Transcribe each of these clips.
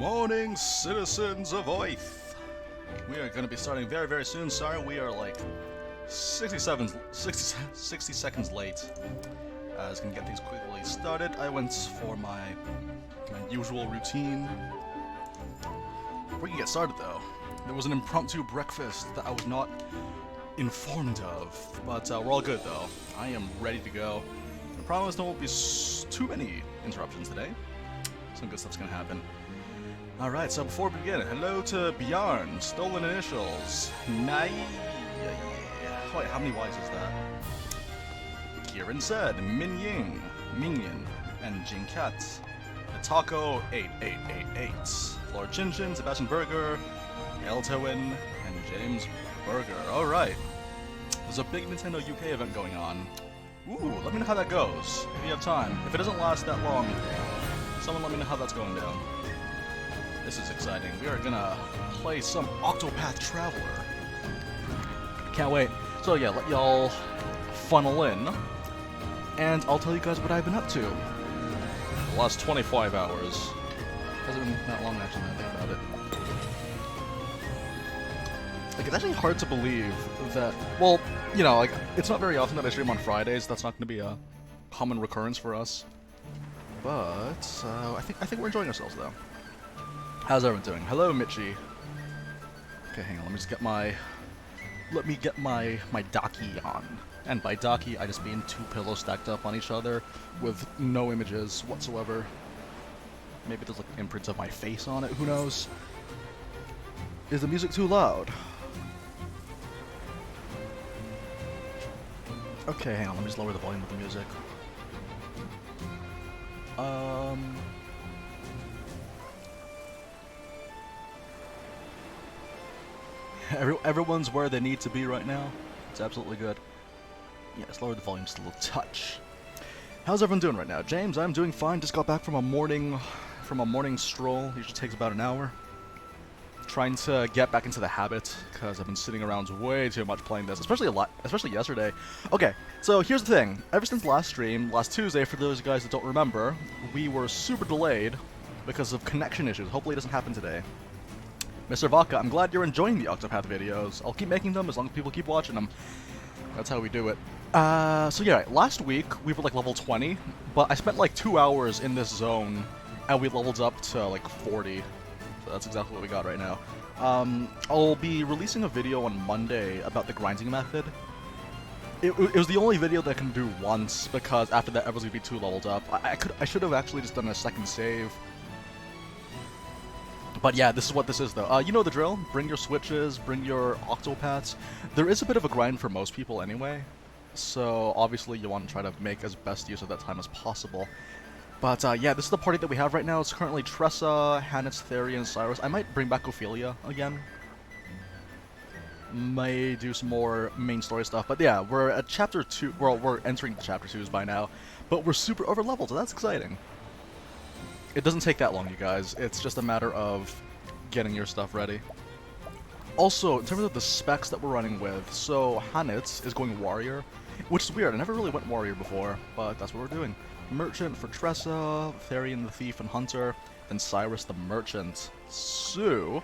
morning, citizens of Oath. We are going to be starting very, very soon. Sorry, we are like 60 seconds late. I was going to get things quickly started. I went for my usual routine. We can get started though. There was an impromptu breakfast that I was not informed of, but we're all good though. I am ready to go. I promise there won't be too many interruptions today. Some good stuff's gonna happen. Alright, so before we begin, hello to Bjarn, Stolen Initials, Wait, how many Y's is that? Kieran said, Min Ying, Mingyan, and Jinkat. Taco 8888, Flora Chinchin, Sebastian Berger, Eltowin, and James Berger. Alright. There's a big Nintendo UK event going on. Ooh, let me know how that goes, if you have time. If it doesn't last that long, someone let me know how that's going down. This is exciting. We are gonna play some Octopath Traveler. Can't wait. So yeah, let y'all funnel in, and I'll tell you guys what I've been up to. The last 25 hours. Hasn't been that long actually, now I think about it. Like, it's actually hard to believe that, well, you know, like, it's not very often that I stream on Fridays. That's not going to be a common recurrence for us. But, I think we're enjoying ourselves, though. How's everyone doing? Hello, Mitchie. Okay, hang on, let me get my Daki on. And by Daki, I just mean two pillows stacked up on each other with no images whatsoever. Maybe there's like imprints of my face on it, who knows? Is the music too loud? Okay, hang on, let me just lower the volume of the music. Everyone's where they need to be right now. It's absolutely good. Yeah, let's lower the volume just a little touch. How's everyone doing right now? James, I'm doing fine. Just got back from a morning stroll. Usually takes about an hour. Trying to get back into the habit because I've been sitting around way too much playing this, especially yesterday. Okay, so here's the thing. Ever since last stream, last Tuesday, for those guys that don't remember, we were super delayed because of connection issues. Hopefully it doesn't happen today. Mr. Vaca, I'm glad you're enjoying the Octopath videos. I'll keep making them as long as people keep watching them. That's how we do it. So yeah, last week we were like level 20, but I spent like 2 hours in this zone, and we leveled up to like 40. So that's exactly what we got right now. I'll be releasing a video on Monday about the grinding method. It was the only video that I can do once, because after that everyone's gonna be too leveled up. I should have actually just done a second save. But yeah, this is what this is though. You know the drill. Bring your switches, bring your Octopaths. There is a bit of a grind for most people anyway, so obviously you want to try to make as best use of that time as possible. But yeah, this is the party that we have right now. It's currently Tressa, Hannes, Therian, and Cyrus. I might bring back Ophelia again. May do some more main story stuff. But yeah, we're at chapter 2. Well, we're entering the chapter 2s by now. But we're super over leveled, so that's exciting. It doesn't take that long, you guys. It's just a matter of getting your stuff ready. Also, in terms of the specs that we're running with, so Hannes is going Warrior, which is weird. I never really went Warrior before, but that's what we're doing. Merchant for Tressa, Therian the Thief and Hunter, then Cyrus the Merchant. So,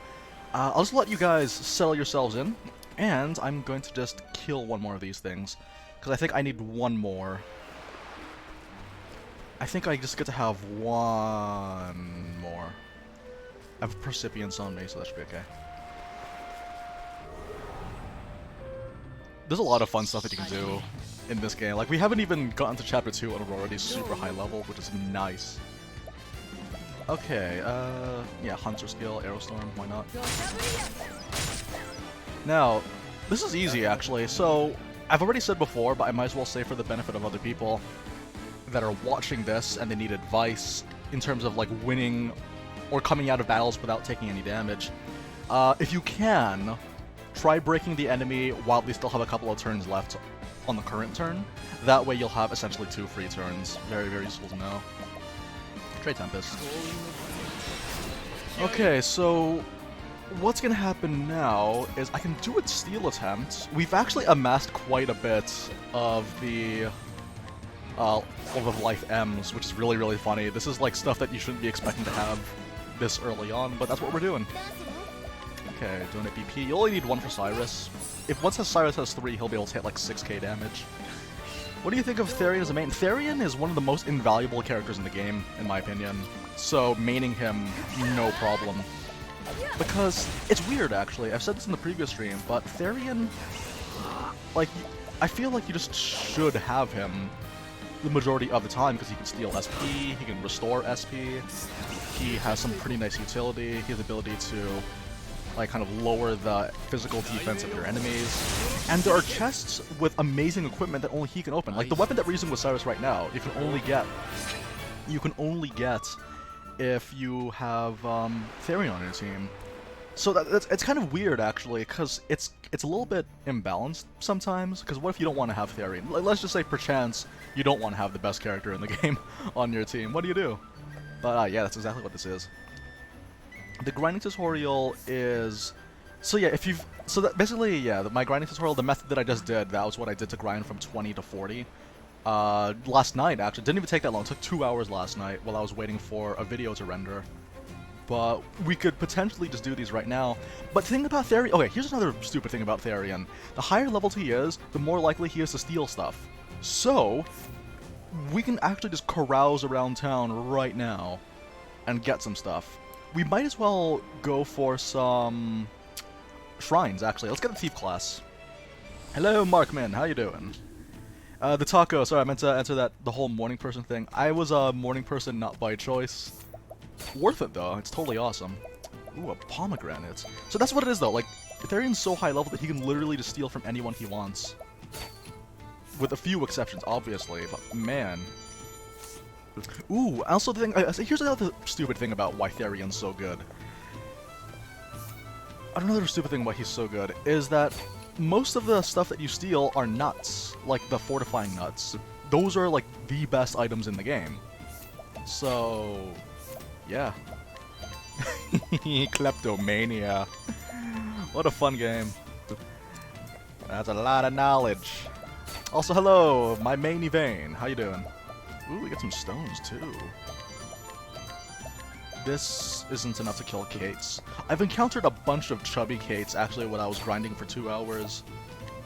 I'll just let you guys settle yourselves in, and I'm going to just kill one more of these things, because I think I need one more. I think I just get to have one more. I have Percipience on me, so that should be okay. There's a lot of fun stuff that you can do in this game. Like, we haven't even gotten to chapter 2 and we're already super high level, which is nice. Okay, yeah, Hunter skill, Aerostorm, why not? Now, this is easy actually, so I've already said before, but I might as well say for the benefit of other people that are watching this and they need advice in terms of like winning or coming out of battles without taking any damage. If you can, try breaking the enemy while they still have a couple of turns left on the current turn. That way you'll have essentially 2 free turns. Very, very useful to know. Trade Tempest. Okay, so what's gonna happen now is I can do a steal attempt. We've actually amassed quite a bit of the of life M's, which is really, really funny. This is like stuff that you shouldn't be expecting to have this early on, but that's what we're doing. Okay, doing a BP. You only need 1 for Cyrus. If once Cyrus has 3, he'll be able to hit like 6k damage. What do you think of Therion as a main? Therion is one of the most invaluable characters in the game, in my opinion. So maining him, no problem. Because it's weird, actually. I've said this in the previous stream, but Therion, like, I feel like you just should have him the majority of the time because he can steal SP, he can restore SP, he has some pretty nice utility, he has the ability to like kind of lower the physical defense of your enemies. And there are chests with amazing equipment that only he can open. Like the weapon that we're using with Cyrus right now, you can only get if you have Therion on your team. So it's kind of weird actually, because it's a little bit imbalanced sometimes. Because what if you don't want to have Therion? Let's just say perchance you don't want to have the best character in the game on your team. What do you do? But yeah, that's exactly what this is. The grinding tutorial is, so yeah, basically, yeah, my grinding tutorial, the method that I just did, that was what I did to grind from 20 to 40. Last night, actually, didn't even take that long, it took 2 hours last night while I was waiting for a video to render. But we could potentially just do these right now. But the thing about Therion, okay, here's another stupid thing about Therion. The higher level he is, the more likely he is to steal stuff. So, we can actually just carouse around town right now and get some stuff. We might as well go for some shrines, actually. Let's get the thief class. Hello, Markman. How you doing? The taco. Sorry, I meant to answer the whole morning person thing. I was a morning person not by choice. Worth it, though. It's totally awesome. Ooh, a pomegranate. So that's what it is, though. Like, Therion's so high level that he can literally just steal from anyone he wants. With a few exceptions, obviously. But, man... Ooh, also the thing, here's another stupid thing about why Therion's so good. Another stupid thing why he's so good is that most of the stuff that you steal are nuts, like the fortifying nuts. Those are like the best items in the game. So, yeah. Kleptomania. What a fun game. That's a lot of knowledge. Also, hello, my main vein. How you doing? Ooh, we got some stones, too. This isn't enough to kill Kates. I've encountered a bunch of chubby Kates, actually, when I was grinding for 2 hours.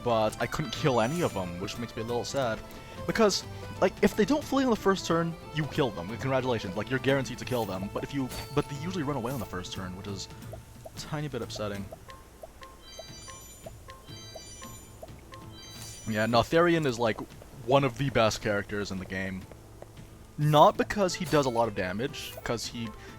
But I couldn't kill any of them, which makes me a little sad. Because, like, if they don't flee on the first turn, you kill them. Congratulations, like, you're guaranteed to kill them. But they usually run away on the first turn, which is a tiny bit upsetting. Yeah, no, Therion is, like, one of the best characters in the game. Not because he does a lot of damage, because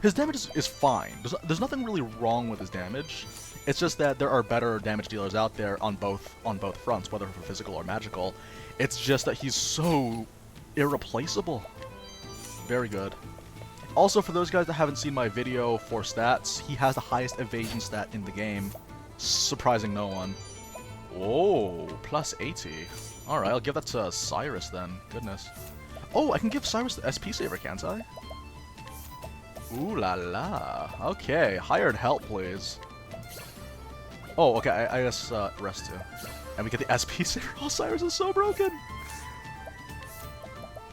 his damage is fine. There's nothing really wrong with his damage. It's just that there are better damage dealers out there on both fronts, whether for physical or magical. It's just that he's so irreplaceable. Very good. Also, for those guys that haven't seen my video for stats, he has the highest evasion stat in the game, surprising no one. Oh, plus 80. Alright, I'll give that to Cyrus then. Goodness. Oh, I can give Cyrus the SP saver, can't I? Ooh la la. Okay, hired help, please. Oh, okay, I guess rest too. And we get the SP saver. Oh, Cyrus is so broken!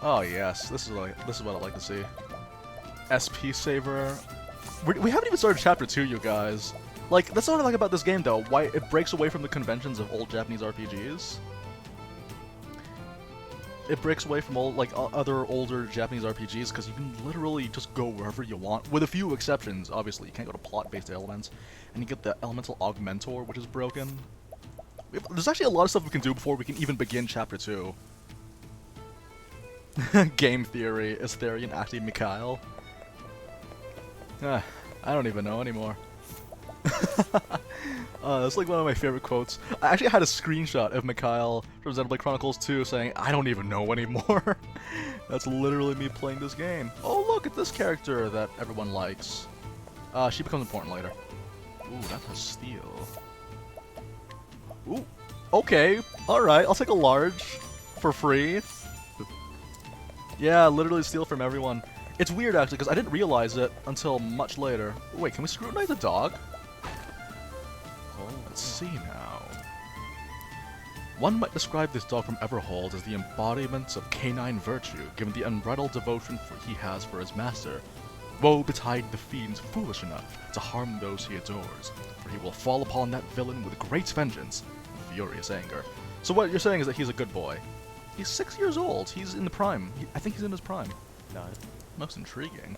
Oh yes, this is what I like to see. SP saver. We haven't even started chapter 2, you guys. Like, that's what I like about this game, though. Why it breaks away from the conventions of old Japanese RPGs. It breaks away from other older Japanese RPGs because you can literally just go wherever you want, with a few exceptions. Obviously, you can't go to plot-based elements, and you get the elemental augmentor, which is broken. There's actually a lot of stuff we can do before we can even begin chapter 2. Game theory: is Therion actually Mikhail? I don't even know anymore. That's like one of my favorite quotes. I actually had a screenshot of Mikhail from Xenoblade Chronicles 2 saying, "I don't even know anymore." That's literally me playing this game. Oh, look at this character that everyone likes. She becomes important later. Ooh, that has steel. Ooh, okay, alright, I'll take a large for free. Yeah, literally steal from everyone. It's weird, actually, because I didn't realize it until much later. Wait, can we scrutinize a dog? Oh, let's see now. One might describe this dog from Everhold as the embodiment of canine virtue, given the unbridled devotion he has for his master. Woe betide the fiend foolish enough to harm those he adores, for he will fall upon that villain with great vengeance and furious anger. So what you're saying is that he's a good boy. He's 6 years old. He's in the prime. I think he's in his prime. No. Most intriguing.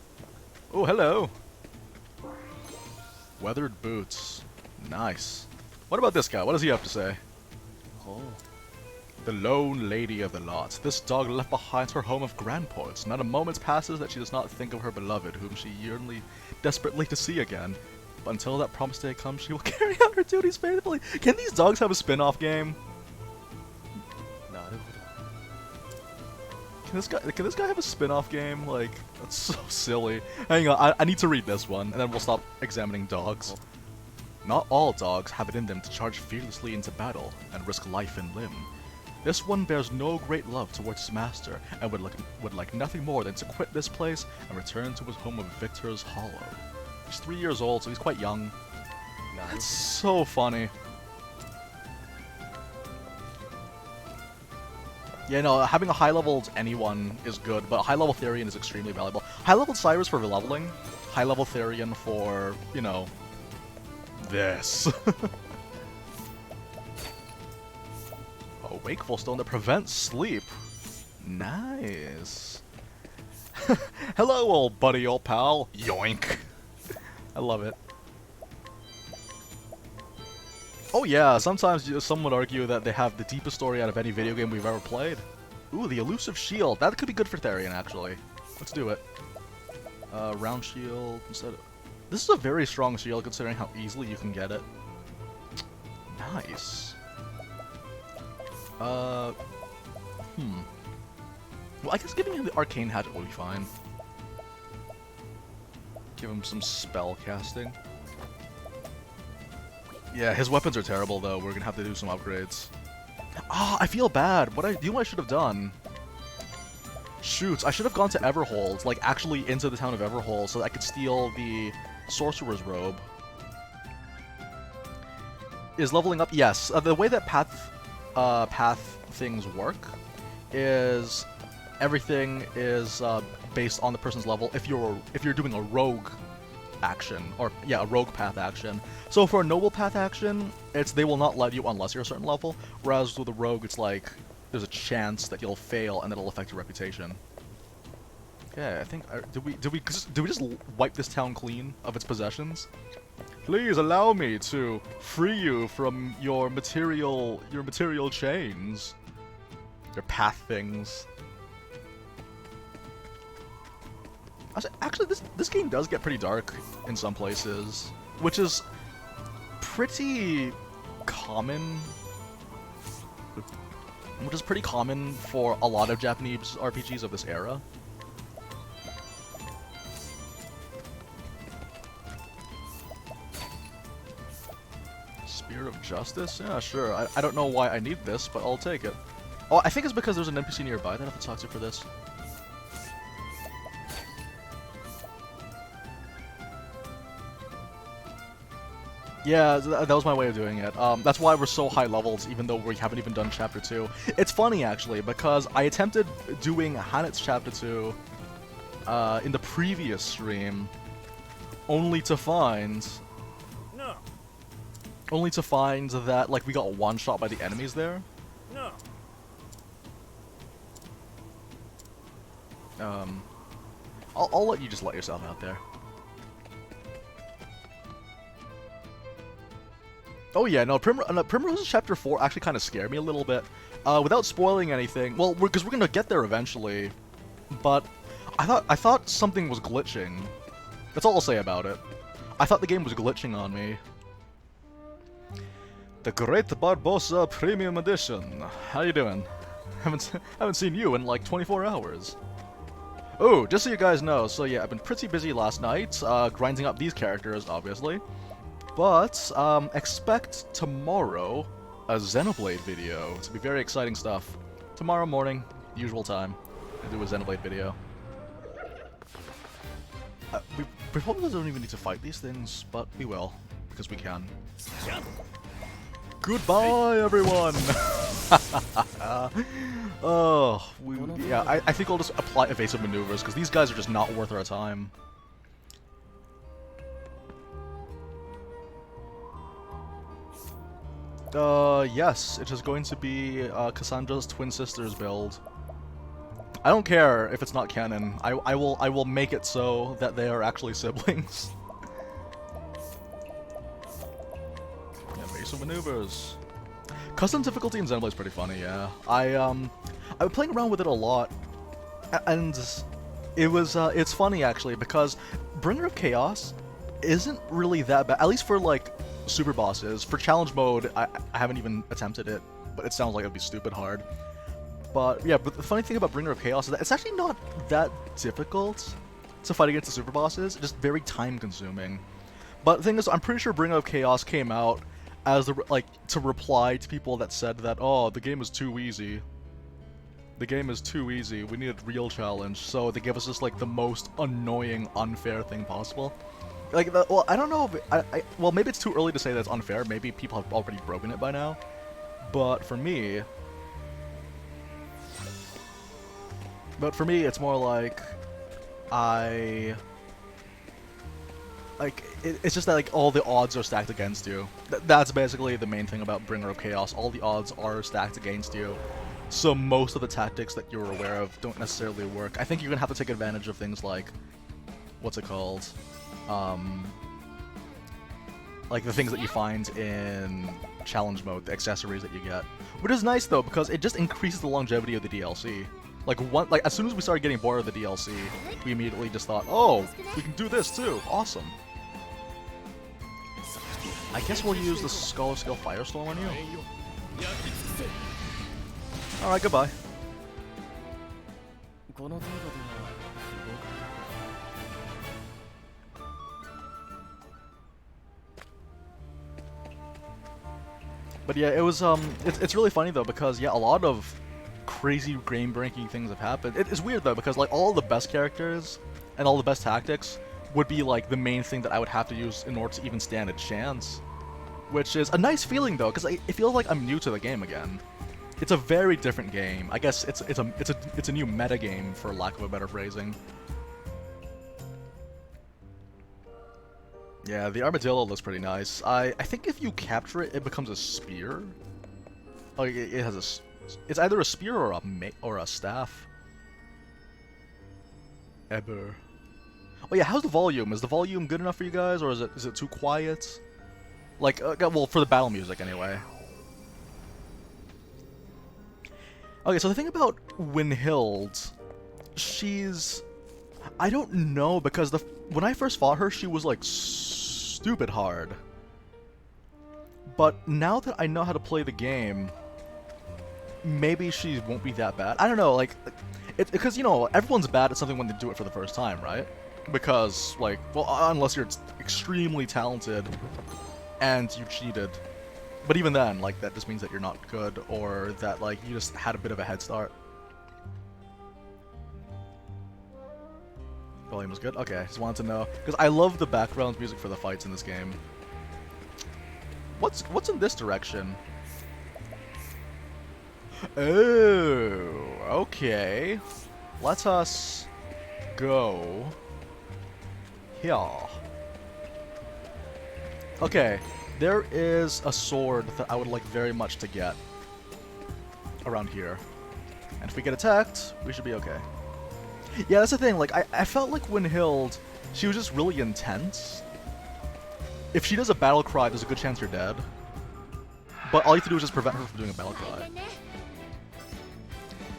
Oh, hello. Weathered boots. Nice. What about this guy? What does he have to say? Oh. The lone lady of the lot. This dog left behind her home of grandports. Not a moment passes that she does not think of her beloved, whom she yearnly, desperately to see again. But until that promised day comes, she will carry out her duties faithfully. Can these dogs have a spin-off game? Can this guy have a spin-off game? Like, that's so silly. Hang on, I need to read this one, and then we'll stop examining dogs. Not all dogs have it in them to charge fearlessly into battle and risk life and limb. This one bears no great love towards his master, and would like nothing more than to quit this place and return to his home of Victor's Hollow. He's 3 years old, so he's quite young. That's so funny. Yeah, no, having a high-leveled anyone is good, but a high-level Therian is extremely valuable. High-leveled Cyrus for leveling, high-level Therian for, you know, this. A wakeful stone that prevents sleep. Nice. Hello, old buddy, old pal. Yoink. I love it. Oh yeah, sometimes some would argue that they have the deepest story out of any video game we've ever played. Ooh, the elusive shield. That could be good for Therian, actually. Let's do it. Round shield instead of... This is a very strong shield considering how easily you can get it. Nice. Well, I guess giving him the arcane hatchet will be fine. Give him some spell casting. Yeah, his weapons are terrible though. We're gonna have to do some upgrades. Ah, I feel bad. Do you know what I should have done? Shoot, I should have gone to Everhold, like actually into the town of Everhold, so that I could steal the sorcerer's robe. Is leveling up? Yes. The way that path things work is everything is based on the person's level. If you're doing a rogue action, or yeah, a rogue path action. So for a noble path action, they will not let you unless you're a certain level. Whereas with a rogue, it's like there's a chance that you'll fail and that'll affect your reputation. Okay, I think did we just wipe this town clean of its possessions? Please allow me to free you from your material chains, your path things. Actually, this game does get pretty dark in some places, which is pretty common. Which is pretty common for a lot of Japanese RPGs of this era. Spear of Justice? Yeah, sure. I don't know why I need this, but I'll take it. Oh, I think it's because there's an NPC nearby that I have to talk to for this. Yeah, that was my way of doing it. That's why we're so high levels, even though we haven't even done Chapter 2. It's funny, actually, because I attempted doing Hanet's Chapter 2 in the previous stream, only to find that, like, we got one-shot by the enemies there. No. I'll let you just let yourself out there. Oh yeah, no, Primrose's Chapter 4 actually kind of scared me a little bit. Without spoiling anything, well, because we're gonna get there eventually, but I thought something was glitching. That's all I'll say about it. I thought the game was glitching on me. The Great Barbossa Premium Edition. How you doing? Haven't seen you in like 24 hours. Oh, just so you guys know, so yeah, I've been pretty busy last night, grinding up these characters, obviously. But, expect tomorrow a Xenoblade video. It's gonna be very exciting stuff. Tomorrow morning, usual time, I do a Xenoblade video. We probably don't even need to fight these things, but we will, because we can. Goodbye, everyone! Oh, yeah, I think I'll just apply evasive maneuvers, because these guys are just not worth our time. Yes, it is going to be Cassandra's twin sister's build. I don't care if it's not canon. I will make it so that they are actually siblings. Yeah, basic maneuvers. Custom difficulty in Xenoblade is pretty funny, yeah. I've been playing around with it a lot, and it's funny actually because Bringer of Chaos isn't really that bad, at least for like super bosses. For challenge mode, I haven't even attempted it, but it sounds like it'd be stupid hard. But yeah, but the funny thing about Bringer of Chaos is that it's actually not that difficult to fight against the super bosses, it's just very time consuming. But the thing is, I'm pretty sure Bringer of Chaos came out as to reply to people that said that, oh, the game is too easy. The game is too easy, we need a real challenge, so they give us just like the most annoying, unfair thing possible. Like, well, I don't know if well, maybe it's too early to say that's unfair, maybe people have already broken it by now. But for me, it's more like, it's just that like all the odds are stacked against you. That's basically the main thing about Bringer of Chaos. All the odds are stacked against you. So most of the tactics that you're aware of don't necessarily work. I think you're gonna have to take advantage of things like, what's it called? Like the things that you find in challenge mode, the accessories that you get. Which is nice though, because it just increases the longevity of the DLC. Like as soon as we started getting bored of the DLC, we immediately just thought, oh, we can do this too, awesome. I guess we'll use the Scholar Skill Firestorm on you. Alright, goodbye. But yeah, it was it's really funny though, because yeah, a lot of crazy game-breaking things have happened. It's weird though, because like all the best characters and all the best tactics would be like the main thing that I would have to use in order to even stand a chance. Which is a nice feeling though, because it feels like I'm new to the game again. It's a very different game. I guess it's a new meta game, for lack of a better phrasing. Yeah, the armadillo looks pretty nice. I think if you capture it, it becomes a spear. Oh, it has it's either a spear or a staff. Eber. Oh yeah, how's the volume? Is the volume good enough for you guys, or is it too quiet? Like, well, for the battle music anyway. Okay, so the thing about Winhild, I don't know, because when I first fought her, she was like stupid hard. But now that I know how to play the game, maybe she won't be that bad. I don't know, like, because, you know, everyone's bad at something when they do it for the first time, right? Because, like, well, unless you're extremely talented and you cheated. But even then, like, that just means that you're not good, or that, like, you just had a bit of a head start. Volume was good? Okay, just wanted to know. Because I love the background music for the fights in this game. What's in this direction? Oh, okay. Let us go here. Okay, there is a sword that I would like very much to get around here. And if we get attacked, we should be okay. Yeah, that's the thing, like, I felt like Winhild, she was just really intense. If she does a battle cry, there's a good chance you're dead. But all you have to do is just prevent her from doing a battle cry.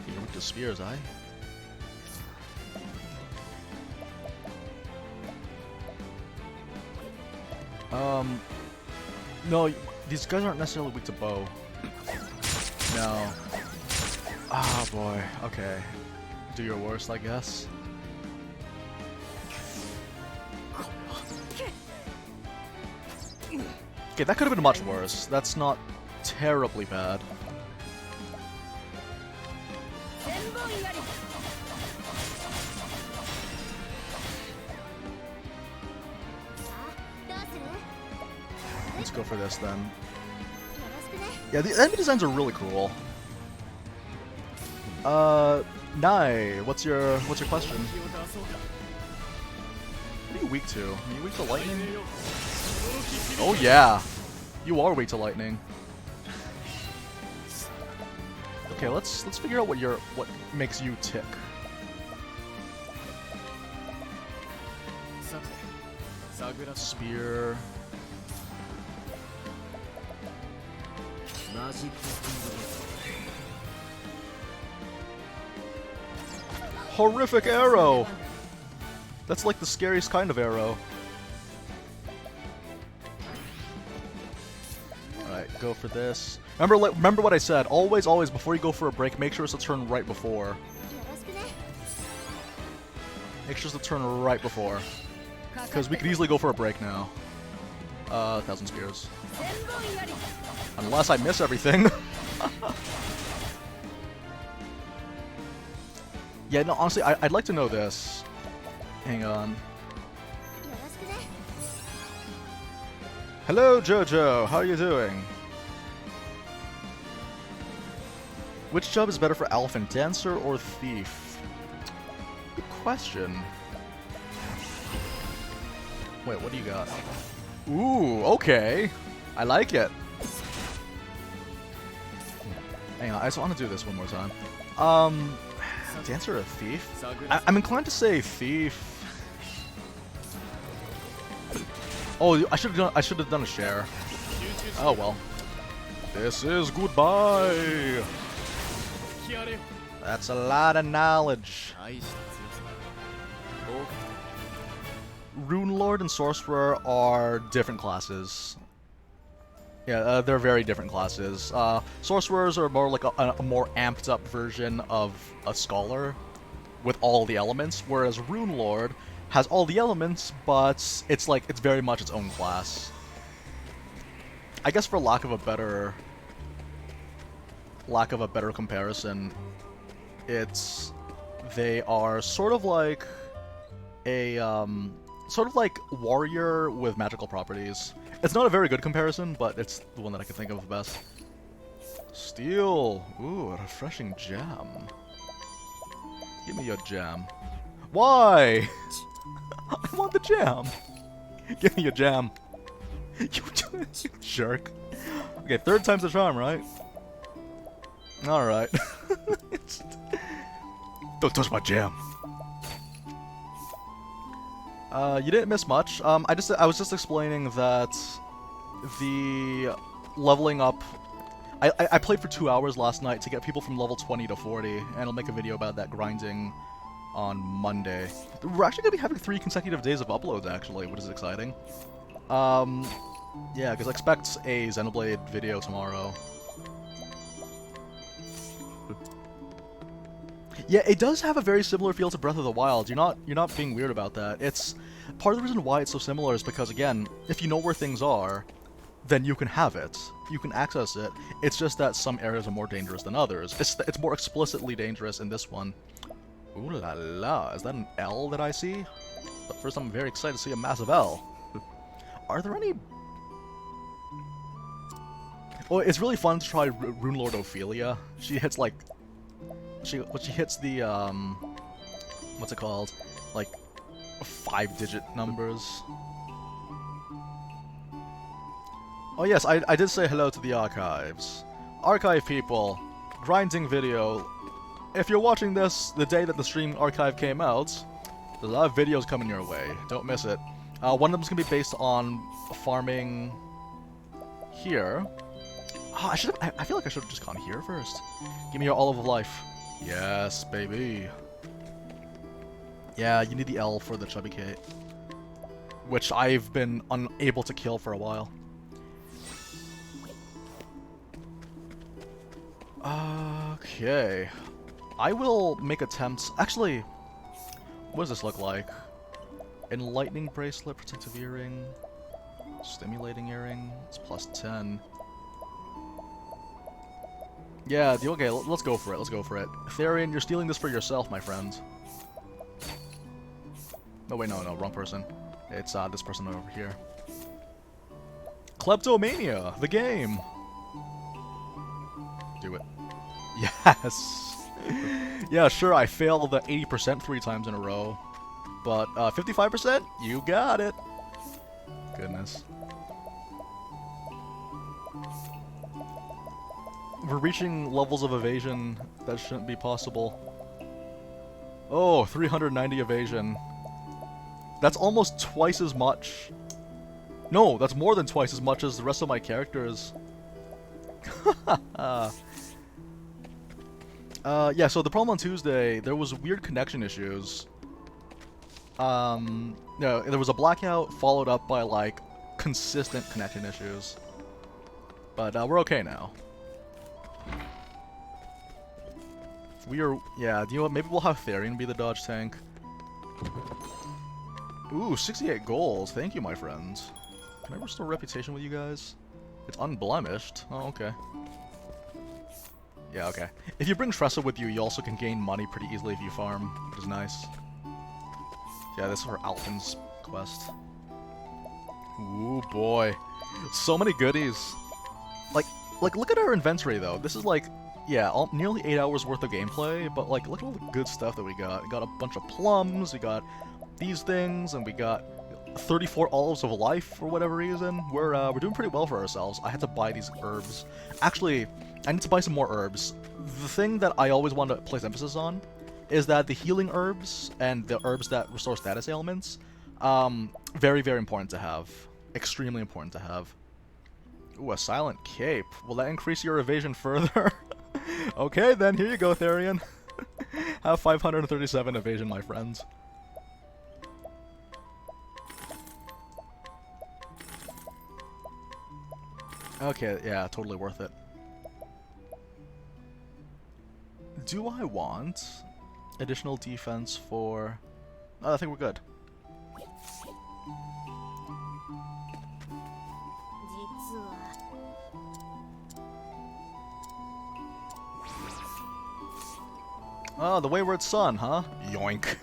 You're weak to spears, eh? No, these guys aren't necessarily weak to bow. No. Oh boy, okay. Do your worst, I guess. Okay, that could have been much worse. That's not terribly bad. Let's go for this then. Yeah, the enemy designs are really cool. Nai, what's your question? What are you weak to? Are you weak to lightning? Oh yeah, you are weak to lightning. Okay, let's figure out what makes you tick. Spear. Horrific arrow! That's like the scariest kind of arrow. Alright, go for this. Remember what I said. Always, before you go for a break, make sure it's a turn right before. Make sure it's a turn right before. Because we could easily go for a break now. 1,000 spears. Unless I miss everything. Yeah, no, honestly, I'd like to know this. Hang on. Hello, Jojo. How are you doing? Which job is better for Elephant, Dancer or Thief? Good question. Wait, what do you got? Ooh, okay. I like it. Hang on, I just want to do this one more time. Dancer or Thief? I'm inclined to say Thief. Oh, I should have done a share. Oh well. This is goodbye. That's a lot of knowledge. Rune Lord and Sorcerer are different classes. Yeah, they're very different classes. Sorcerers are more like a more amped up version of a Scholar with all the elements, whereas Rune Lord has all the elements, but it's very much its own class. I guess for lack of a better comparison, they are sort of like a warrior with magical properties. It's not a very good comparison, but it's the one that I can think of the best. Steel. Ooh, a refreshing jam. Give me your jam. Why? I want the jam. Give me your jam. You jerk. Okay, third time's the charm, right? Alright. Don't touch my jam. You didn't miss much. I was just explaining that the leveling up. I played for 2 hours last night to get people from level 20 to 40, and I'll make a video about that grinding on Monday. We're actually gonna be having 3 consecutive days of uploads, actually, which is exciting. Yeah, because I expect a Xenoblade video tomorrow. Yeah, it does have a very similar feel to Breath of the Wild. You're not being weird about that. It's part of the reason why it's so similar is because, again, if you know where things are, then you can have it. You can access it. It's just that some areas are more dangerous than others. It's more explicitly dangerous in this one. Ooh la la, is that an L that I see? But first, I'm very excited to see a massive L. Are there any... Well, it's really fun to try Rune Lord Ophelia. She hits, like... She hits the, what's it called? Like, 5-digit numbers. Oh yes, I did say hello to the archives. Archive people, grinding video. If you're watching this the day that the stream archive came out, there's a lot of videos coming your way. Don't miss it. One of them is going to be based on farming here. Oh, I feel like I should have just gone here first. Give me your olive of life. Yes, baby. Yeah, you need the L for the Chubby Kate, which I've been unable to kill for a while. Okay. I will make attempts. Actually, what does this look like? Enlightening bracelet, protective earring, stimulating earring. It's +10. Yeah, okay, let's go for it, let's go for it. Therian, you're stealing this for yourself, my friend. No, wait, no, wrong person. It's, this person over here. Kleptomania, the game! Do it. Yes! Yeah, sure, I failed the 80% 3 times in a row. But, 55%? You got it! Goodness. We're reaching levels of evasion that shouldn't be possible. Oh, 390 evasion. That's almost twice as much. No, that's more than twice as much as the rest of my characters. Yeah, so the problem on Tuesday, there was weird connection issues. No, there was a blackout followed up by, like, consistent connection issues. But, we're okay now. Yeah, do you know what, maybe we'll have Therian be the dodge tank. Ooh, 68 goals, thank you, my friends. Can I restore reputation with you guys? It's unblemished. Oh, okay. Yeah, okay. If you bring Tressa with you, you also can gain money pretty easily if you farm, which is nice. Yeah, this is for Alpin's quest. Ooh, boy. So many goodies. Like, look at our inventory, though. This is like, yeah, nearly 8 hours worth of gameplay, but, like, look at all the good stuff that we got. We got a bunch of plums, we got these things, and we got 34 olives of life for whatever reason. We're doing pretty well for ourselves. I had to buy these herbs. Actually, I need to buy some more herbs. The thing that I always want to place emphasis on is that the healing herbs and the herbs that restore status ailments, very, very important to have. Extremely important to have. Ooh, a silent cape. Will that increase your evasion further? Okay, then, here you go, Therian. Have 537 evasion, my friends. Okay, yeah, totally worth it. Do I want additional defense for... Oh, I think we're good. Oh, the Wayward Son, huh? Yoink.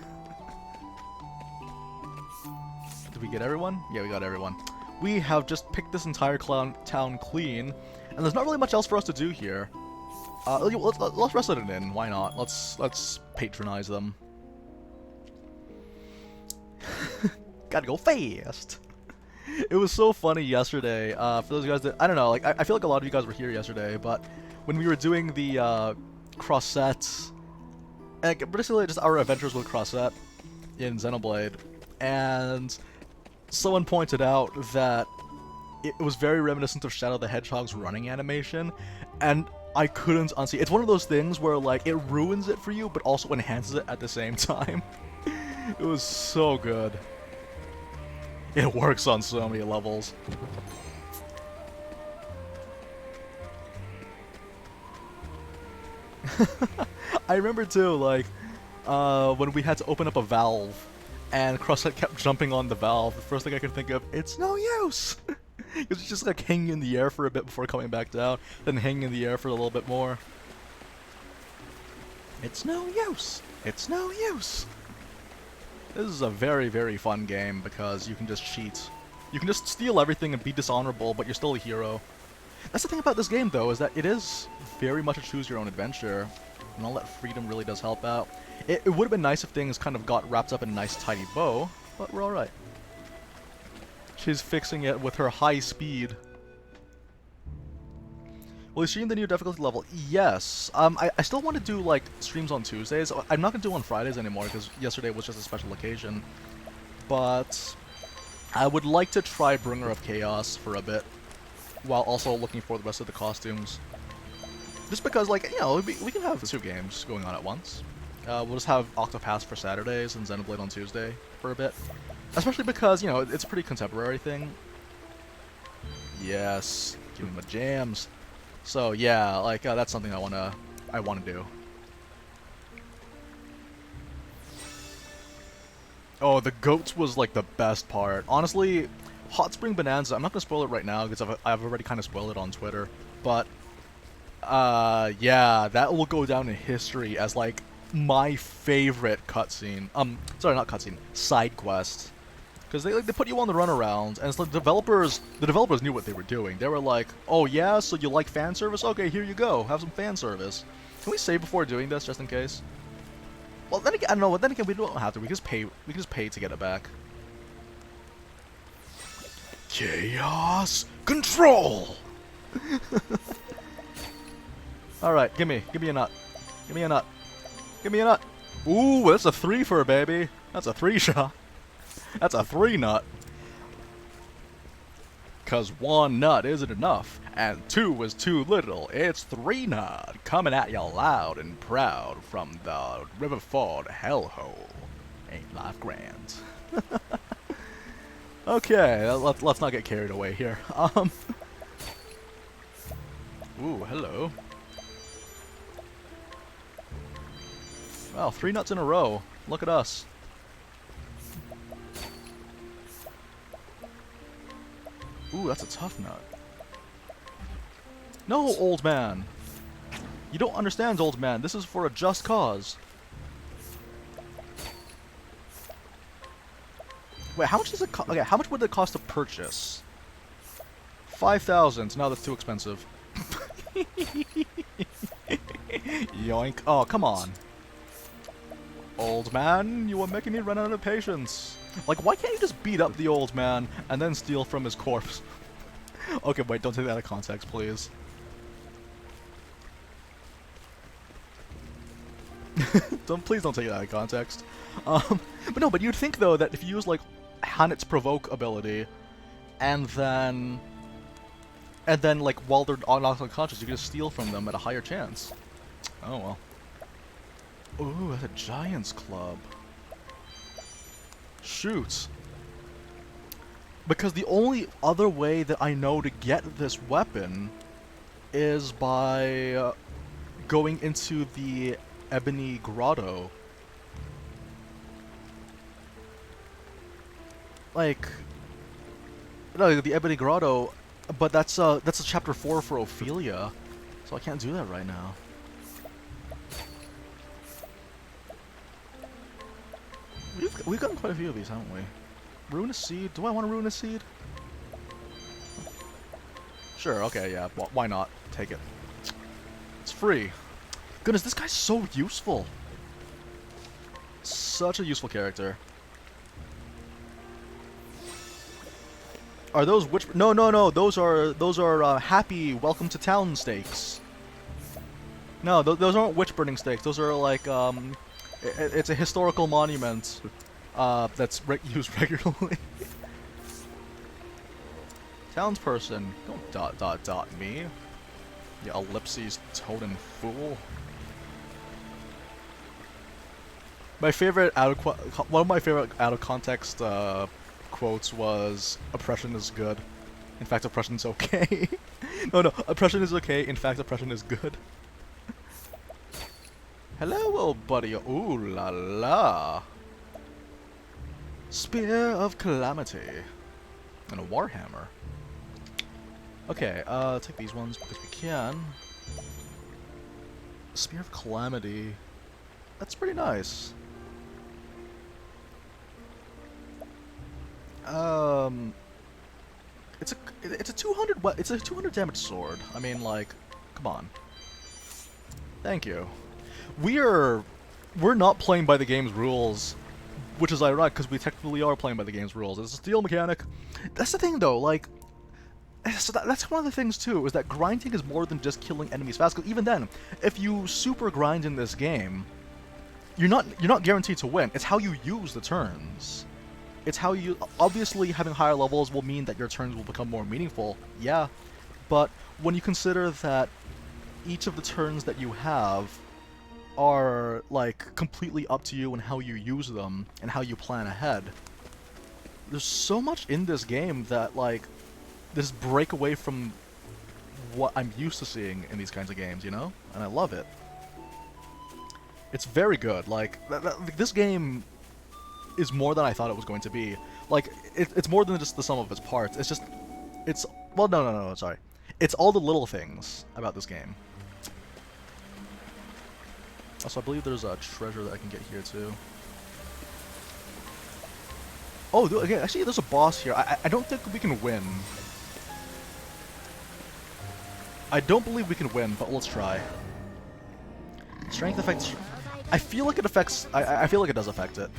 Did we get everyone? Yeah, we got everyone. We have just picked this entire town clean, and there's not really much else for us to do here. Let's rest it in. Why not? Let's patronize them. Gotta go fast. It was so funny yesterday. For those of you guys that I don't know, like I feel like a lot of you guys were here yesterday, but when we were doing the crossette, like basically just our adventures with crossette in Xenoblade, and someone pointed out that it was very reminiscent of Shadow the Hedgehog's running animation, and I couldn't unsee. It's one of those things where like it ruins it for you, but also enhances it at the same time. It was so good. It works on so many levels. I remember too, like, when we had to open up a valve, and Crosshead kept jumping on the valve, the first thing I could think of, it's no use! It was just like hanging in the air for a bit before coming back down, then hanging in the air for a little bit more. It's no use! It's no use! This is a very, very fun game because you can just cheat. You can just steal everything and be dishonorable, but you're still a hero. That's the thing about this game, though, is that it is very much a choose-your-own-adventure, and all that freedom really does help out. It would have been nice if things kind of got wrapped up in a nice, tidy bow, but we're alright. She's fixing it with her high speed. Will you stream the new difficulty level? Yes. I still want to do, like, streams on Tuesdays. I'm not going to do on Fridays anymore, because yesterday was just a special occasion. But I would like to try Bringer of Chaos for a bit, while also looking for the rest of the costumes. Just because, like, you know, we can have 2 games going on at once. We'll just have Octopath for Saturdays and Xenoblade on Tuesday for a bit. Especially because, you know, it's a pretty contemporary thing. Yes, give me my jams. So yeah, like that's something I wanna do. Oh, the goats was like the best part. Honestly, Hot Spring Bonanza. I'm not gonna spoil it right now because I've already kind of spoiled it on Twitter. But yeah, that will go down in history as like my favorite cutscene. Sorry, not cutscene. Side quest. Because they put you on the runaround, and it's like the developers knew what they were doing. They were like, oh yeah, so you like fan service? Okay, here you go, have some fan service. Can we save before doing this, just in case? Well, then again, I don't know, then again, we don't have to, we can just pay to get it back. Chaos Control! Alright, give me a nut. Give me a nut. Give me a nut. Ooh, that's a 3-fer, baby. That's a 3-shot. That's a 3-nut. Cause 1 nut isn't enough, and 2 is too little. It's 3-nut, coming at ya loud and proud from the Riverford hellhole. Ain't life grand? Okay, let's not get carried away here. Ooh, hello. Wow, 3 nuts in a row. Look at us. Ooh, that's a tough nut. No, old man! You don't understand, old man. This is for a just cause. Wait, how much does it cost? Okay, how much would it cost to purchase? 5,000. No, that's too expensive. Yoink. Oh, come on. Old man, you are making me run out of patience. Like, why can't you just beat up the old man and then steal from his corpse? Okay, wait, don't take that out of context, please. Please don't take it out of context. But you'd think though that if you use like Hanet's provoke ability, and then like while they're not unconscious, you can just steal from them at a higher chance. Oh well. Ooh, that's a Giant's Club. Shoot. Because the only other way that I know to get this weapon is by going into the Ebony Grotto. Like, no, the Ebony Grotto, but that's a chapter 4 for Ophelia, so I can't do that right now. We've gotten quite a few of these, haven't we? Ruinous Seed? Do I want a Ruinous Seed? Sure, okay, yeah, why not? Take it. It's free. Goodness, this guy's so useful. Such a useful character. Are those witch? No, those are happy welcome to town stakes. No, those aren't witch burning stakes. Those are like it's a historical monument that's used regularly. Townsperson, don't dot me. You ellipses totem fool. My favorite one of my favorite out of context quotes was "Oppression is good. In fact, oppression is okay." No, oppression is okay. In fact, oppression is good. Hello, old buddy. Ooh la la. Spear of Calamity and a Warhammer. Okay, take these ones because we can. Spear of Calamity. That's pretty nice. It's a 200 damage sword. I mean, like, come on. Thank you. We're not playing by the game's rules, which is ironic because we technically are playing by the game's rules. It's a steal mechanic. That's the thing, though. Like, so that's one of the things too, is that grinding is more than just killing enemies fast. Because even then, if you super grind in this game, you're not guaranteed to win. It's how you use the turns. It's how you... Obviously, having higher levels will mean that your turns will become more meaningful, yeah. But when you consider that each of the turns that you have are, like, completely up to you and how you use them and how you plan ahead, there's so much in this game that, like, this break away from what I'm used to seeing in these kinds of games, you know? And I love it. It's very good. Like, this game is more than I thought it was going to be. Like, it's more than just the sum of its parts. It's just... It's... Well, no, sorry. It's all the little things about this game. Also, I believe there's a treasure that I can get here, too. Oh, okay, actually, there's a boss here. I don't think we can win. I don't believe we can win, but let's try. Strength affects... I feel like it affects... I feel like it does affect it.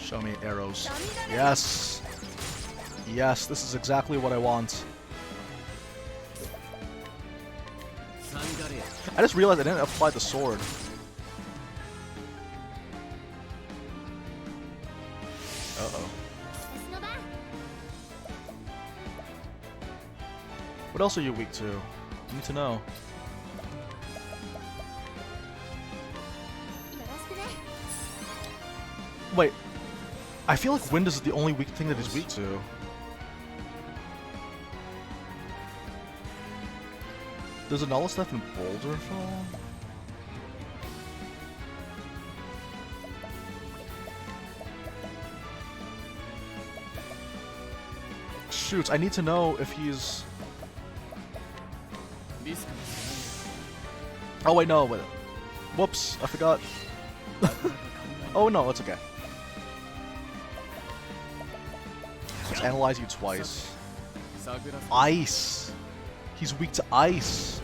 Show me arrows. Yes! Yes, this is exactly what I want. I just realized I didn't apply the sword. Uh-oh. What else are you weak to? I need to know. Wait. I feel like wind is the only weak thing that he's weak to. There's a null stuff in Boulder Fall? Shoot, I need to know if he's... Oh wait, no, wait. Whoops, I forgot. Oh no, it's okay. Let's analyze you twice. Ice! He's weak to ice!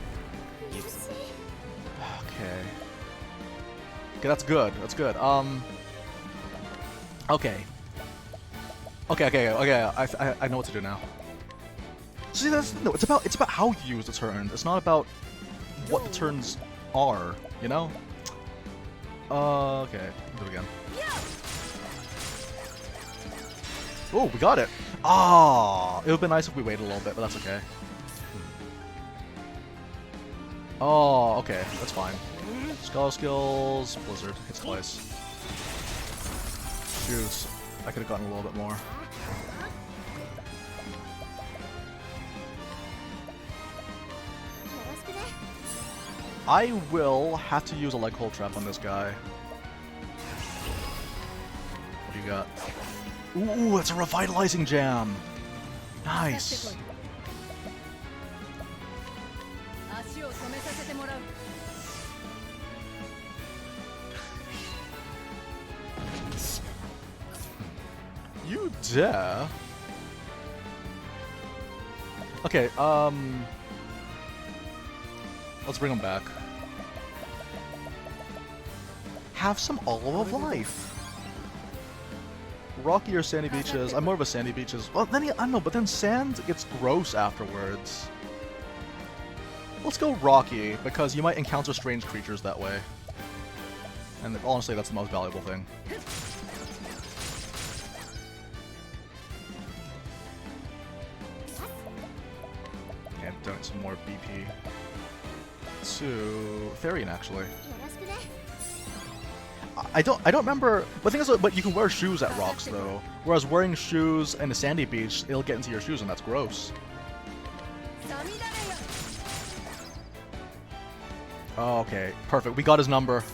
Okay. Okay, that's good, that's good. Okay. Okay, I know what to do now. See, that's no. It's about how you use the turn. It's not about what the turns are. You know. Okay. Do it again. Oh, we got it. Ah, it would've been nice if we waited a little bit, but that's okay. Oh, okay, that's fine. Scholar skills, Blizzard hits twice. Shoot, I could have gotten a little bit more. I will have to use a leg hole trap on this guy. What do you got? Ooh, it's a revitalizing jam! Nice! You dare? Okay, let's bring him back. Have some olive of life. Rocky or sandy beaches? I'm more of a sandy beaches. Well, then I don't know, but then sand gets gross afterwards. Let's go rocky, because you might encounter strange creatures that way. And honestly, that's the most valuable thing. Yeah, donate some more BP. To Therian, actually. I don't remember. But the thing is, but you can wear shoes at rocks though. Whereas wearing shoes in a sandy beach, it'll get into your shoes, and that's gross. Oh, okay, perfect. We got his number.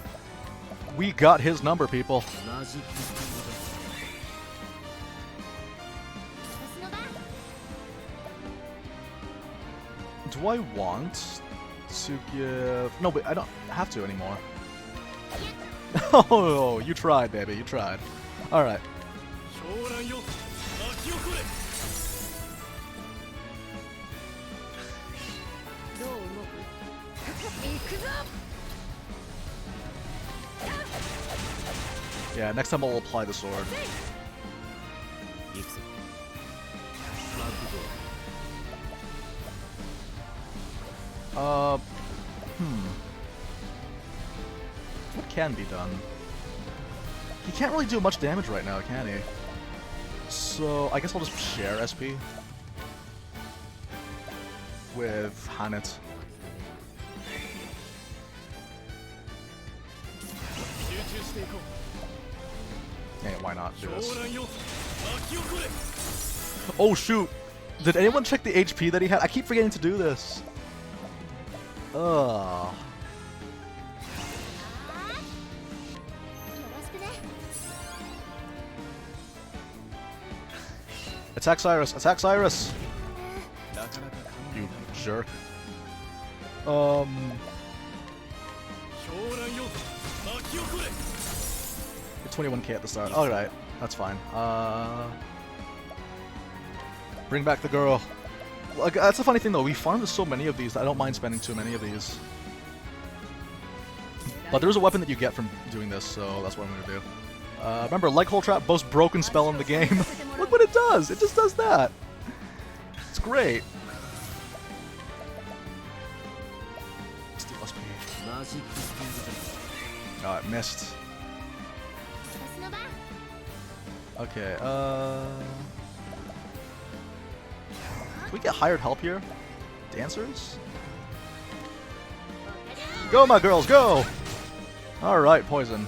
We got his number, people. Do I want to give... No, but I don't have to anymore. Oh, you tried, baby. You tried. Alright. Yeah, next time I'll apply the sword. What can be done? He can't really do much damage right now, can he? So, I guess I'll just share SP with Hanet. Yeah, why not do this? Oh shoot! Did anyone check the HP that he had? I keep forgetting to do this. Ugh. Attack Cyrus! Attack Cyrus! You jerk. 21k at the start. Alright, that's fine. Bring back the girl. Like, that's the funny thing though, we farmed so many of these that I don't mind spending too many of these. But there's a weapon that you get from doing this, so that's what I'm gonna do. Remember, Leg Hole Trap, most broken spell in the game. Look what it does! It just does that! It's great. Steal SP. Oh, it missed. Okay, can we get hired help here? Dancers? Go, my girls, go! Alright, poison.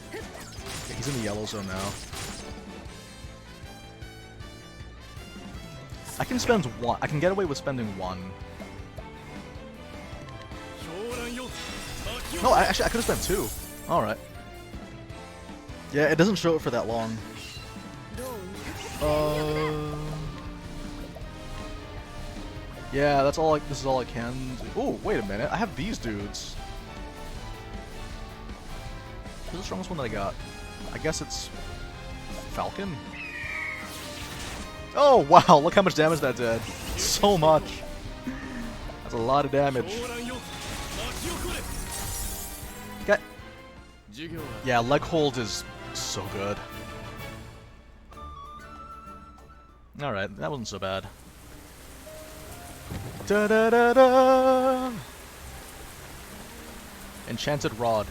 Okay, he's in the yellow zone now. I can spend one. I can get away with spending one. No, actually, I could have spent two. Alright. Yeah, it doesn't show it for that long. Yeah, that's all. This is all I can do. Oh, wait a minute! I have these dudes. Who's the strongest one that I got? I guess it's Falcon. Oh wow! Look how much damage that did. So much. That's a lot of damage. Okay. Yeah, leg hold is so good. Alright, that wasn't so bad. Da da da da! Enchanted Rod.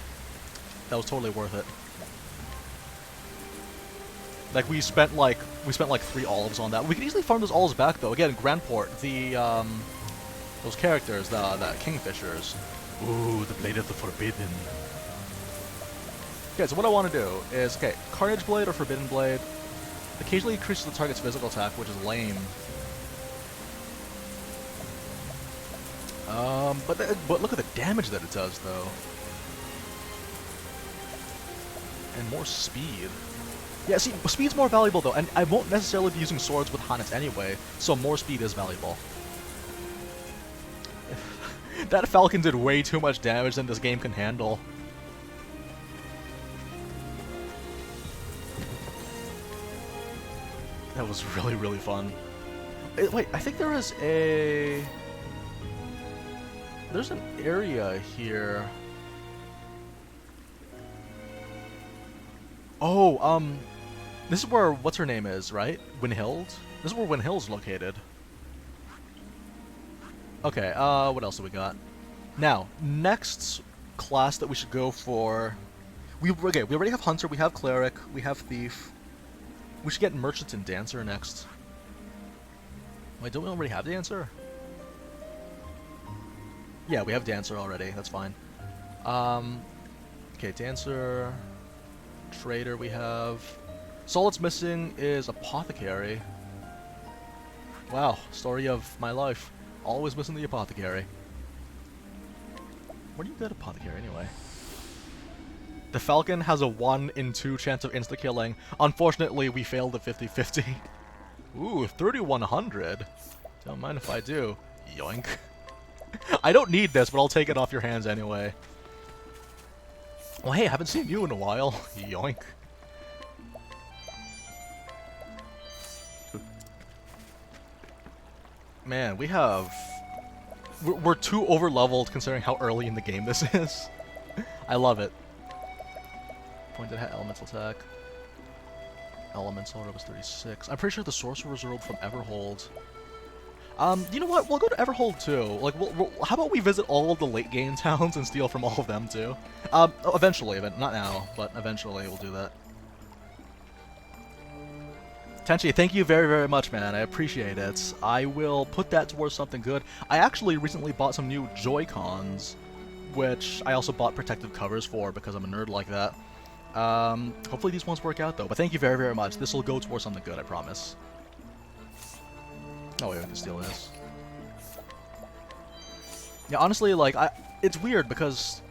That was totally worth it. Like we spent like 3 olives on that. We can easily farm those olives back though. Again, Grandport, the those characters, the kingfishers. Ooh, the Blade of the Forbidden. Okay, so what I want to do is, okay, Carnage Blade or Forbidden Blade occasionally increases the target's physical attack, which is lame. But look at the damage that it does, though. And more speed. Yeah, see, speed's more valuable, though, and I won't necessarily be using swords with Hannes anyway, so more speed is valuable. That Falcon did way too much damage than this game can handle. That was really, really fun. Wait, I think there is a... There's an area here. Oh, this is where what's-her-name is, right? Winhild? This is where Winhild's located. Okay, what else do we got? Now, next class that we should go for... we already have Hunter, we have Cleric, we have Thief. We should get Merchant and Dancer next. Wait, don't we already have Dancer? Yeah, we have Dancer already, that's fine. Okay, Dancer... Trader we have... So all that's missing is Apothecary. Wow, story of my life. Always missing the Apothecary. Where do you get Apothecary anyway? The Falcon has a 1 in 2 chance of insta-killing. Unfortunately, we failed at 50-50. Ooh, 3100. Don't mind if I do. Yoink. I don't need this, but I'll take it off your hands anyway. Well, hey, I haven't seen you in a while. Yoink. Man, we have... We're too over-leveled considering how early in the game this is. I love it. Pointed at elemental attack. Elemental was 36. I'm pretty sure the sorcerer's robe from Everhold. You know what? We'll go to Everhold too. Like, how about we visit all of the late game towns and steal from all of them too? Eventually, not now, but eventually we'll do that. Tenchi, thank you very, very much, man. I appreciate it. I will put that towards something good. I actually recently bought some new Joy-Cons, which I also bought protective covers for because I'm a nerd like that. Hopefully these ones work out though, but thank you very, very much. This will go towards something good, I promise. Oh wait, I can steal this. Yeah, honestly, like, it's weird because,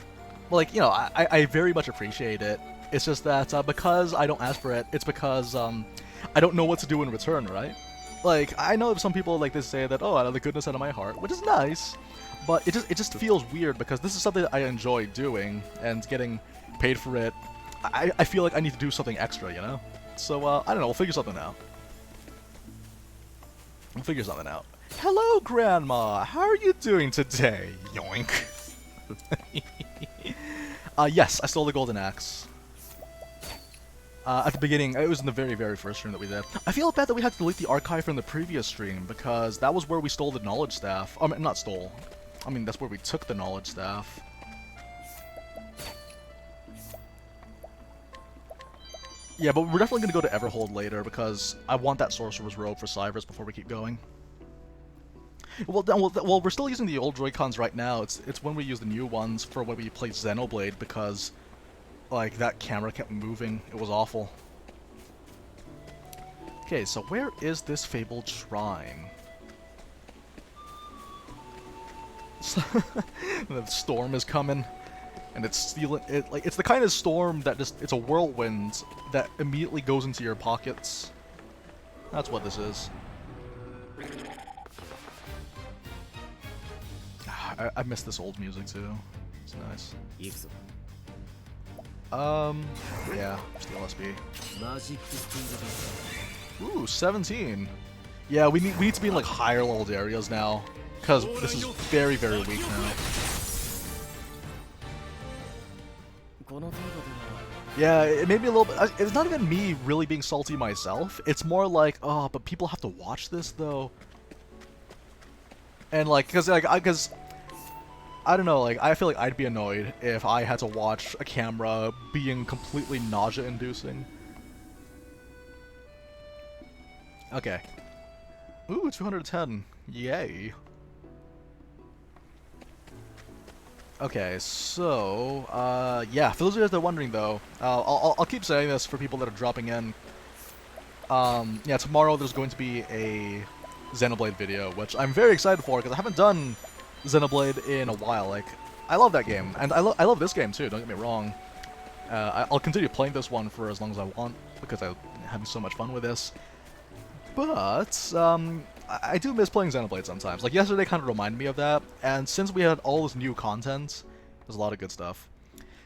like, you know, I very much appreciate it. It's just that, because I don't ask for it, it's because, I don't know what to do in return, right? Like, I know some people like to say that, oh, out of the goodness out of my heart, which is nice, but it just feels weird because this is something that I enjoy doing, and getting paid for it, I feel like I need to do something extra, you know? So, I don't know, we'll figure something out. We'll figure something out. Hello, Grandma! How are you doing today? Yoink! Yes, I stole the golden axe. At the beginning, it was in the very, very first stream that we did. I feel bad that we had to delete the archive from the previous stream, because that was where we stole the knowledge staff. Not stole. I mean, that's where we took the knowledge staff. Yeah, but we're definitely going to go to Everhold later because I want that Sorcerer's Robe for Cybers before we keep going. Well, we're still using the old Joy-Cons right now. It's when we use the new ones for when we play Xenoblade because, like, that camera kept moving. It was awful. Okay, so where is this fabled shrine? The storm is coming. And it's stealing it, like, it's the kind of storm that just, it's a whirlwind that immediately goes into your pockets. That's what this is. I miss this old music too. It's nice. Yeah, just the LSB. Ooh, 17. Yeah, we need to be in like higher leveled areas now, because this is very, very weak now. Yeah, it made me a little bit. It's not even me really being salty myself. It's more like, oh, but people have to watch this though. And like, because I don't know, like I feel like I'd be annoyed if I had to watch a camera being completely nausea-inducing. Okay. Ooh, 210. Yay. Okay, so, yeah, for those of you that are wondering, though, I'll keep saying this for people that are dropping in. Yeah, tomorrow there's going to be a Xenoblade video, which I'm very excited for, because I haven't done Xenoblade in a while. Like, I love that game, and I love this game, too, don't get me wrong. I'll continue playing this one for as long as I want, because I'm having so much fun with this. But, I do miss playing Xenoblade sometimes. Like, yesterday kind of reminded me of that, and since we had all this new content, there's a lot of good stuff.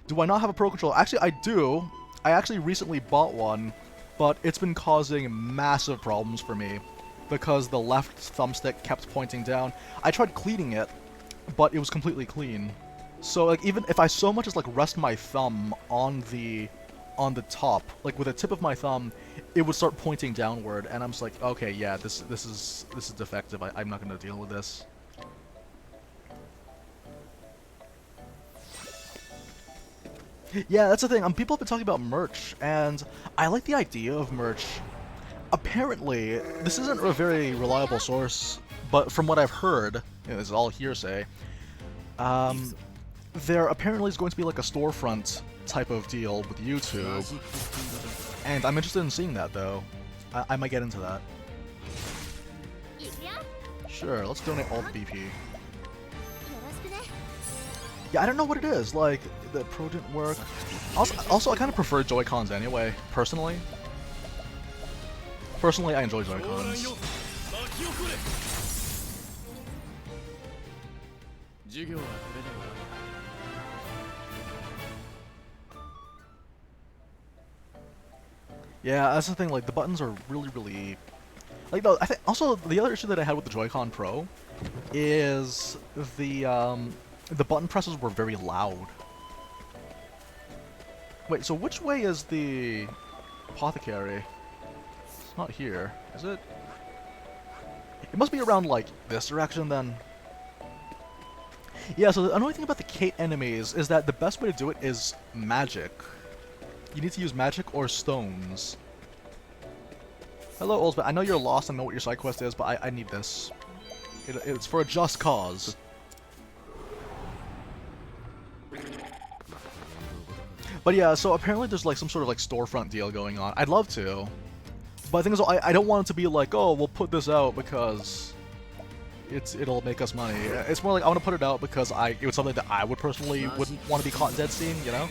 Do I not have a Pro Controller? Actually, I do. I actually recently bought one, but it's been causing massive problems for me, because the left thumbstick kept pointing down. I tried cleaning it, but it was completely clean. So, like, even if I so much as, like, rest my thumb on the top, like with the tip of my thumb, it would start pointing downward, and I'm just like, okay, yeah, this is defective. I'm not gonna deal with this. Yeah, that's the thing. People have been talking about merch, and I like the idea of merch. Apparently, this isn't a very reliable source, but from what I've heard, and this is all hearsay, there apparently is going to be like a storefront type of deal with YouTube, and I'm interested in seeing that though. I might get into that. Sure, let's donate all the BP. Yeah, I don't know what it is, like, the Pro didn't work. Also I kind of prefer Joy-Cons anyway, personally. Personally, I enjoy Joy-Cons. Yeah, that's the thing, like, the buttons are really... Like, no, I think also the other issue that I had with the Joy-Con Pro is the button presses were very loud. Wait, so which way is the apothecary? It's not here, is it? It must be around, like, this direction, then. Yeah, so the annoying thing about the Kate enemies is that the best way to do it is magic. You need to use magic or stones. Hello, Oldsman. I know you're lost and know what your side quest is, but I need this. It's for a just cause. But yeah, so apparently there's like some sort of like storefront deal going on. I'd love to. But the thing is, I don't want it to be like, oh, we'll put this out because it'll make us money. It's more like I want to put it out because it was something that I would personally wouldn't want to be caught in dead scene, you know?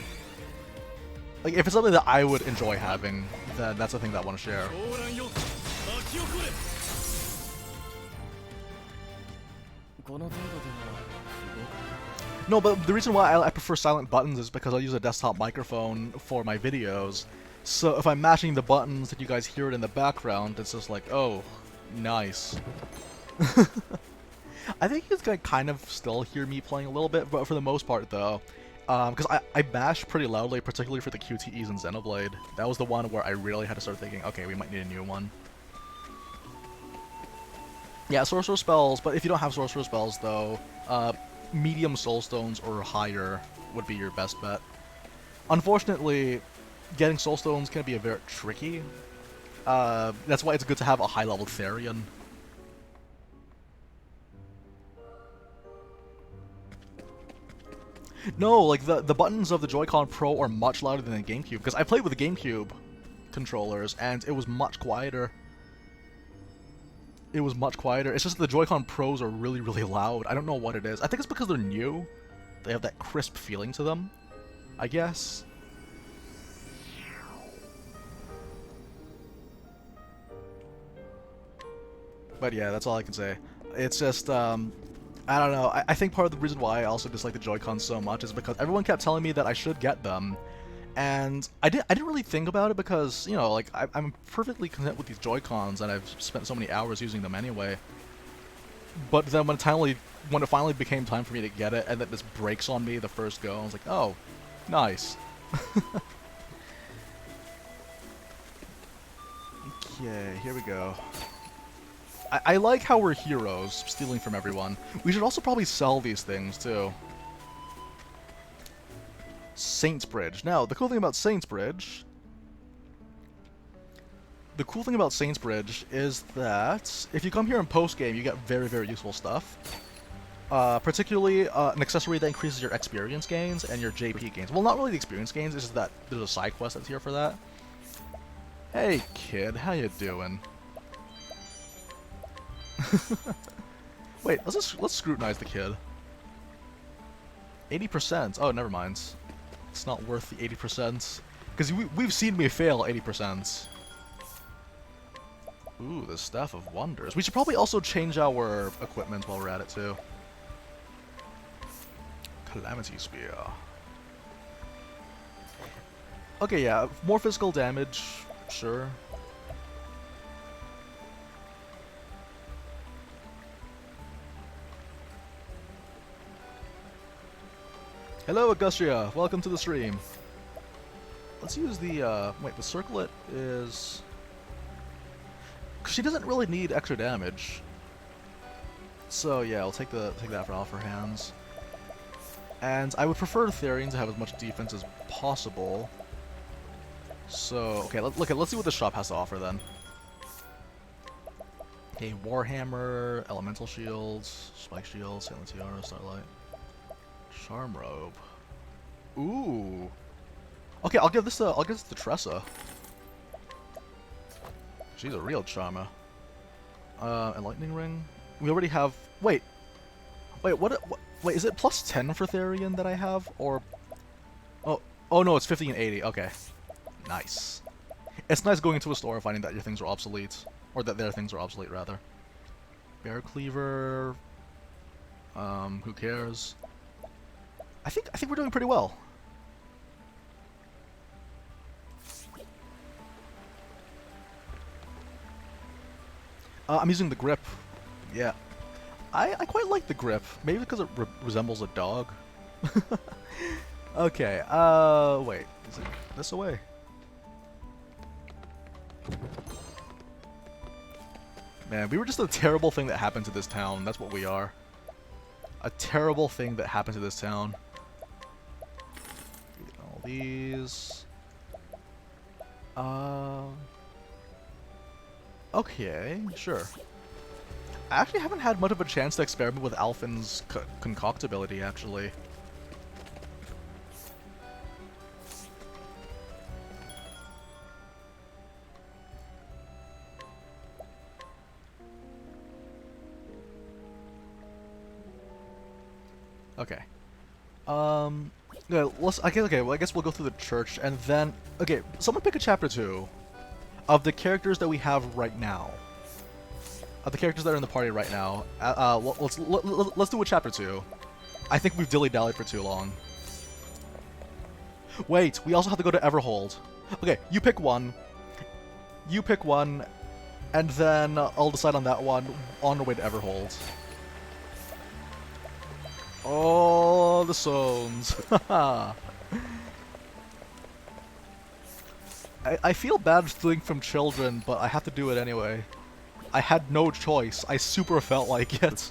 Like, if it's something that I would enjoy having, then that's the thing that I want to share. No, but the reason why I prefer silent buttons is because I use a desktop microphone for my videos. So if I'm mashing the buttons and you guys hear it in the background, it's just like, oh, nice. I think you guys can kind of still hear me playing a little bit, but for the most part, though. Because I bash pretty loudly, particularly for the QTEs in Xenoblade. That was the one where I really had to start thinking, okay, we might need a new one. Yeah, Sorcerer Spells, but if you don't have Sorcerer Spells, though, medium soul stones or higher would be your best bet. Unfortunately, getting soul stones can be a bit tricky. That's why it's good to have a high level Therian. No, like the buttons of the Joy-Con Pro are much louder than the GameCube, because I played with the GameCube controllers and it was much quieter. It was much quieter. It's just the Joy-Con Pros are really, really loud. I don't know what it is. I think it's because they're new. They have that crisp feeling to them, I guess. But yeah, that's all I can say. It's just, I don't know. I think part of the reason why I also dislike the Joy-Cons so much is because everyone kept telling me that I should get them. And I didn't really think about it because, you know, like, I'm perfectly content with these Joy-Cons and I've spent so many hours using them anyway. But then when it finally became time for me to get it and that this breaks on me the first go, I was like, oh, nice. Okay, here we go. I like how we're heroes, stealing from everyone. We should also probably sell these things, too. Saints Bridge. Now, the cool thing about Saints Bridge... is that if you come here in post-game, you get very, very useful stuff. Particularly, an accessory that increases your experience gains and your JP gains. Well, not really the experience gains, it's just that there's a side quest that's here for that. Hey, kid, how you doing? Wait, let's scrutinize the kid. 80%. Oh, never mind. It's not worth the 80%. Because we've seen me fail 80%. Ooh, the Staff of Wonders. We should probably also change our equipment while we're at it, too. Calamity Spear. Okay, yeah, more physical damage, sure. Hello, Augustia! Welcome to the stream. Let's use the, wait, the circlet is... She doesn't really need extra damage. So, yeah, I'll take that off her hands. And I would prefer Therian to have as much defense as possible. So, okay, let's see what the shop has to offer, then. Okay, Warhammer, Elemental Shields, Spike Shields, Sailor Tiara, Starlight. Charm Robe. Ooh. Okay, I'll give this to Tressa. She's a real charmer. And Lightning Ring. We already have. Wait, what? Wait, is it plus 10 for Therian that I have, or? Oh no, it's 50 and 80. Okay, nice. It's nice going into a store and finding that your things are obsolete, or that their things are obsolete rather. Bear Cleaver. Who cares? I think we're doing pretty well. I'm using the grip. Yeah. I quite like the grip. Maybe because it resembles a dog. Okay, wait. Is it this away? Man, we were just a terrible thing that happened to this town. That's what we are. A terrible thing that happened to this town. All these. Okay, sure. I actually haven't had much of a chance to experiment with Alphin's concoctability, actually. Okay. Yeah, I guess we'll go through the church, and then... Okay, someone pick a chapter 2 of the characters that we have right now. Of the characters that are in the party right now. Let's do a chapter 2. I think we've dilly-dallied for too long. Wait, we also have to go to Everhold. Okay, you pick one. You pick one, and then I'll decide on that one on the way to Everhold. Oh, the zones. I feel bad stealing from children, but I have to do it anyway. I had no choice. I super felt like it.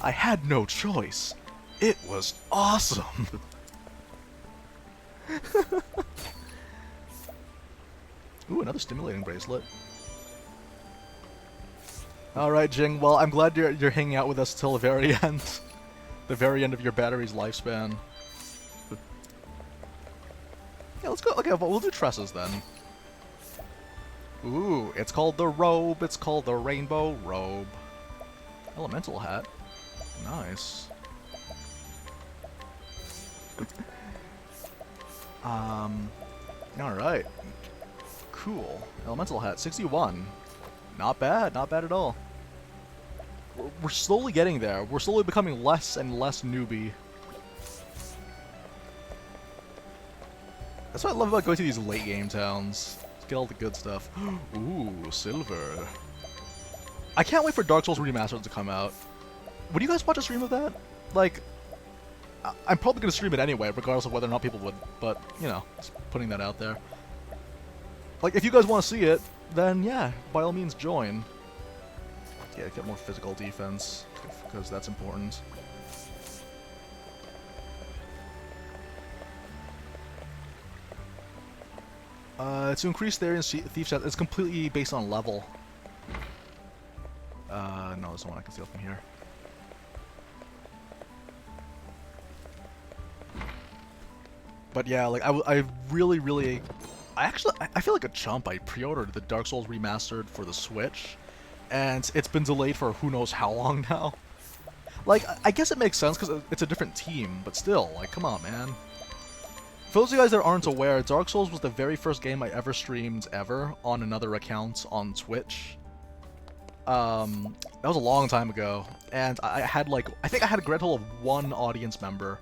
I had no choice. It was awesome. Ooh, another stimulating bracelet. Alright, Jing, well, I'm glad you're hanging out with us till the very end. The very end of your battery's lifespan. Yeah, let's go. Okay, well, we'll do tresses then. Ooh, it's called the robe. It's called the rainbow robe. Elemental hat. Nice. Alright. Cool. Elemental hat, 61. Not bad at all. We're slowly getting there. We're slowly becoming less and less newbie. That's what I love about going to these late game towns. Get all the good stuff. Ooh, silver. I can't wait for Dark Souls Remastered to come out. Would you guys watch a stream of that? Like, I'm probably going to stream it anyway, regardless of whether or not people would. But, you know, just putting that out there. Like, if you guys want to see it, then yeah, by all means join. Yeah, get more physical defense, because that's important. To increase the area and thief set, it's completely based on level. No, there's one I can steal from here. But yeah, like, I really... I feel like a chump. I pre-ordered the Dark Souls Remastered for the Switch, and it's been delayed for who knows how long now. Like, I guess it makes sense because it's a different team, but still, like, come on, man. For those of you guys that aren't aware, Dark Souls was the very first game I ever streamed ever on another account on Twitch. That was a long time ago, and I had, like, I think I had a grand total of 1 audience member.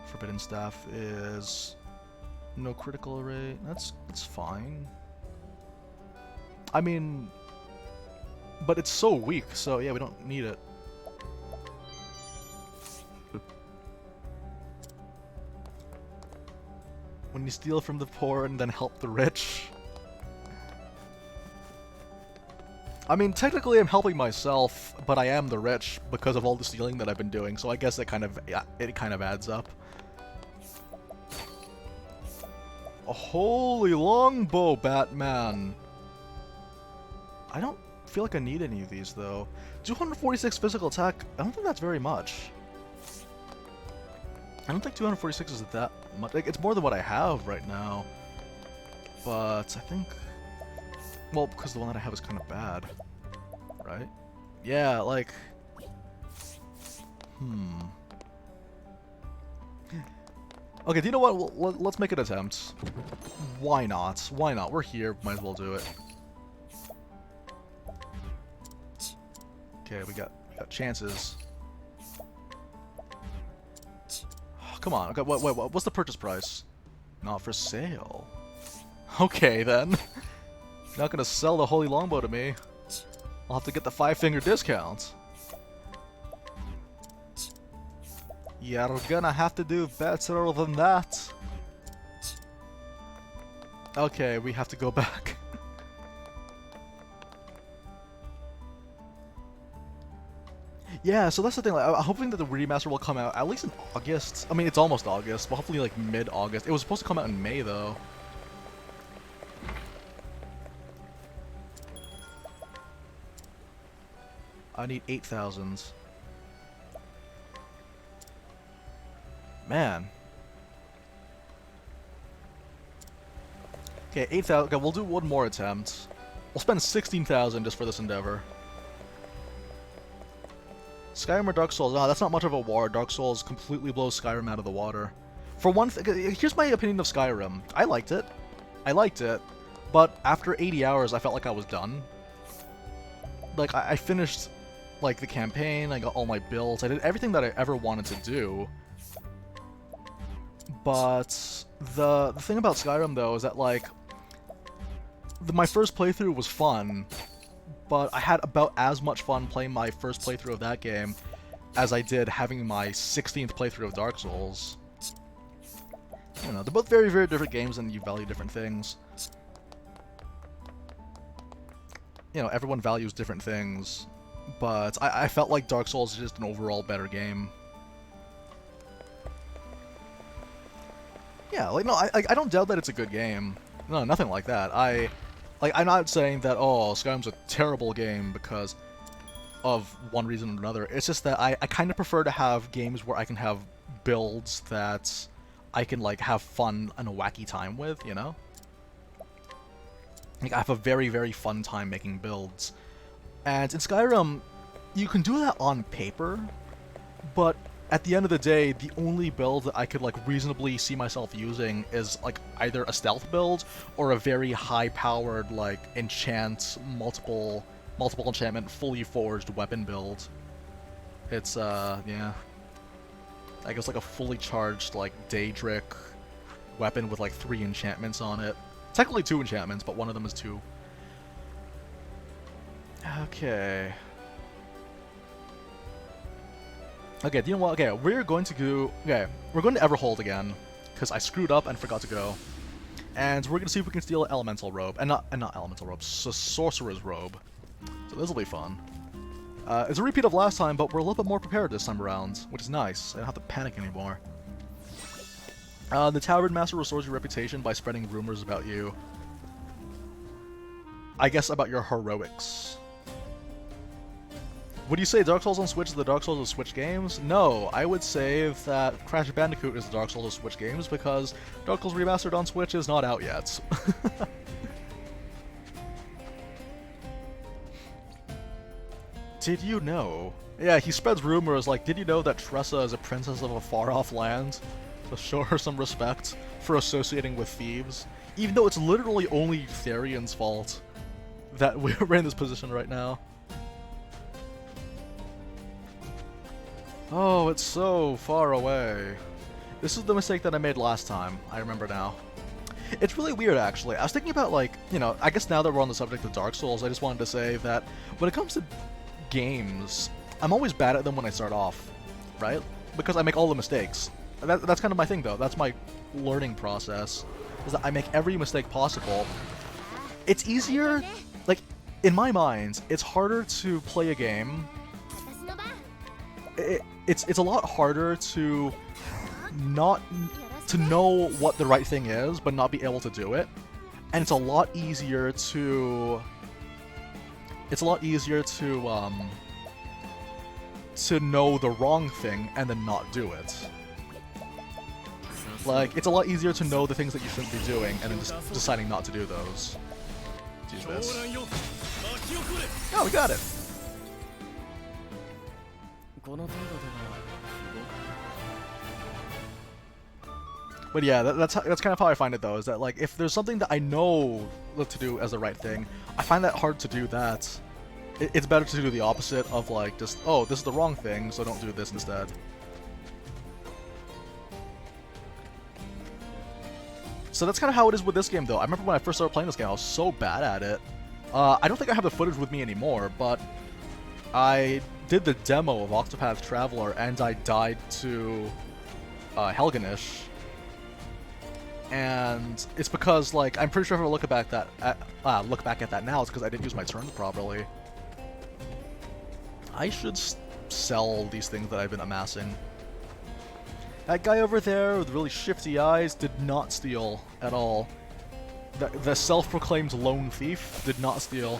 Forbidden Staff is... no critical rate. That's fine. I mean... but it's so weak, so yeah, we don't need it. When you steal from the poor and then help the rich. I mean, technically I'm helping myself, but I am the rich because of all the stealing that I've been doing, so I guess it kind of adds up. A holy longbow, Batman! I don't feel like I need any of these, though. 246 physical attack, I don't think that's very much. I don't think 246 is that much. Like, it's more than what I have right now. But I think... well, because the one that I have is kind of bad. Right? Yeah, like... Okay, do you know what? Let's make an attempt. Why not? Why not? We're here. Might as well do it. Okay, we got chances. Come on. Okay, wait, what's the purchase price? Not for sale. Okay, then. You're not gonna sell the holy longbow to me. I'll have to get the 5-finger discount. You're gonna have to do better than that. Okay, we have to go back. Yeah, so that's the thing. Like, I'm hoping that the remaster will come out at least in August. I mean, it's almost August, but hopefully like mid-August. It was supposed to come out in May, though. I need 8,000. Man. Okay, 8,000. Okay, we'll do one more attempt. We'll spend 16,000 just for this endeavor. Skyrim or Dark Souls? Ah, that's not much of a war. Dark Souls completely blows Skyrim out of the water. For one thing, here's my opinion of Skyrim. I liked it. But after 80 hours, I felt like I was done. Like, I finished, like, the campaign, I got all my builds, I did everything that I ever wanted to do. But the thing about Skyrim, though, is that, like, my first playthrough was fun, but I had about as much fun playing my first playthrough of that game as I did having my 16th playthrough of Dark Souls. You know, they're both very, very different games and you value different things. You know, everyone values different things, but I felt like Dark Souls is just an overall better game. Yeah, like, no, I don't doubt that it's a good game. No, nothing like that. I'm not saying that, oh, Skyrim's a terrible game because of one reason or another. It's just that I kind of prefer to have games where I can have builds that I can, like, have fun and a wacky time with, you know? Like, I have a very, very fun time making builds. And in Skyrim, you can do that on paper, but at the end of the day, the only build that I could, like, reasonably see myself using is, like, either a stealth build or a very high-powered, like, multiple enchantment, fully forged weapon build. It's, yeah. I guess, like, a fully charged, like, Daedric weapon with, like, 3 enchantments on it. Technically 2 enchantments, but one of them is 2. Okay. Okay, do you know what? Okay, we're going to Everhold again, because I screwed up and forgot to go. And we're going to see if we can steal an elemental robe. And not elemental robe, so sorcerer's robe. So this will be fun. It's a repeat of last time, but we're a little bit more prepared this time around, which is nice. I don't have to panic anymore. The Tavern Master restores your reputation by spreading rumors about you. I guess about your heroics. Would you say Dark Souls on Switch is the Dark Souls of Switch games? No, I would say that Crash Bandicoot is the Dark Souls of Switch games because Dark Souls Remastered on Switch is not out yet. Did you know? Yeah, he spreads rumors like, did you know that Tressa is a princess of a far-off land? To show her some respect for associating with thieves. Even though it's literally only Therion's fault that we're in this position right now. Oh, it's so far away. This is the mistake that I made last time. I remember now. It's really weird, actually. I was thinking about, like, you know, I guess now that we're on the subject of Dark Souls, I just wanted to say that when it comes to games, I'm always bad at them when I start off, right? Because I make all the mistakes. That's kind of my thing, though. That's my learning process, is that I make every mistake possible. It's easier, like, in my mind, it's harder to play a game. It's a lot harder to know what the right thing is, but not be able to do it. And it's a lot easier to know the wrong thing and then not do it. Like, it's a lot easier to know the things that you shouldn't be doing and then just deciding not to do those. Use this. Oh, we got it! But yeah, that's kind of how I find it, though, is that, like, if there's something that I know to do as the right thing, I find that hard to do that. It's better to do the opposite of, like, just, oh, this is the wrong thing, so don't do this instead. So that's kind of how it is with this game, though. I remember when I first started playing this game, I was so bad at it. I don't think I have the footage with me anymore, but I did the demo of Octopath Traveler, and I died to Helganish. And it's because, like, I'm pretty sure if I look back at that now, it's because I didn't use my turn properly. I should sell these things that I've been amassing. That guy over there with really shifty eyes did not steal at all. The self-proclaimed lone thief did not steal.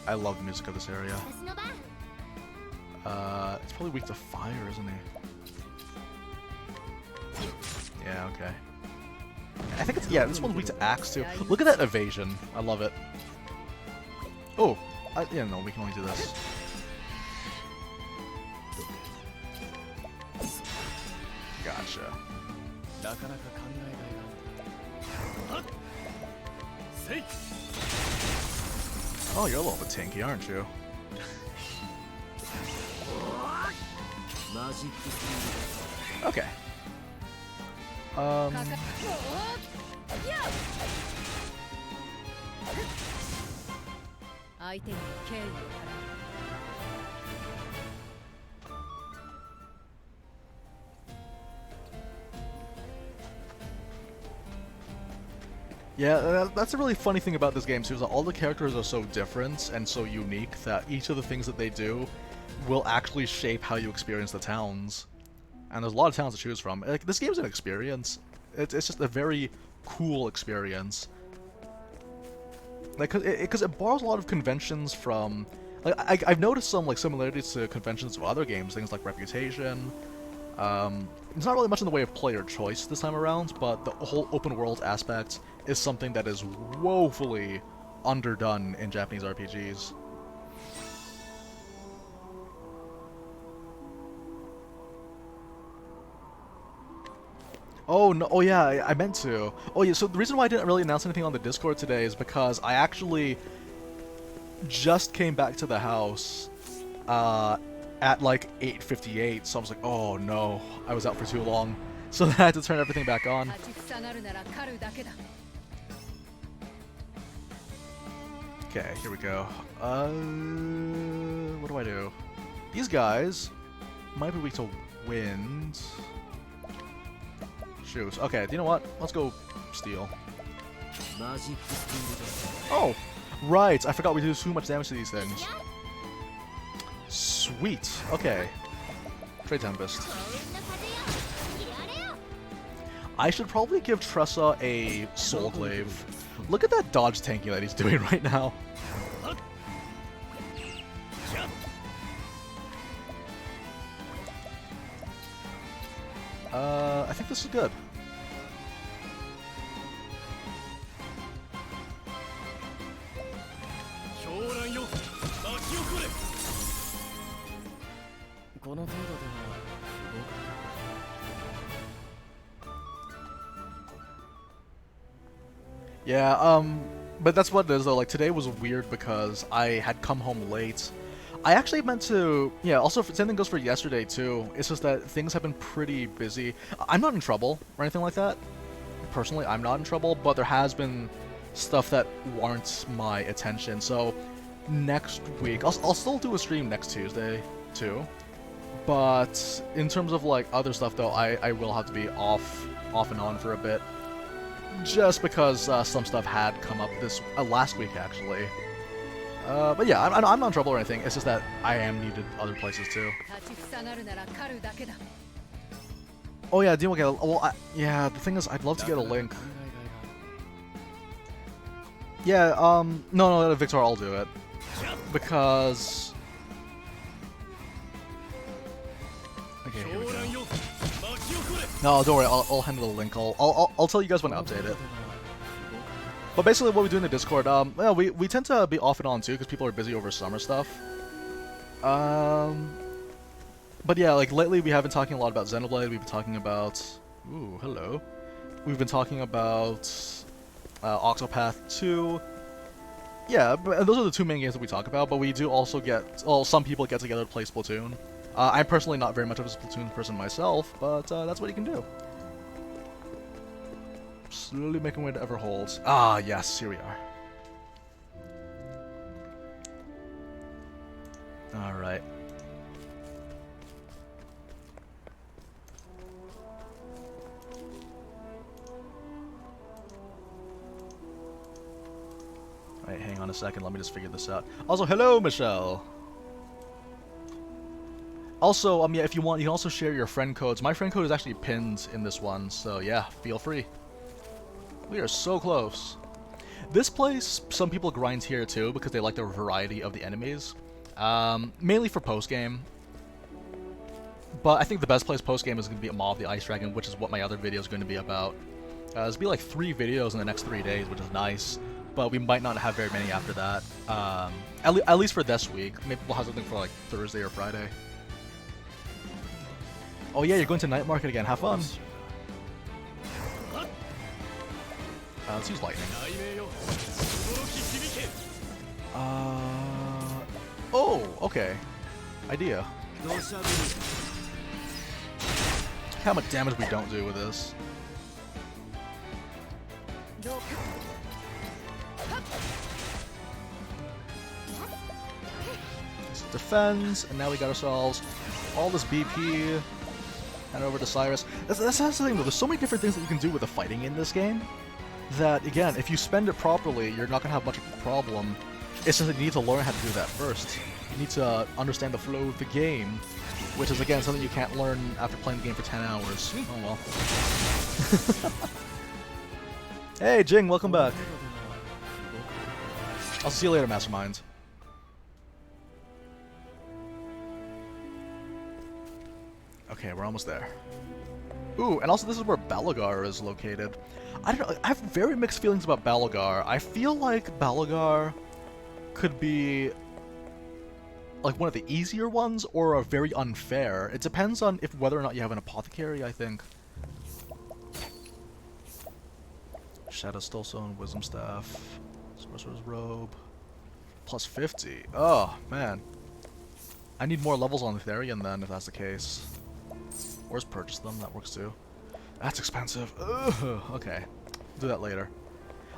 I love the music of this area. It's probably weak to fire, isn't he? Yeah, okay. I think it's, yeah, this one's weak to axe too. Look at that evasion. I love it. Oh, yeah, no, we can only do this. Gotcha. Oh, you're a little bit tanky, aren't you? Okay. Yeah, that's a really funny thing about this game too, is that all the characters are so different and so unique that each of the things that they do will actually shape how you experience the towns. And there's a lot of towns to choose from. Like, this game's an experience. It's just a very cool experience. Like, because it borrows a lot of conventions from... Like, I've noticed some, like, similarities to conventions of other games, things like Reputation. It's not really much in the way of player choice this time around, but the whole open world aspect is something that is woefully underdone in Japanese RPGs. Oh no! Oh yeah, I meant to. Oh yeah. So the reason why I didn't really announce anything on the Discord today is because I actually just came back to the house at like 8:58. So I was like, oh no, I was out for too long. So I had to turn everything back on. Okay, here we go. What do I do? These guys might be weak to wind. Shoes. Okay, you know what? Let's go steel. Oh, right. I forgot we do too much damage to these things. Sweet. Okay. Trade Tempest. I should probably give Tressa a Soul Glaive. Look at that dodge tanking that he's doing right now. I think this is good. Yeah, but that's what it is though. Like, today was weird because I had come home late. I actually meant to, yeah, also same thing goes for yesterday too. It's just that things have been pretty busy. I'm not in trouble or anything like that. Personally, I'm not in trouble, but there has been stuff that warrants my attention. So next week, I'll still do a stream next Tuesday too. But in terms of like other stuff though, I will have to be off and on for a bit. Just because some stuff had come up this last week actually. But yeah, I'm not in trouble or anything. It's just that I am needed other places too. Oh yeah, okay. Well, yeah. The thing is, I'd love to get a link. Yeah. No, Victor, I'll do it because. Okay, here we go. No, don't worry. I'll handle the link. I'll tell you guys when to update it. But basically, what we do in the Discord, well, we tend to be off and on too because people are busy over summer stuff. But yeah, like lately we have been talking a lot about Xenoblade. We've been talking about, ooh, hello. We've been talking about Octopath 2. Yeah, but those are the two main games that we talk about. But we do also get, well, some people get together to play Splatoon. I'm personally not very much of a Splatoon person myself, but that's what you can do. Slowly making way to Everhold. Ah, yes, here we are. Alright. Alright, hang on a second, let me just figure this out. Also, hello, Michelle! Also, yeah, if you want, you can also share your friend codes. My friend code is actually pinned in this one, so yeah, feel free. We are so close. This place, some people grind here too because they like the variety of the enemies. Mainly for post-game. But I think the best place post-game is going to be Maw of the Ice Dragon, which is what my other video is going to be about. There's going to be like 3 videos in the next 3 days, which is nice. But we might not have very many after that. At least for this week. Maybe we'll have something for like Thursday or Friday. Oh yeah, you're going to Night Market again. Have fun. Let's use lightning. Oh, okay. Idea. How much damage we don't do with this. Defends, and now we got ourselves all this BP. Hand over to Cyrus. That's the thing though, there's so many different things that you can do with the fighting in this game. that, again, if you spend it properly, you're not going to have much of a problem. It's just that you need to learn how to do that first. You need to understand the flow of the game, which is, again, something you can't learn after playing the game for 10 hours. Oh well. Hey, Jing, welcome back. I'll see you later, Mastermind. Okay, we're almost there. Ooh, and also this is where Balagar is located. I don't know, I have very mixed feelings about Balagar. I feel like Balagar could be like one of the easier ones or very unfair. It depends on whether or not you have an apothecary, I think. Shadow Stillstone, Wisdom Staff, Sorcerer's Robe, plus 50. Oh, man. I need more levels on Therian then, if that's the case. Or just purchase them, that works too. That's expensive. Ugh, okay. Do that later.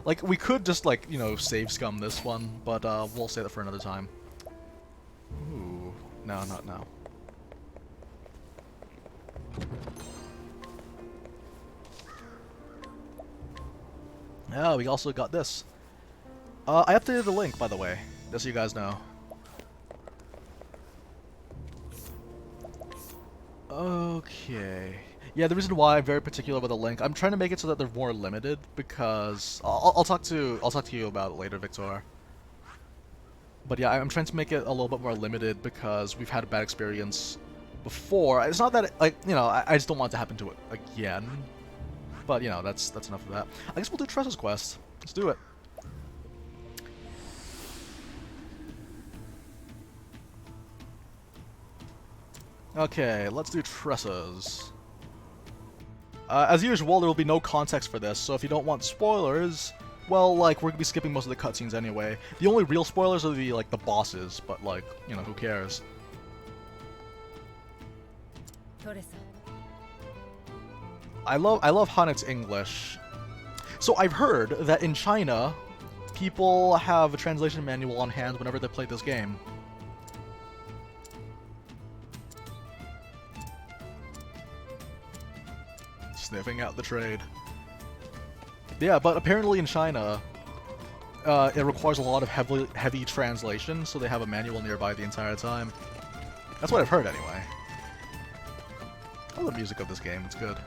Like, we could just, like, you know, save scum this one, but we'll save that for another time. Ooh. No, not now. Yeah, we also got this. I updated the link, by the way, just so you guys know. Okay. Yeah, the reason why I'm very particular about the link, I'm trying to make it so that they're more limited because I'll talk to you about it later, Victor. But yeah, I'm trying to make it a little bit more limited because we've had a bad experience before. It's not that like you know, I just don't want it to happen to it again. But you know, that's enough of that. I guess we'll do Tressa's quest. Let's do it. Okay, let's do Tressa's. As usual, there will be no context for this, so if you don't want spoilers, well, like, we're gonna be skipping most of the cutscenes anyway. The only real spoilers are the bosses, but, like, you know, who cares? I love Hanet's English. So I've heard that in China, people have a translation manual on hand whenever they play this game. Sniffing out the trade. Yeah, but apparently in China, it requires a lot of heavy translation, so they have a manual nearby the entire time. That's what I've heard anyway. I love the music of this game, it's good.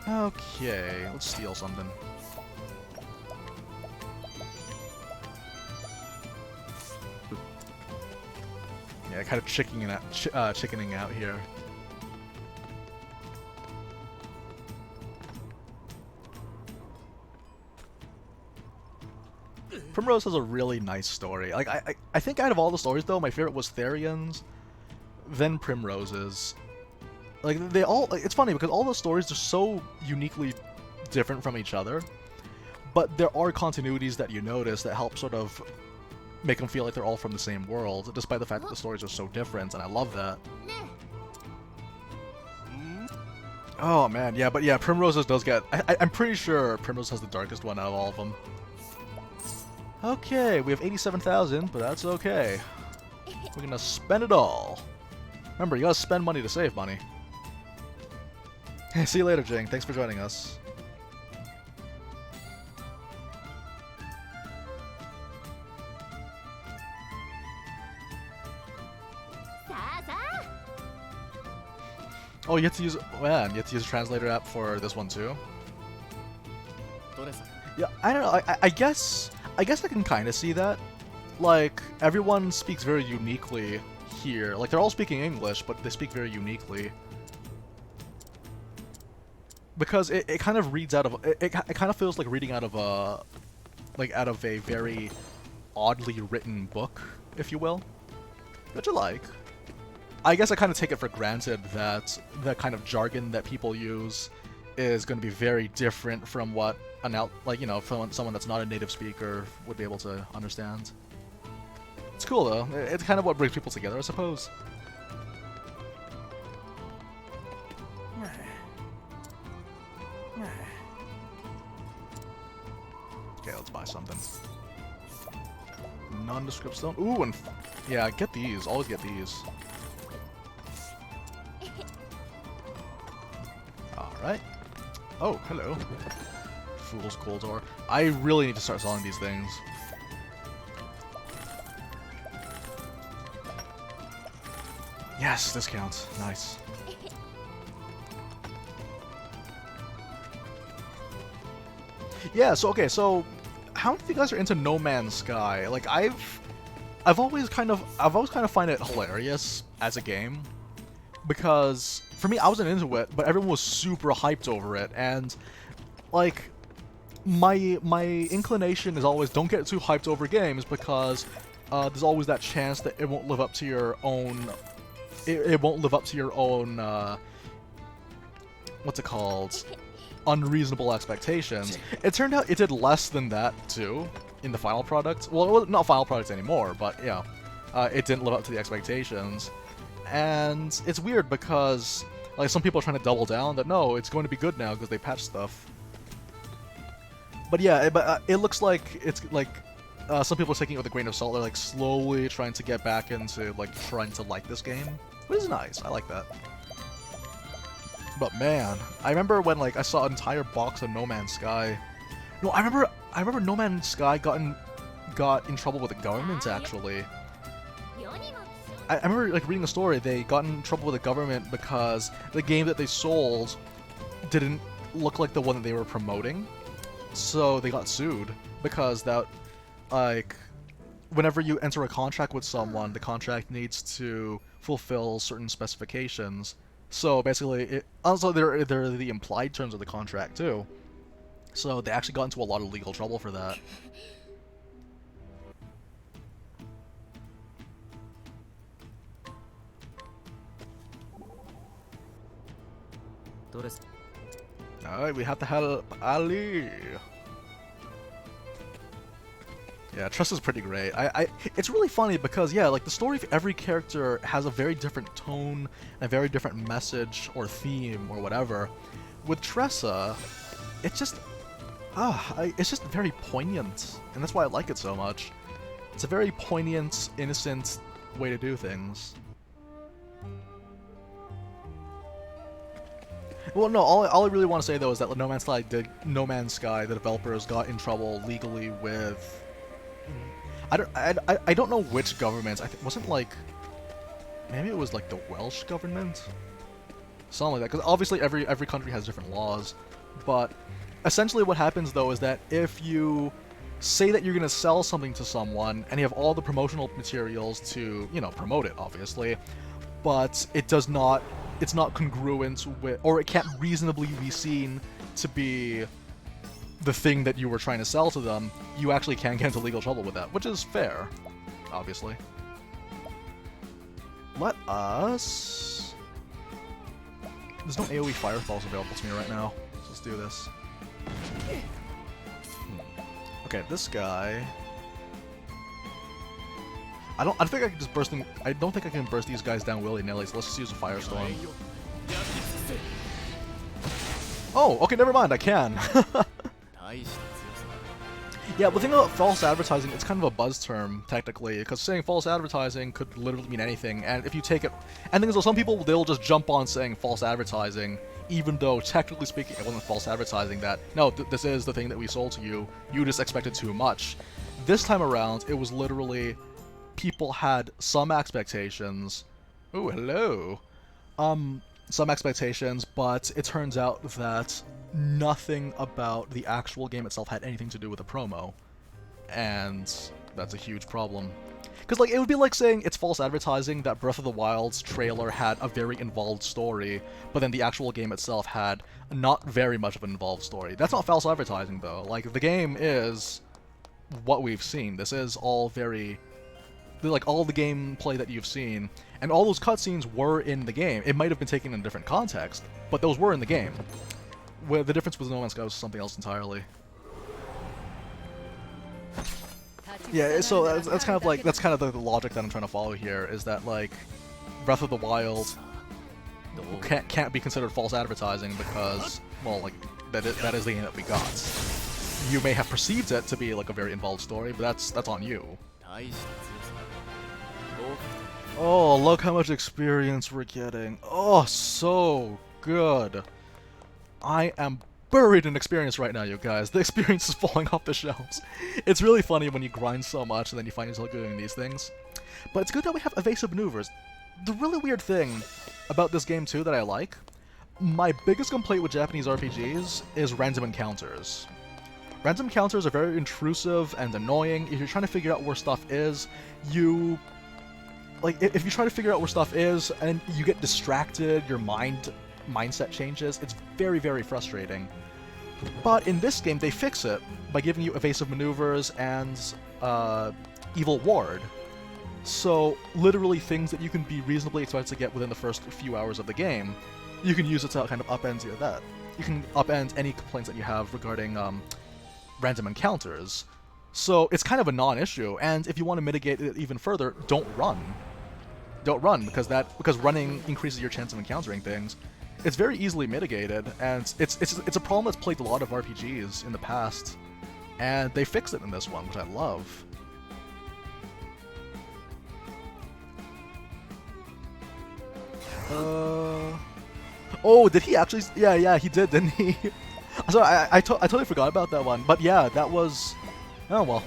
Okay, let's steal something. Yeah, kind of chickening out here. Primrose has a really nice story. Like I think out of all the stories though, my favorite was Therian's, then Primrose's. Like they all, it's funny because all the stories are so uniquely different from each other, but there are continuities that you notice that help sort of make them feel like they're all from the same world, despite the fact that the stories are so different, and I love that. Oh man, yeah, but yeah, Primrose's does get, I'm pretty sure Primrose has the darkest one out of all of them. Okay, we have 87,000, but that's okay. We're gonna spend it all. Remember, you gotta spend money to save money. See you later, Jing. Thanks for joining us. Oh, you have to use, man, you have to use a translator app for this one too? Yeah, I don't know, I guess I can kind of see that. Like, everyone speaks very uniquely here. Like, they're all speaking English, but they speak very uniquely. Because it kind of reads out of, it kind of feels like reading out of a, like, out of a very oddly written book, if you will. Which I like. I guess I kind of take it for granted that the kind of jargon that people use is going to be very different from what like, you know, from someone that's not a native speaker would be able to understand. It's cool though. It's kind of what brings people together, I suppose. Okay, let's buy something. Nondescript stone. Ooh, and yeah, get these. Always get these. Alright. Oh, hello. Fool's Gold Ore. I really need to start selling these things. Yes, discounts. Nice. Yeah, so okay, so how many of you guys are into No Man's Sky? Like I've always kind of find it hilarious as a game, because for me I wasn't into it, but everyone was super hyped over it, and like my inclination is always don't get too hyped over games, because there's always that chance that it won't live up to your own it won't live up to your own what's it called? Unreasonable expectations. It turned out it did less than that too in the final product. Well, it was not final product anymore, but yeah, it didn't live up to the expectations. And it's weird because like some people are trying to double down that no, it's going to be good now because they patched stuff. But yeah, it looks like it's like some people are taking it with a grain of salt. They're like slowly trying to get back into like trying to like this game, which is nice. I like that. But man, I remember when like I saw an entire box of No Man's Sky. No, I remember No Man's Sky got in trouble with the government actually. I remember like reading the story. They got in trouble with the government because the game that they sold didn't look like the one that they were promoting. So they got sued because that like whenever you enter a contract with someone, the contract needs to fulfill certain specifications. So basically, also they're the implied terms of the contract too. So they actually got into a lot of legal trouble for that. Alright, we have to help Ali. Yeah, Trust is pretty great. It's really funny because, yeah, like, the story of every character has a very different tone, a very different message, or theme, or whatever. With Tressa, it's just... it's just very poignant, and that's why I like it so much. It's a very poignant, innocent way to do things. Well, no, all I really want to say, though, is that No Man's Sky, the developers got in trouble legally with... I don't know which government. I think wasn't like maybe it was like the Welsh government, something like that. Because obviously every country has different laws. But essentially, what happens though is that if you say that you're gonna sell something to someone and you have all the promotional materials to promote it, obviously, but it's not congruent with, or it can't reasonably be seen to be the thing that you were trying to sell to them, you actually can get into legal trouble with that, which is fair, obviously. Let us... There's no AoE firefalls available to me right now, so let's do this. Okay, this guy... I don't think I can just burst them... I don't think I can burst these guys down willy-nilly, so let's just use a firestorm. Oh, okay, never mind, I can. Yeah, the thing about false advertising, it's kind of a buzz term, technically, because saying false advertising could literally mean anything, and if you take it... And the thing is, some people, they'll just jump on saying false advertising, even though, technically speaking, it wasn't false advertising that, no, this is the thing that we sold to you, you just expected too much. This time around, it was literally, people had some expectations... Ooh, hello! Some expectations, but it turns out that nothing about the actual game itself had anything to do with the promo, and that's a huge problem. Because, like, it would be like saying it's false advertising that Breath of the Wild's trailer had a very involved story, but then the actual game itself had not very much of an involved story. That's not false advertising, though. Like, the game is what we've seen. This is all very... like, all the gameplay that you've seen, and all those cutscenes were in the game. It might have been taken in a different context, but those were in the game. Where the difference with No Man's Sky was something else entirely. Yeah, so that's kind of the logic that I'm trying to follow here, is that, like, Breath of the Wild can't be considered false advertising because, well, like, that is the game that we got. You may have perceived it to be like a very involved story, but that's on you. Oh, look how much experience we're getting. Oh, so good. I am buried in experience right now, you guys. The experience is falling off the shelves. It's really funny when you grind so much and then you find yourself doing these things. But it's good that we have evasive maneuvers. The really weird thing about this game, too, that I like, my biggest complaint with Japanese RPGs is random encounters. Random encounters are very intrusive and annoying. If you're trying to figure out where stuff is, if you try to figure out where stuff is and you get distracted, your mindset changes, it's very, very frustrating. But in this game, they fix it by giving you evasive maneuvers and evil ward. So, literally things that you can be reasonably expected to get within the first few hours of the game, you can use it to kind of upend that. You can upend any complaints that you have regarding random encounters. So, it's kind of a non-issue, and if you want to mitigate it even further, don't run. Don't run, because running increases your chance of encountering things. It's very easily mitigated, and it's a problem that's plagued a lot of RPGs in the past, and they fix it in this one, which I love. Oh, did he actually? Yeah, he did, didn't he? So I totally forgot about that one. But yeah, that was. Oh well.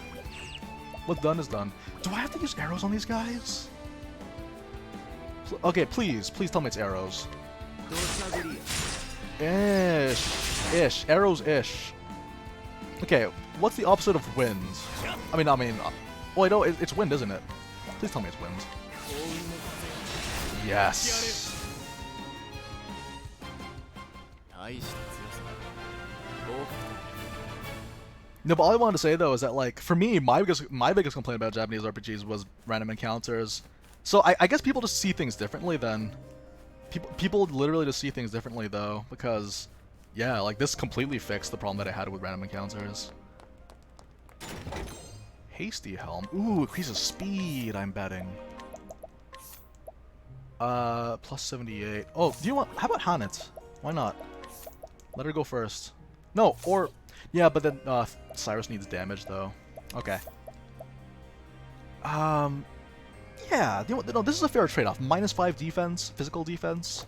What's done is done. Do I have to use arrows on these guys? Okay, please tell me it's arrows. Ish. Arrows-ish. Okay, what's the opposite of wind? I mean, well, no, it's wind, isn't it? Please tell me it's wind. Yes. No, but all I wanted to say though is that, like, for me, my biggest complaint about Japanese RPGs was random encounters. So I guess people just see things differently then. People literally just see things differently though, because yeah, like this completely fixed the problem that I had with random encounters. Hasty Helm. Ooh, increases speed, I'm betting. Plus 78. Oh, how about Hanet? Why not? Let her go first. No, or, yeah, but then, Cyrus needs damage, though. Okay. Yeah, no, this is a fair trade-off. -5 defense, physical defense.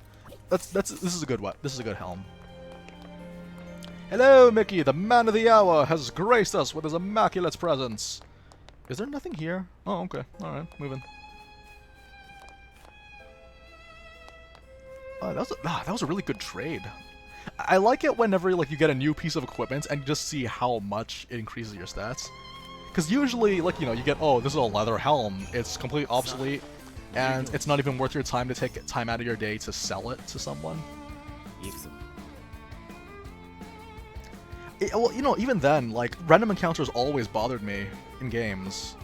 This is a good one. This is a good helm. Hello, Mickey! The man of the hour has graced us with his immaculate presence. Is there nothing here? Oh, okay. Alright, moving. That was a really good trade. I like it whenever like you get a new piece of equipment and you just see how much it increases your stats. Because usually, like, you know, you get, oh, this is a leather helm, it's completely obsolete, and it's not even worth your time to take time out of your day to sell it to someone. Well, you know, even then, like, random encounters always bothered me in games.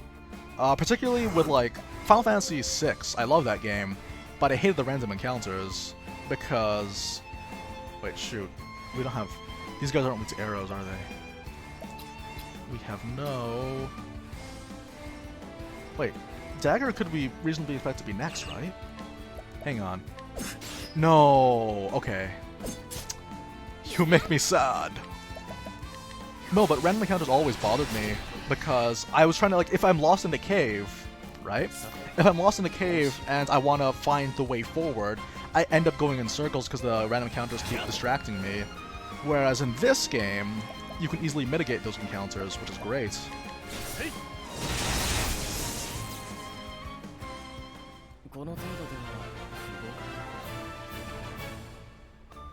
Particularly with, like, Final Fantasy VI, I love that game, but I hated the random encounters, because... Wait, shoot. We don't have... These guys aren't with arrows, are they? We have no... Wait, Dagger could be reasonably expected to be next, right? Hang on. No, okay. You make me sad. No, but random encounters always bothered me, because I was trying to, like, if I'm lost in the cave, right? If I'm lost in the cave and I want to find the way forward, I end up going in circles because the random encounters keep distracting me. Whereas in this game, you can easily mitigate those encounters, which is great.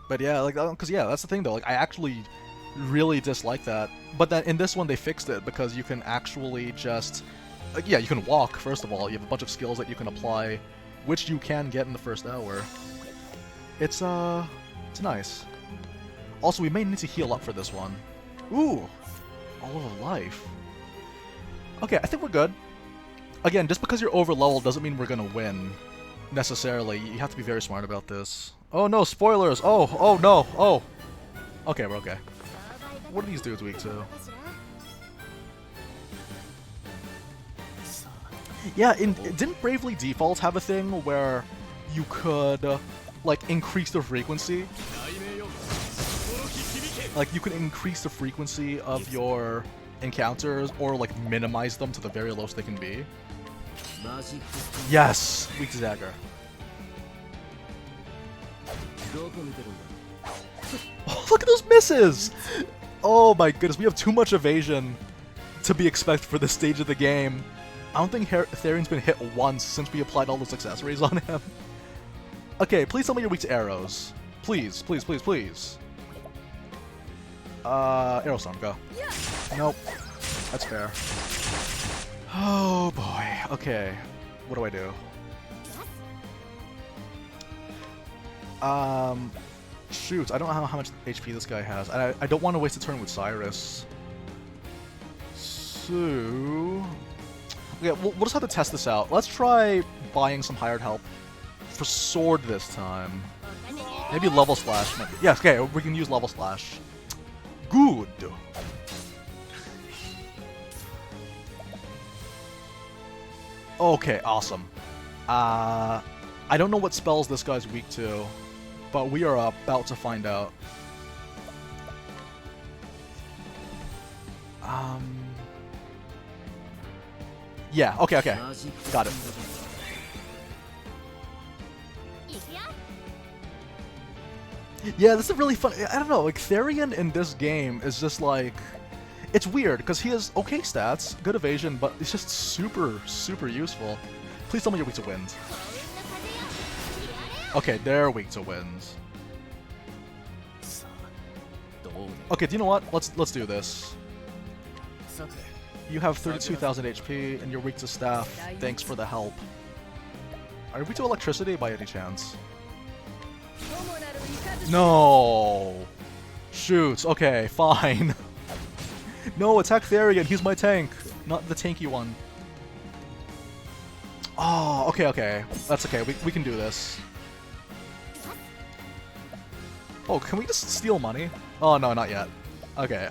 But yeah, like, because yeah, that's the thing though, like, I actually really dislike that. But then in this one they fixed it, because you can actually just, like, yeah, you can walk, first of all, you have a bunch of skills that you can apply, which you can get in the first hour. It's nice. Also, we may need to heal up for this one. Ooh! All of life. Okay, I think we're good. Again, just because you're over-leveled doesn't mean we're gonna win, necessarily. You have to be very smart about this. Oh no, spoilers! Oh no, oh! Okay, we're okay. What are these dudes weak to? Yeah, didn't Bravely Default have a thing where you could, like, increase the frequency? Like, you can increase the frequency of your encounters, or, like, minimize them to the very lowest they can be. Yes! Weak to Dagger. Oh, look at those misses! Oh my goodness, we have too much evasion to be expected for this stage of the game. I don't think Therion's been hit once since we applied all those accessories on him. Okay, please tell me you're weak to arrows. Please, please, please, please. Arrow Storm, go. Nope. That's fair. Oh boy. Okay. What do I do? Shoot, I don't know how much HP this guy has. I don't want to waste a turn with Cyrus. So... Okay, we'll just have to test this out. Let's try buying some hired help for sword this time. Maybe level slash. Yes, okay, we can use level slash. Good. Okay, awesome. I don't know what spells this guy's weak to, but we are about to find out. Yeah, okay, okay. Got it. Yeah, this is really fun. I don't know, like, Therion in this game is just like... It's weird, because he has okay stats, good evasion, but it's just super, super useful. Please tell me you're weak to wind. Okay, they're weak to wind. Okay, do you know what? Let's do this. You have 32,000 HP, and you're weak to staff. Thanks for the help. Are you weak to electricity by any chance? No! Shoot, okay, fine. No, attack Therion, he's my tank, not the tanky one. Oh, okay, okay. That's okay, we can do this. Oh, can we just steal money? Oh, no, not yet. Okay,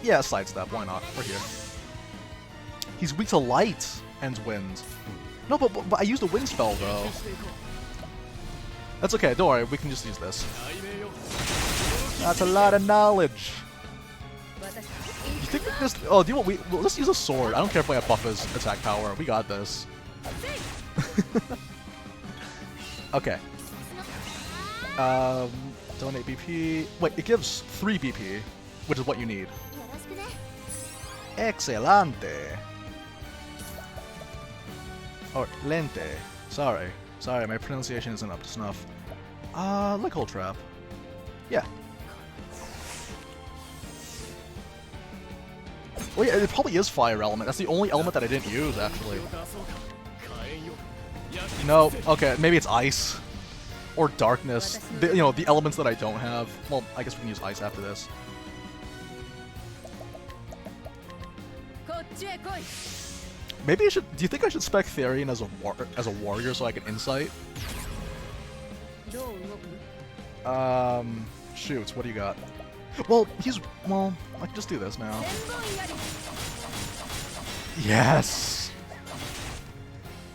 yeah, sidestep, why not? We're here. He's weak to light and wind. No, but I used a wind spell, though. That's okay, don't worry, we can just use this. That's a lot of knowledge. You think this? Oh, do you want? Let's use a sword. I don't care if I have buff his attack power. We got this. Okay. Donate BP. Wait, it gives 3 BP, which is what you need. Excelente. Or lente. Sorry, my pronunciation isn't up to snuff. Like Hole Trap. Yeah. Oh yeah, it probably is Fire Element. That's the only element that I didn't use, actually. No, okay, maybe it's Ice. Or Darkness. You know, the elements that I don't have. Well, I guess we can use Ice after this. Maybe I should... Do you think I should spec Therion as a warrior so I can Insight? Shoot, what do you got? Well, I can just do this now. Yes!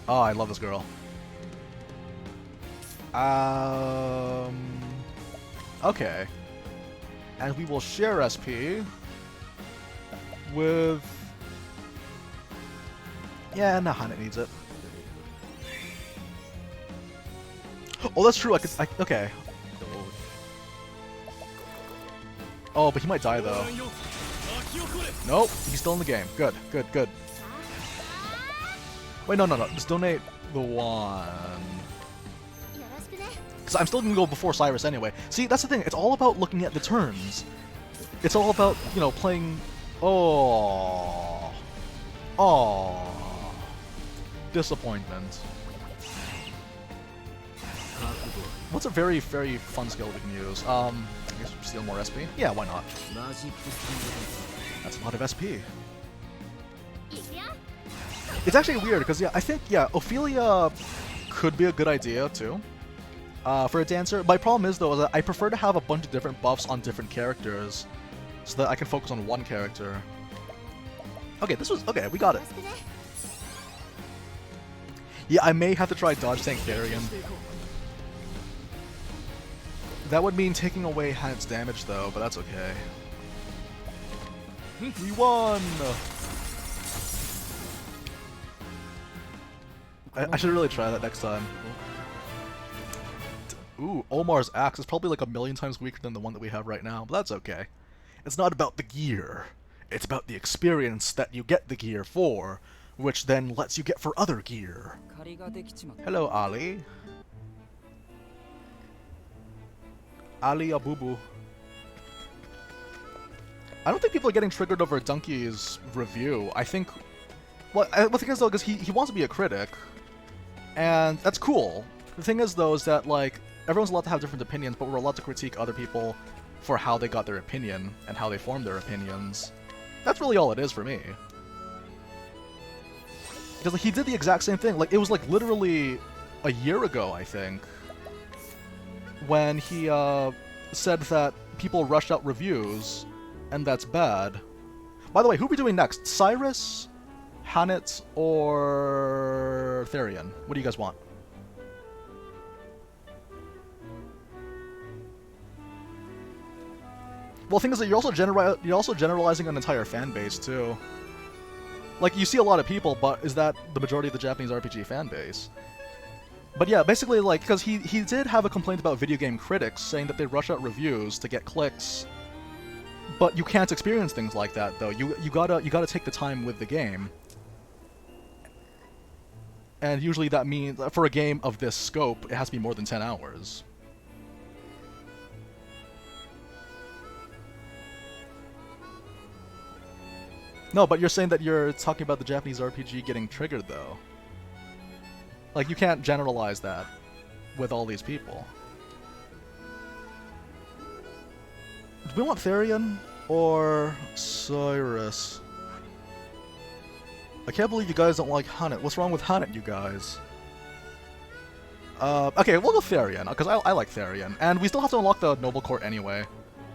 Oh, I love this girl. Okay. And we will share SP with... Yeah, Nahana needs it. Oh, that's true, okay. Oh, but he might die, though. Nope, he's still in the game. Good, good, good. Wait, no. Just donate the one. Because I'm still going to go before Cyrus anyway. See, that's the thing. It's all about looking at the turns. It's all about, you know, playing... Oh. Disappointment. What's a very, very fun skill we can use? I guess steal more SP? Yeah, why not? That's a lot of SP. It's actually weird, because, yeah, I think, yeah, Ophelia could be a good idea, too. For a dancer. My problem is, though, is that I prefer to have a bunch of different buffs on different characters, so that I can focus on one character. Okay, okay, we got it. Yeah, I may have to try Dodge Tank Therion. That would mean taking away Hant's damage, though, but that's okay. We won! I should really try that next time. Ooh, Omar's axe is probably like a million times weaker than the one that we have right now, but that's okay. It's not about the gear. It's about the experience that you get the gear for, which then lets you get for other gear. Hello, Ali. Ali Abubu. I don't think people are getting triggered over Donkey's review. I think... Well, the thing is, though, because he wants to be a critic, and that's cool. The thing is, though, is that, like, everyone's allowed to have different opinions, but we're allowed to critique other people for how they got their opinion and how they formed their opinions. That's really all it is for me. Because, like, he did the exact same thing. Like, it was, like, literally a year ago, I think, when he said that people rushed out reviews, and that's bad. By the way, who are we doing next? Cyrus, Hannet, or Therian? What do you guys want? Well, the thing is that you're also generalizing an entire fan base too. Like, you see a lot of people, but is that the majority of the Japanese RPG fan base? But yeah, basically, like, because he did have a complaint about video game critics saying that they rush out reviews to get clicks. But you can't experience things like that, though. You gotta take the time with the game. And usually that means, for a game of this scope, it has to be more than 10 hours. No, but you're saying that you're talking about the Japanese RPG getting triggered, though. Like, you can't generalize that with all these people. Do we want Therian or Cyrus? I can't believe you guys don't like Hannet. What's wrong with Hannet, you guys? Okay, we'll go Therian, because I like Therian. And we still have to unlock the Noble Court anyway.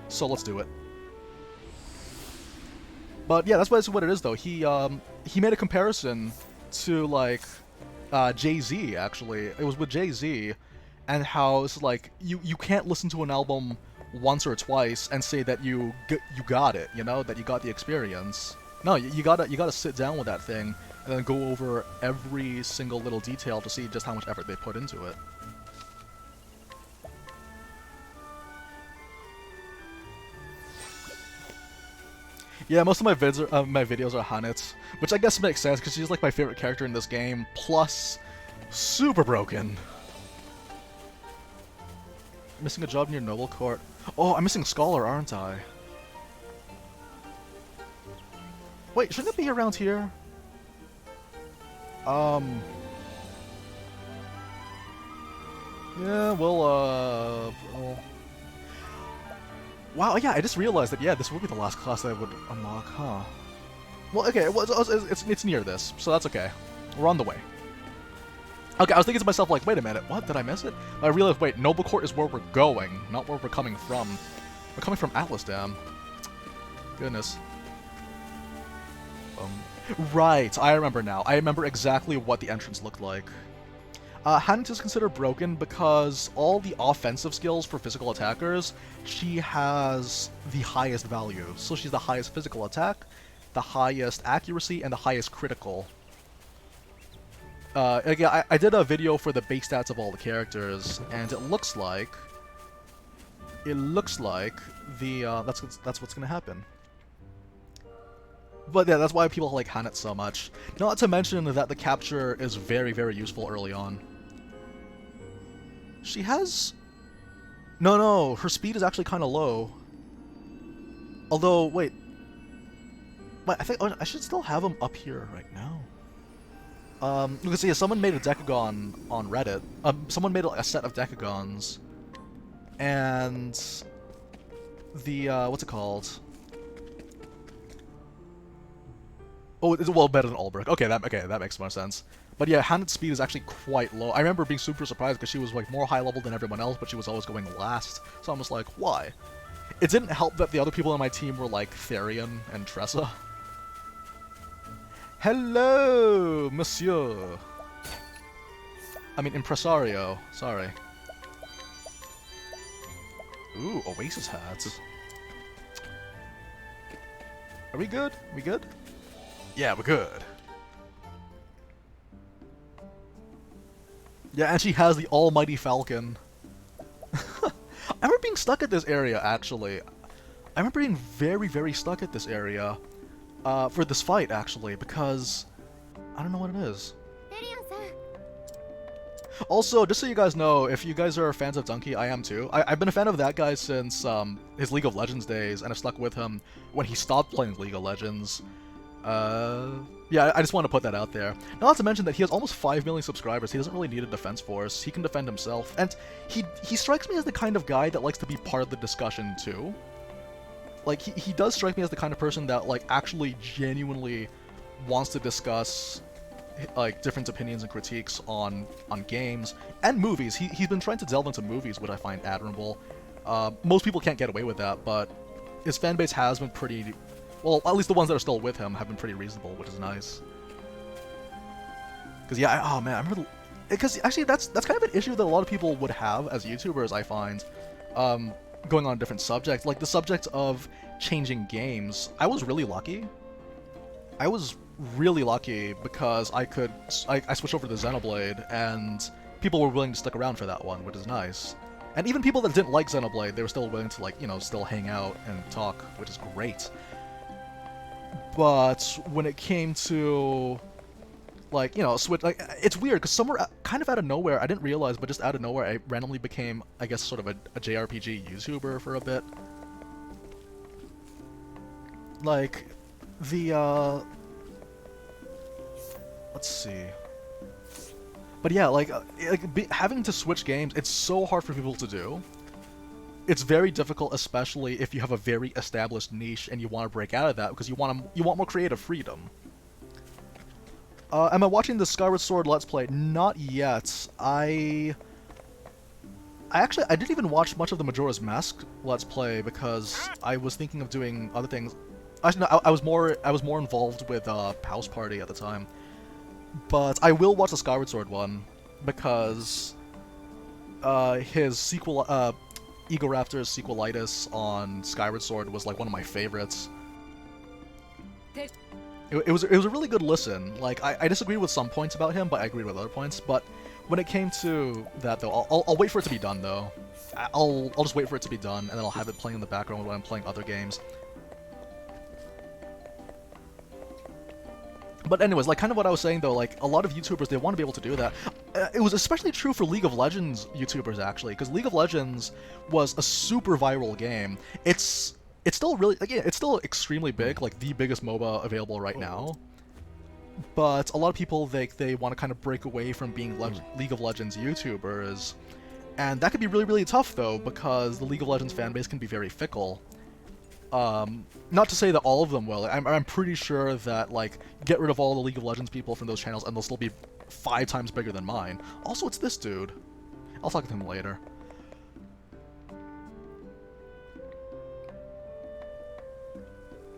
So let's do it. But yeah, that's basically what it is, though. He made a comparison to, like, Jay-Z, actually. It was with Jay-Z, and how it's like, you can't listen to an album once or twice and say that you got it, you know, that you got the experience. No, you gotta sit down with that thing and then go over every single little detail to see just how much effort they put into it. Yeah, most of my videos are Hannet, which I guess makes sense because she's like my favorite character in this game, plus super broken. Missing a job near Noble Court. Oh, I'm missing Scholar, aren't I? Wait, shouldn't it be around here? Yeah, well, wow, yeah, I just realized that, yeah, this will be the last class I would unlock, huh? Well, okay, well, it's near this, so that's okay. We're on the way. Okay, I was thinking to myself, like, wait a minute, what? Did I miss it? I realized, wait, Noble Court is where we're going, not where we're coming from. We're coming from Atlas Dam. Goodness. Right, I remember now. I remember exactly what the entrance looked like. Hannet is considered broken because all the offensive skills for physical attackers, she has the highest value. So she's the highest physical attack, the highest accuracy, and the highest critical. Again, I did a video for the base stats of all the characters, and it looks like the that's what's gonna happen. But yeah, that's why people like Hannet so much. Not to mention that the capture is very, very useful early on. She has... No, her speed is actually kind of low. Although, wait. I think I should still have him up here right now. Because yeah, someone made a decagon on Reddit. Someone made a set of decagons. And... the, what's it called? Oh, it's well better than Ulbrich. Okay, that makes more sense. But yeah, Hannet's speed is actually quite low. I remember being super surprised because she was like more high level than everyone else, but she was always going last. So I'm just like, why? It didn't help that the other people on my team were like Therian and Tressa. Hello, monsieur. I mean, impresario. Sorry. Ooh, Oasis hats. Are we good? We good? Yeah, we're good. Yeah, and she has the almighty falcon. remember being stuck at this area, actually. I remember being very, very stuck at this area for this fight, actually, because I don't know what it is. Also, just so you guys know, if you guys are fans of Donkey, I am too. I've been a fan of that guy since his League of Legends days, and I've stuck with him when he stopped playing League of Legends. Yeah, I just want to put that out there. Not to mention that he has almost 5 million subscribers. He doesn't really need a defense force. He can defend himself, and he strikes me as the kind of guy that likes to be part of the discussion too. Like, he does strike me as the kind of person that, like, actually genuinely wants to discuss, like, different opinions and critiques on games and movies. He's been trying to delve into movies, which I find admirable. Most people can't get away with that, but his fan base has been pretty... Well, at least the ones that are still with him have been pretty reasonable, which is nice. Because, yeah, oh man, I remember... Because, actually, that's kind of an issue that a lot of people would have as YouTubers, I find. Going on a different subject, like the subject of changing games. I was really lucky. I was really lucky because I switched over to Xenoblade, and people were willing to stick around for that one, which is nice. And even people that didn't like Xenoblade, they were still willing to, like, you know, still hang out and talk, which is great. But when it came to, like, you know, Switch, like, it's weird, because somewhere, kind of out of nowhere, I didn't realize, but just out of nowhere, I randomly became, I guess, sort of a JRPG YouTuber for a bit. Like, the, let's see. But yeah, like having to switch games, it's so hard for people to do. It's very difficult, especially if you have a very established niche and you want to break out of that, because you want more creative freedom. Am I watching the Skyward Sword Let's Play? Not yet. I didn't even watch much of the Majora's Mask Let's Play because I was thinking of doing other things. Actually, no, I was more involved with House Party at the time. But I will watch the Skyward Sword one because his sequel, Egoraptor's sequelitis on Skyward Sword was like one of my favorites. It was a really good listen. Like, I disagree with some points about him, but I agree with other points. But when it came to that, though, I'll wait for it to be done, though. I'll just wait for it to be done, and then I'll have it playing in the background when I'm playing other games. But anyways, like, kind of what I was saying, though, like, a lot of YouTubers, they want to be able to do that. It was especially true for League of Legends YouTubers, actually, because League of Legends was a super viral game. It's still really, again, it's still extremely big, like, the biggest MOBA available right now. But a lot of people, they want to kind of break away from being League of Legends YouTubers. And that could be really, really tough, though, because the League of Legends fan base can be very fickle. Not to say that all of them will. I'm pretty sure that, like, get rid of all the League of Legends people from those channels and they'll still be 5 times bigger than mine. Also, it's this dude. I'll talk to him later.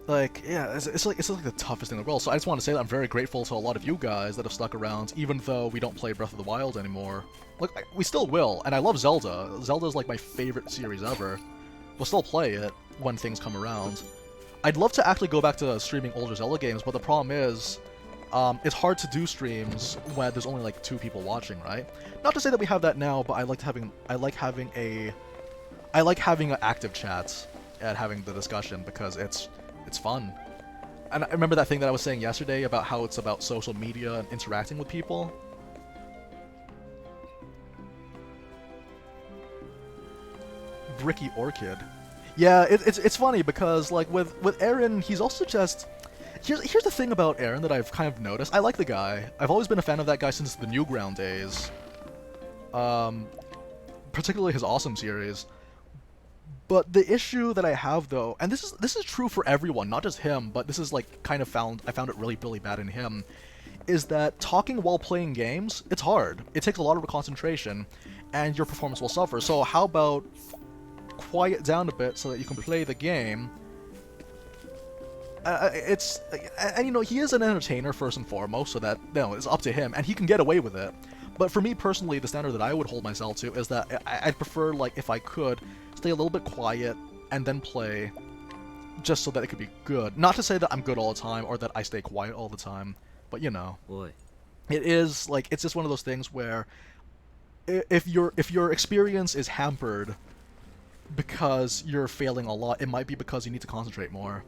Like, yeah, it's like the toughest thing in the world. So I just want to say that I'm very grateful to a lot of you guys that have stuck around, even though we don't play Breath of the Wild anymore. Like, we still will, and I love Zelda. Zelda's like my favorite series ever. We'll still play it when things come around. I'd love to actually go back to streaming older Zelda games, but the problem is, it's hard to do streams when there's only like 2 people watching, right? Not to say that we have that now, but I like having an active chat and having the discussion because it's fun. And I remember that thing that I was saying yesterday about how it's about social media and interacting with people. Bricky Orchid. Yeah, it's funny because, like, with Aaron, he's also just... Here's the thing about Aaron that I've kind of noticed. I like the guy. I've always been a fan of that guy since the Newground days. Particularly his Awesome series. But the issue that I have, though, and this is true for everyone, not just him, but this is, like, I found it really, really bad in him, is that talking while playing games, it's hard. It takes a lot of concentration, and your performance will suffer. So how about quiet down a bit so that you can play the game? And you know, he is an entertainer first and foremost, so that, you know, it's up to him, and he can get away with it. But for me personally, the standard that I would hold myself to is that I'd prefer, like, if I could, stay a little bit quiet and then play, just so that it could be good. Not to say that I'm good all the time or that I stay quiet all the time, but you know. Boy. It is, like, it's just one of those things where if your experience is hampered because you're failing a lot. It might be because you need to concentrate more.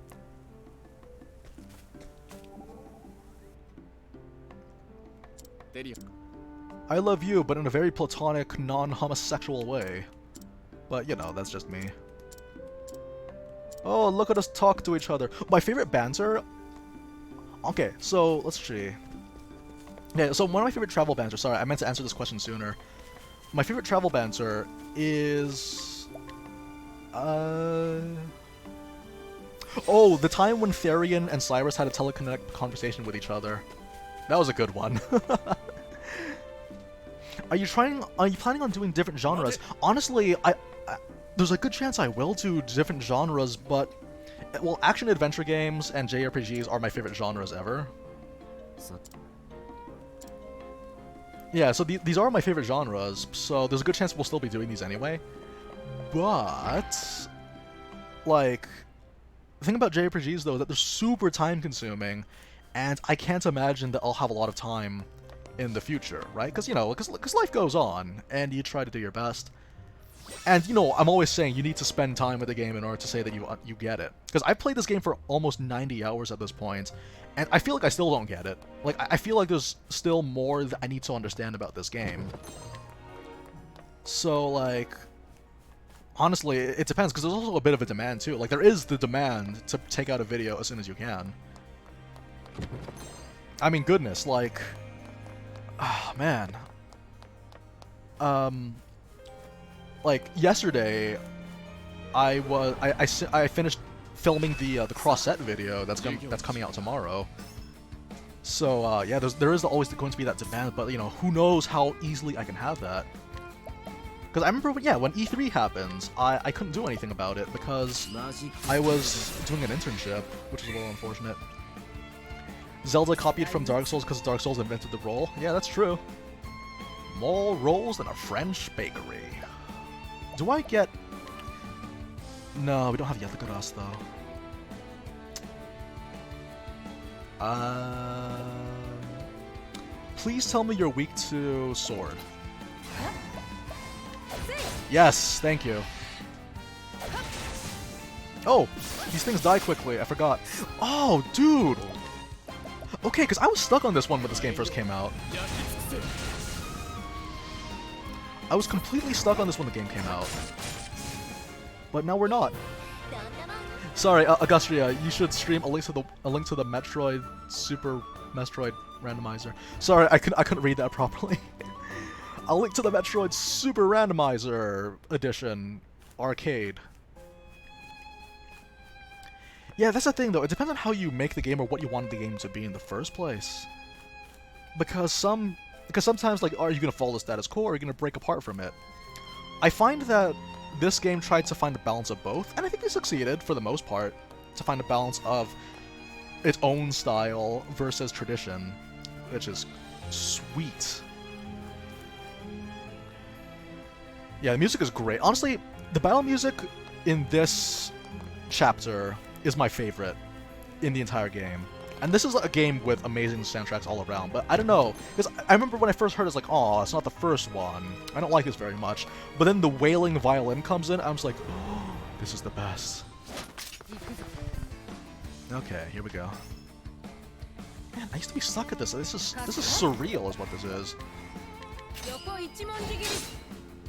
I love you, but in a very platonic, non-homosexual way. But, you know, that's just me. Oh, look at us talk to each other. My favorite banter... Okay, so, let's see. Yeah, so one of my favorite travel banter... Sorry, I meant to answer this question sooner. My favorite travel banter is... Oh, the time when Therian and Cyrus had a telekinetic conversation with each other. That was a good one. Are you planning on doing different genres? Honestly, there's a good chance I will do different genres, but well, action-adventure games and JRPGs are my favorite genres ever. Yeah, so these are my favorite genres, so there's a good chance we'll still be doing these anyway. But, like, the thing about JRPGs, though, is that they're super time-consuming, and I can't imagine that I'll have a lot of time in the future, right? Because, you know, because life goes on, and you try to do your best. And, you know, I'm always saying you need to spend time with the game in order to say that you get it. Because I've played this game for almost 90 hours at this point, and I feel like I still don't get it. Like, I feel like there's still more that I need to understand about this game. So, like... Honestly, it depends, because there's also a bit of a demand, too. Like, there is the demand to take out a video as soon as you can. I mean, goodness, like... Ah, man. Like, yesterday, I finished filming the cross-set video that's coming out tomorrow. So, yeah, there is always going to be that demand, but, you know, who knows how easily I can have that. Because I remember, when E3 happened, I couldn't do anything about it because I was doing an internship, which is a little unfortunate. Zelda copied from Dark Souls because Dark Souls invented the roll. Yeah, that's true. More rolls than a French bakery. Do I get... No, we don't have Yathakuras, though. Please tell me you're weak to sword. Yes, thank you. Oh, these things die quickly, I forgot. Oh, dude! Okay, because I was stuck on this one when this game first came out. I was completely stuck on this when the game came out. But now we're not. Sorry, Augustria, you should stream a link to the Metroid Super Metroid Randomizer. Sorry, I couldn't read that properly. A link to the Metroid Super Randomizer Edition Arcade. Yeah, that's the thing though, it depends on how you make the game or what you wanted the game to be in the first place. Because sometimes, like, are you gonna follow the status quo or are you gonna break apart from it? I find that this game tried to find a balance of both, and I think they succeeded, for the most part, to find a balance of its own style versus tradition, which is sweet. Yeah, the music is great. Honestly, the battle music in this chapter is my favorite in the entire game. And this is a game with amazing soundtracks all around, but I don't know, because I remember when I first heard it, it's like, oh, it's not the first one. I don't like this very much. But then the wailing violin comes in, I'm just like, oh, this is the best. Okay, here we go. Man, I used to be stuck at this. This is surreal is what this is.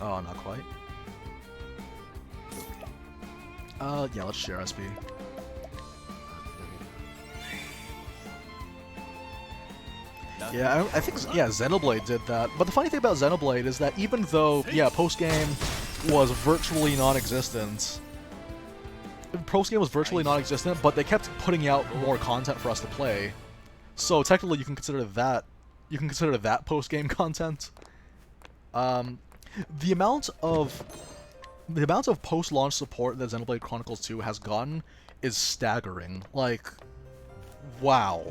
Oh, not quite. Yeah, let's share SP. Yeah, I think, yeah, Xenoblade did that. But the funny thing about Xenoblade is that even though, yeah, post-game was virtually non-existent, but they kept putting out more content for us to play. So technically you can consider that post-game content. The amount of post-launch support that Xenoblade Chronicles 2 has gotten is staggering. Like, wow.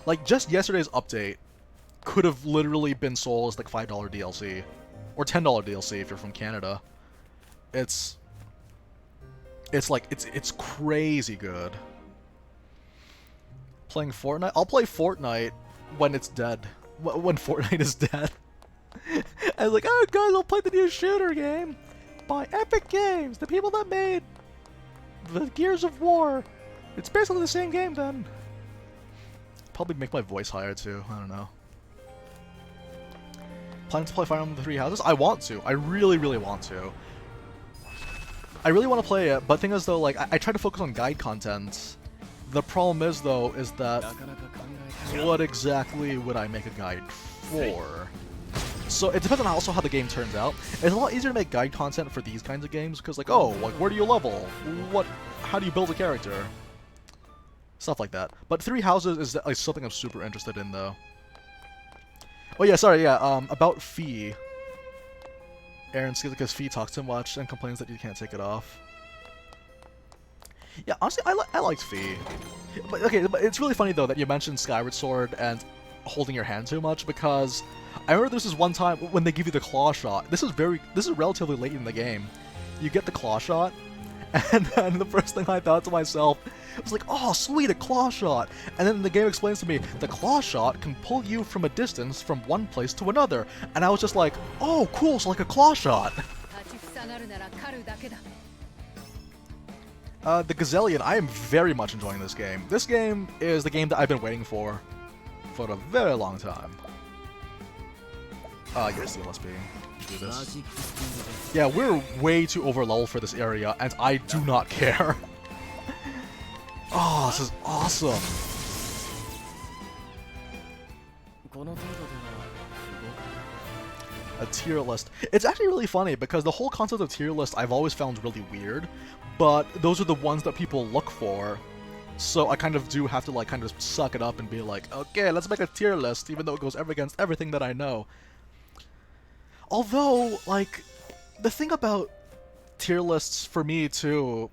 Like, just yesterday's update could have literally been sold as, like, $5 DLC. Or $10 DLC if you're from Canada. It's crazy good. Playing Fortnite? I'll play Fortnite when it's dead. When Fortnite is dead. I was like, oh guys, I'll play the new shooter game. by Epic Games, the people that made the Gears of War. It's basically the same game then. Probably make my voice higher too, I don't know. Planning to play Fire Emblem Three Houses? I want to. I really, really want to. I really want to play it, but thing is though, like, I try to focus on guide content. The problem is though, is that what exactly would I make a guide for? So it depends on also how the game turns out. It's a lot easier to make guide content for these kinds of games because, like, oh, like, where do you level? How do you build a character? Stuff like that. But Three Houses is like something I'm super interested in though. Oh yeah, sorry, yeah, about Fee. Aaron skills because Fee talks too much and complains that you can't take it off. Yeah, honestly, I liked Fee. But okay, but it's really funny though that you mentioned Skyward Sword and holding your hand too much, because I remember this is one time when they give you the claw shot. This is relatively late in the game. You get the claw shot, and then the first thing I thought to myself was like, oh sweet, a claw shot. And then the game explains to me the claw shot can pull you from a distance from one place to another. And I was just like, oh cool, so like a claw shot. The Gazillion, I am very much enjoying this game. This game is the game that I've been waiting for a very long time. Yes, the LSP. Do this. Yeah, we're way too overleveled for this area, and I do not care. Oh, this is awesome. A tier list. It's actually really funny because the whole concept of tier list I've always found really weird, but those are the ones that people look for. So I kind of do have to like kind of suck it up and be like, okay, let's make a tier list, even though it goes against everything that I know. Although, like, the thing about tier lists for me too,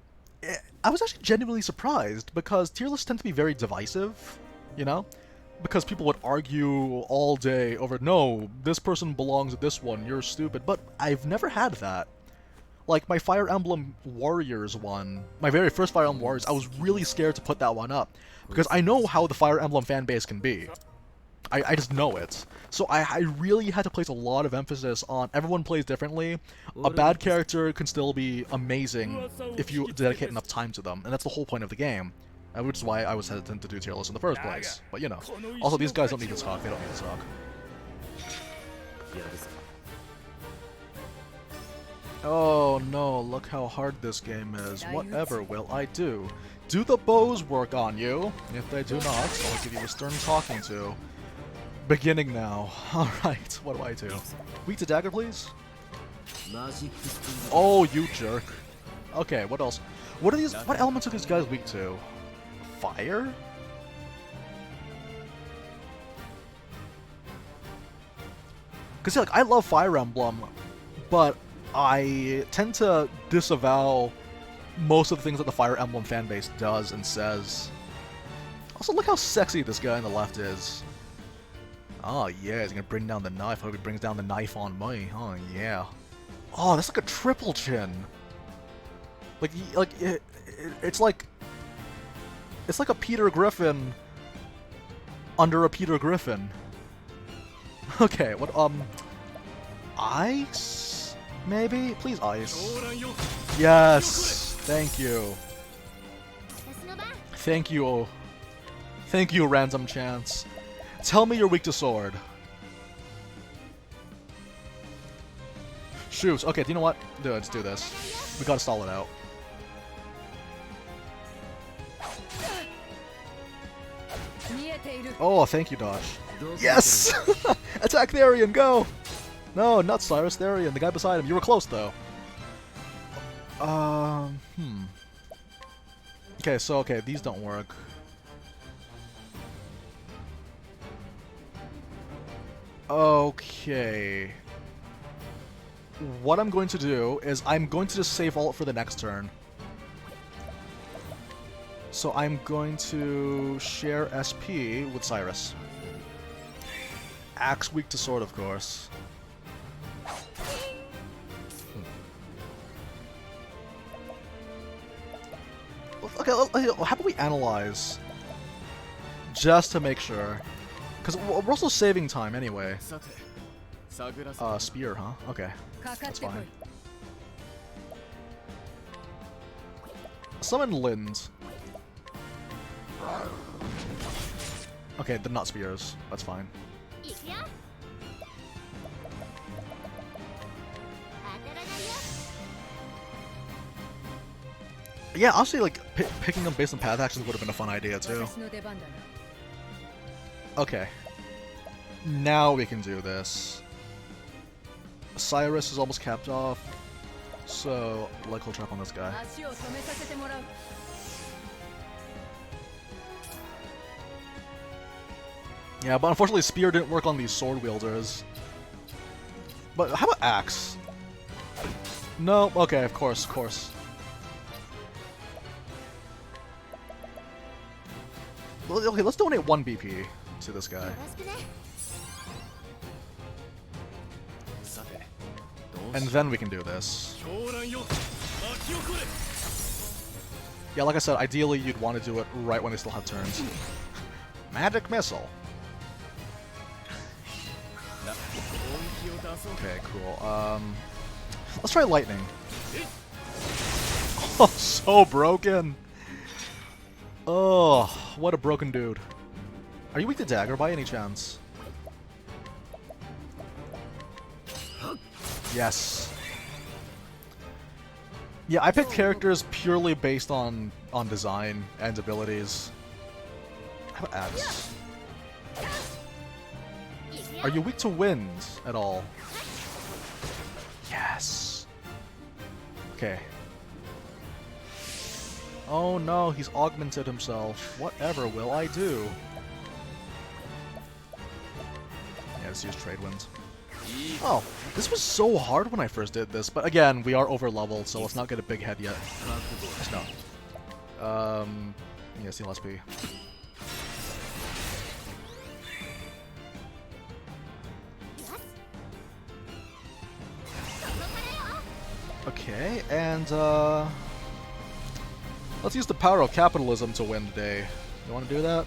I was actually genuinely surprised because tier lists tend to be very divisive, you know? Because people would argue all day over, no, this person belongs to this one, you're stupid, but I've never had that. Like, my Fire Emblem Warriors one, my very first Fire Emblem Warriors, I was really scared to put that one up, because I know how the Fire Emblem fanbase can be. I just know it. So I really had to place a lot of emphasis on everyone plays differently. A bad character can still be amazing if you dedicate enough time to them, and that's the whole point of the game. Which is why I was hesitant to do tier lists in the first place. But you know. Also, these guys don't need to talk, they don't need to talk. Oh no, look how hard this game is. Whatever will I do? Do the bows work on you? If they do not, I'll give you a stern talking to. Beginning now. Alright, what do I do? Weak to dagger, please? Oh, you jerk. Okay, what else? What elements are these guys weak to? Fire? Cause see, like, I love Fire Emblem, but I tend to disavow most of the things that the Fire Emblem fanbase does and says. Also, look how sexy this guy on the left is. Oh yeah, he's gonna bring down the knife. I hope he brings down the knife on me. Oh yeah. Oh, that's like a triple chin. It's like a Peter Griffin under a Peter Griffin. Okay, what ice? Maybe? Please ice. Yes! Thank you. Thank you. Thank you, Random Chance. Tell me you're weak to sword. Shoes. Okay, do you know what? Let's do this. We gotta stall it out. Oh, thank you, Dodge. Yes! Attack Therian, go! No, not Cyrus, Therian, the guy beside him. You were close, though. Okay, so, these don't work. Okay. What I'm going to do is I'm going to just save alt for the next turn. So I'm going to share SP with Cyrus. Axe weak to sword, of course. Okay, how about we analyze? Just to make sure. Because we're also saving time anyway. Spear, huh? Okay. That's fine. Summon Lind. Okay, they're not spears. That's fine. Yeah, honestly, like, picking them based on path actions would have been a fun idea, too. Okay. Now we can do this. Cyrus is almost capped off, so leg hold trap on this guy. Yeah, but unfortunately spear didn't work on these sword wielders. But how about axe? No, okay, of course, of course. Okay, let's donate 1 BP to this guy. And then we can do this. Yeah, like I said, ideally you'd want to do it right when they still have turns. Magic missile. Okay, cool. Let's try lightning. Oh, so broken. Oh, what a broken dude. Are you weak to dagger by any chance? Yes. Yeah, I picked characters purely based on design and abilities. How about axe? Are you weak to wind at all? Yes. Okay. Oh no, he's augmented himself. Whatever will I do? Yeah, let's use Trade Wind. Oh, this was so hard when I first did this, but again, we are over leveled, so let's not get a big head yet. No. Yeah, CLSP. Okay, and let's use the power of capitalism to win today. You want to do that?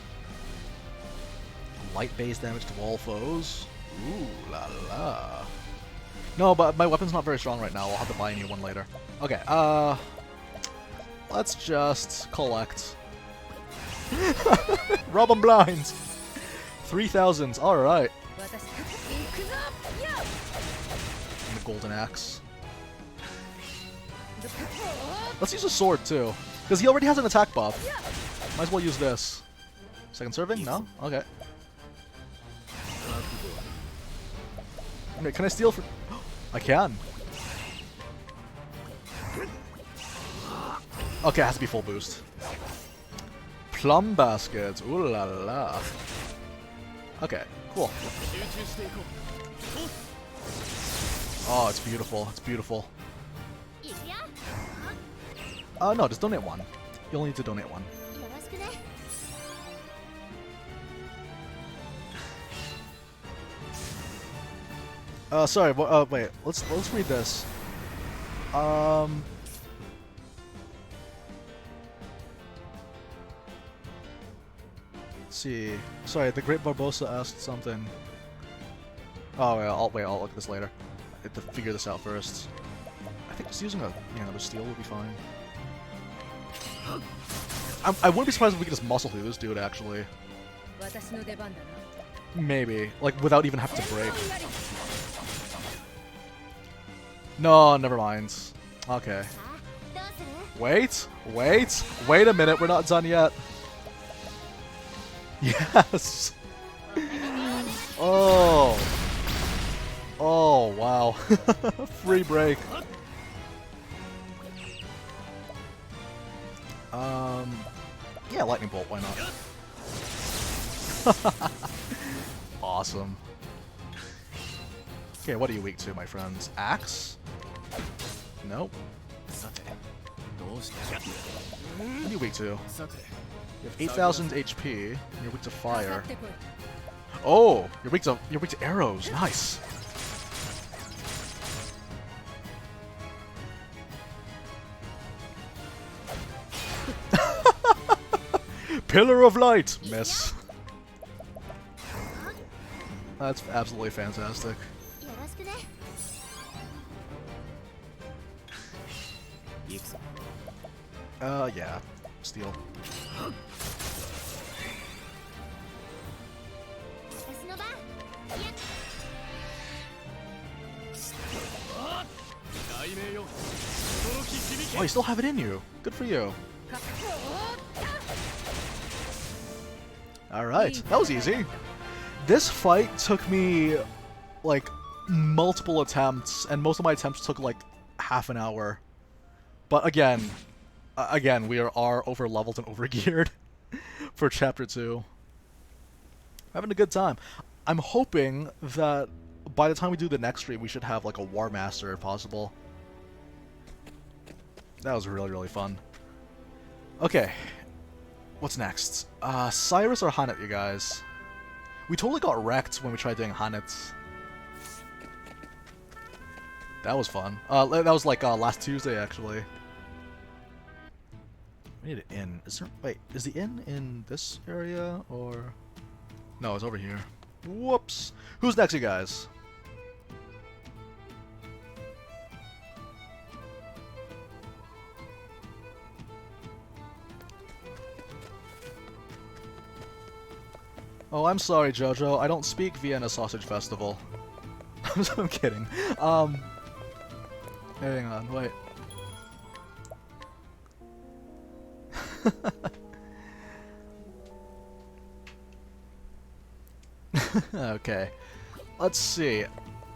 Light base damage to all foes? Ooh la la. No, but my weapon's not very strong right now. I'll have to buy a new one later. Okay, let's just collect. Rob 'em blind! 3,000, alright. And the golden axe. Let's use a sword too, because he already has an attack buff. Might as well use this. Second serving? No? Okay. Wait, can I steal for... I can. Okay, it has to be full boost. Plum basket. Ooh la la. Okay, cool. Oh, it's beautiful. It's beautiful. No, just donate 1. You only need to donate 1. Sorry, wait, let's read this. Let's see. Sorry, the Great Barbosa asked something. Oh, I'll look at this later. I have to figure this out first. I think just using another steel would be fine. I wouldn't be surprised if we could just muscle through this dude, actually. Maybe. Like, without even having to break. No, never mind. Okay. Wait a minute, we're not done yet. Yes! Oh! Oh, wow. Free break. Yeah, lightning bolt, why not? Awesome. Okay, what are you weak to, my friends? Axe? Nope. What are you weak to? You have 8,000 HP, and you're weak to fire. Oh! You're weak to arrows. Nice. Pillar of light! Miss. That's absolutely fantastic. Yeah. Steal. Oh, you still have it in you. Good for you. Alright, that was easy. This fight took me, like, multiple attempts, and most of my attempts took, like, half an hour. But again, we are over-leveled and over-geared for Chapter 2. Having a good time. I'm hoping that by the time we do the next stream, we should have, like, a War Master, if possible. That was really, really fun. Okay. What's next? Cyrus or Hannet, you guys? We totally got wrecked when we tried doing Hannet. That was fun. That was like last Tuesday, actually. We need an inn. Is there... Wait, is the inn in this area, or... No, it's over here. Whoops! Who's next, you guys? Oh, I'm sorry, Jojo. I don't speak Vienna Sausage Festival. I'm kidding. Hang on, wait. Okay. Let's see.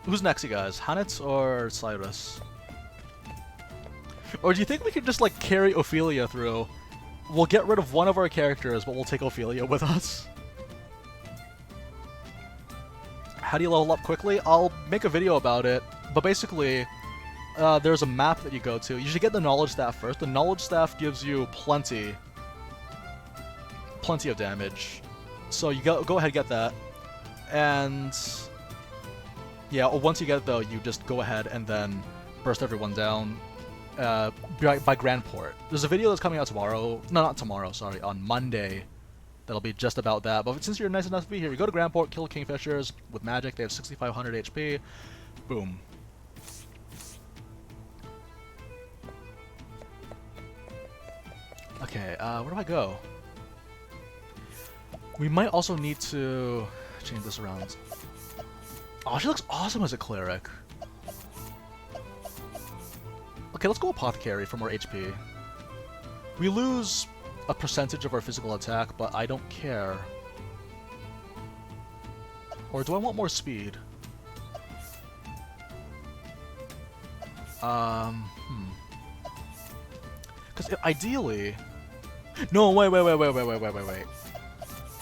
Who's next, you guys? Hannet or Cyrus? Or do you think we could just, like, carry Ophelia through? We'll get rid of one of our characters, but we'll take Ophelia with us. How do you level up quickly? I'll make a video about it, but basically, there's a map that you go to. You should get the Knowledge Staff first. The Knowledge Staff gives you plenty of damage. So you go ahead and get that. And yeah, once you get it though, you just go ahead and then burst everyone down by Grand Port. There's a video that's coming out tomorrow. No, not tomorrow, sorry, on Monday. That'll be just about that. But since you're nice enough to be here, you go to Grand Port, kill Kingfishers with magic. They have 6,500 HP. Boom. Okay, where do I go? We might also need to change this around. Oh, she looks awesome as a cleric. Okay, let's go Apothecary for more HP. We lose a percentage of our physical attack, but I don't care. Or do I want more speed? Because ideally... No, wait.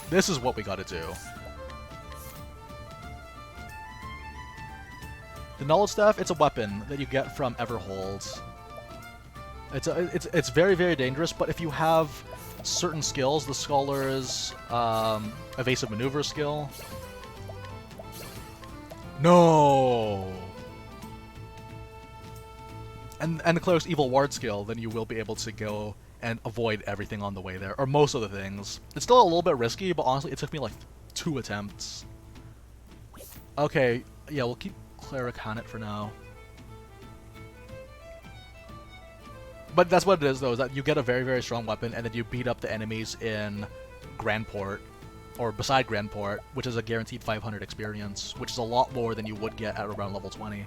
This is what we gotta do. The Knowledge Staff, it's a weapon that you get from Everhold. It's very, very dangerous, but if you have certain skills, the Scholar's evasive maneuver skill. No! And the Cleric's evil ward skill, then you will be able to go and avoid everything on the way there, or most of the things. It's still a little bit risky, but honestly, it took me like 2 attempts. Okay, yeah, we'll keep Cleric Hannet for now. But that's what it is, though, is that you get a very, very strong weapon, and then you beat up the enemies in Grand Port, or beside Grand Port, which is a guaranteed 500 experience, which is a lot more than you would get at around level 20.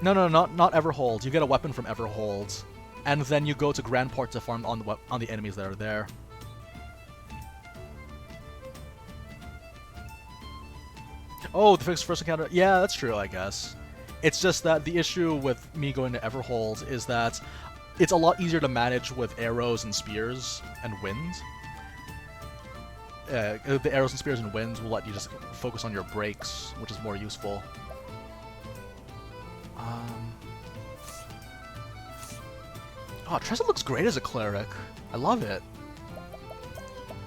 No, not Everhold. You get a weapon from Everhold, and then you go to Grand Port to farm on the enemies that are there. Oh, the first encounter. Yeah, that's true, I guess. It's just that the issue with me going to Everhold is that it's a lot easier to manage with arrows and spears and wind. The arrows and spears and winds will let you just focus on your breaks, which is more useful. Oh, Tressa looks great as a cleric. I love it.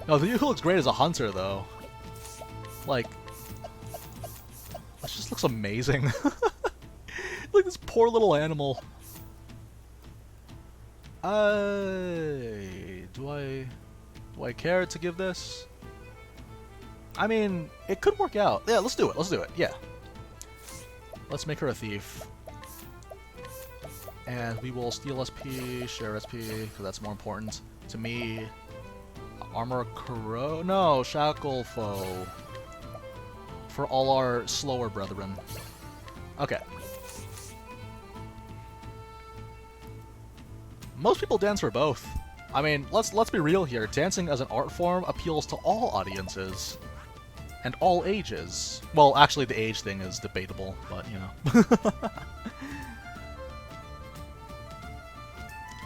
No, the Yuhu looks great as a hunter, though. Like, it just looks amazing. Like this poor little animal. Do I care to give this? I mean, it could work out. Yeah, let's do it. Yeah. Let's make her a thief. And we will steal SP, share SP, because that's more important to me. Armor corrode? No, shackle foe. For all our slower brethren. Okay. Most people dance for both. I mean, let's be real here. Dancing as an art form appeals to all audiences. And all ages. Well, actually the age thing is debatable, but you know.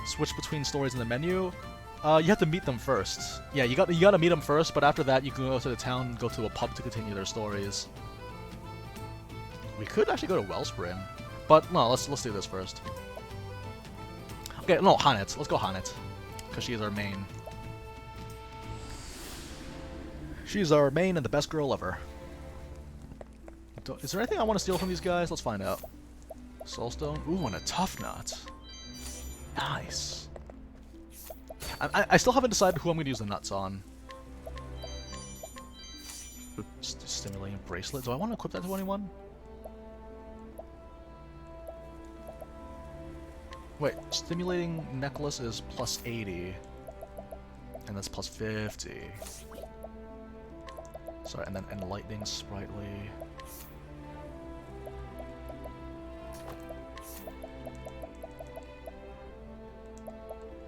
Switch between stories in the menu. You have to meet them first. Yeah, you gotta meet them first, but after that you can go to the town and go to a pub to continue their stories. We could actually go to Wellspring. But no, let's do this first. Okay, no, Hanet. Let's go Hanet. Because she is our main. She's our main and the best girl ever. Is there anything I want to steal from these guys? Let's find out. Soulstone. Ooh, and a Tough Nut. Nice. I still haven't decided who I'm going to use the nuts on. Stimulating bracelet. Do I want to equip that to anyone? Wait, stimulating necklace is plus 80. And that's plus 50. Sorry, and then enlightening sprightly.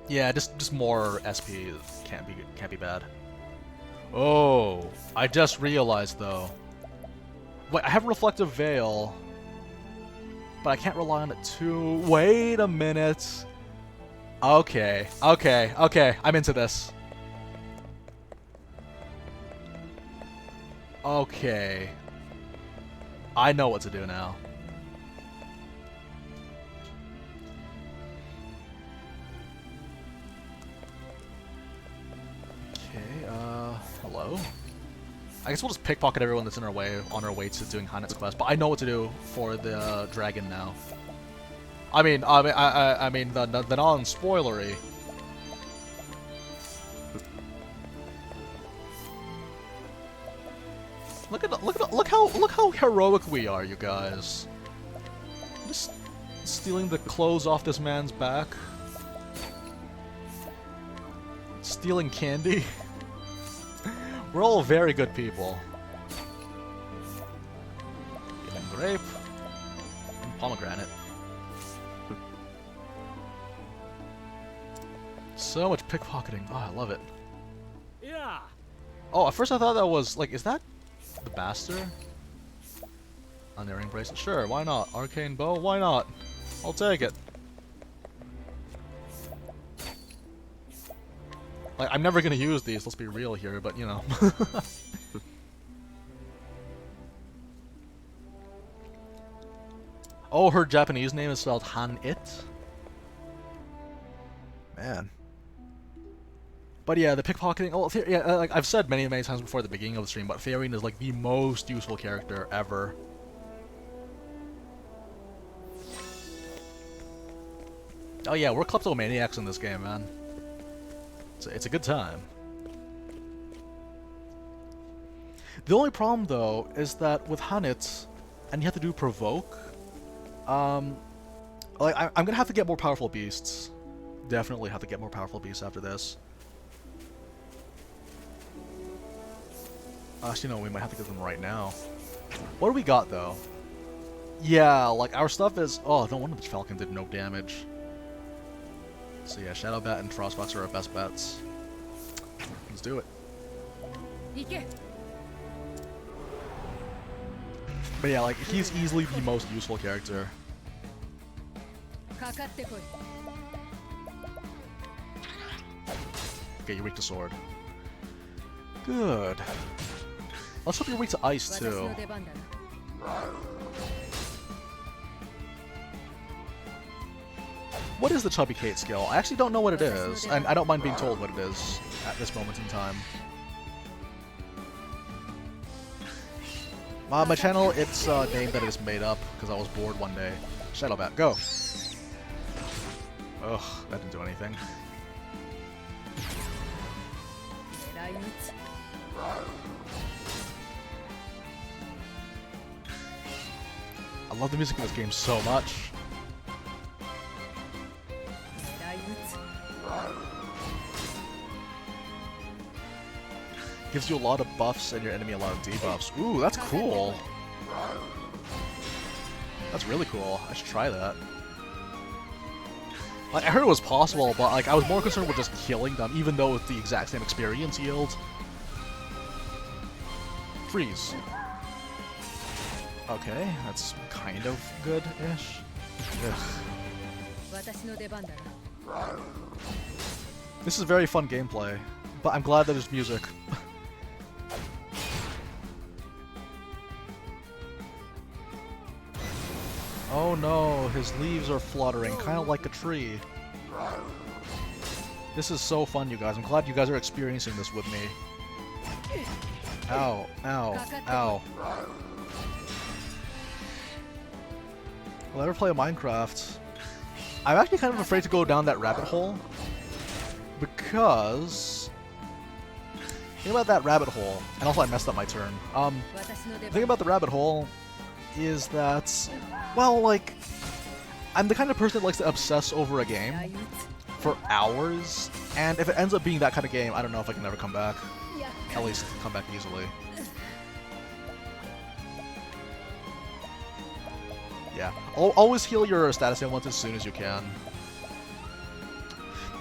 Yeah, just more SP can't be bad. Oh, I just realized though. Wait, I have reflective veil, but I can't rely on it too. Wait a minute. Okay, I'm into this. Okay. I know what to do now. Hello? I guess we'll just pickpocket everyone that's in our way on our way to doing Hanet's quest, but I know what to do for the dragon now. I mean the non-spoilery. Look how heroic we are, you guys. Just stealing the clothes off this man's back. Stealing candy. We're all very good people. Getting grape. And pomegranate. So much pickpocketing. Oh, I love it. Yeah. Oh, at first I thought that was, like, is that the bastard? Unerring bracelet? Sure, why not? Arcane bow? Why not? I'll take it. Like, I'm never gonna use these, let's be real here, but you know. Oh, her Japanese name is spelled Han-it? Man. But yeah, the pickpocketing, oh, yeah, like I've said many times before at the beginning of the stream, but Therian is like the most useful character ever. Oh yeah, we're kleptomaniacs in this game, man. It's a good time. The only problem, though, is that with Hanet, and you have to do provoke, like, I'm gonna have to get more powerful beasts. Definitely have to get more powerful beasts after this. Actually, no, we might have to get them right now. What do we got, though? Yeah, like, our stuff is... Oh, no wonder the Falcon did no damage. So yeah, Shadowbat and Frostbox are our best bets. Let's do it. But yeah, like, he's easily the most useful character. Okay, you're weak to sword. Good. Let's hope you're weak to ice, too. What is the Chubby Kate skill? I actually don't know what it is, and I don't mind being told what it is at this moment in time. My channel, it's a name that I just made up because I was bored one day. Shadowbat, go! Ugh, that didn't do anything. I love the music in this game so much. gives you a lot of buffs and your enemy a lot of debuffs. Ooh, that's cool. That's really cool. I should try that. Like, I heard it was possible, but like I was more concerned with just killing them, even though it's the exact same experience yield. Freeze. Okay, that's kind of good-ish. This is very fun gameplay, but I'm glad that there's music. Oh no, his leaves are fluttering, kind of like a tree. This is so fun, you guys. I'm glad you guys are experiencing this with me. Ow, ow, ow. Will I ever play a Minecraft? I'm actually kind of afraid to go down that rabbit hole. Because... think about that rabbit hole. And also I messed up my turn. The thing about the rabbit hole is that... well, like... I'm the kind of person that likes to obsess over a game for hours. And if it ends up being that kind of game, I don't know if I can ever come back. At least come back easily. Yeah. Always heal your status ailments as soon as you can.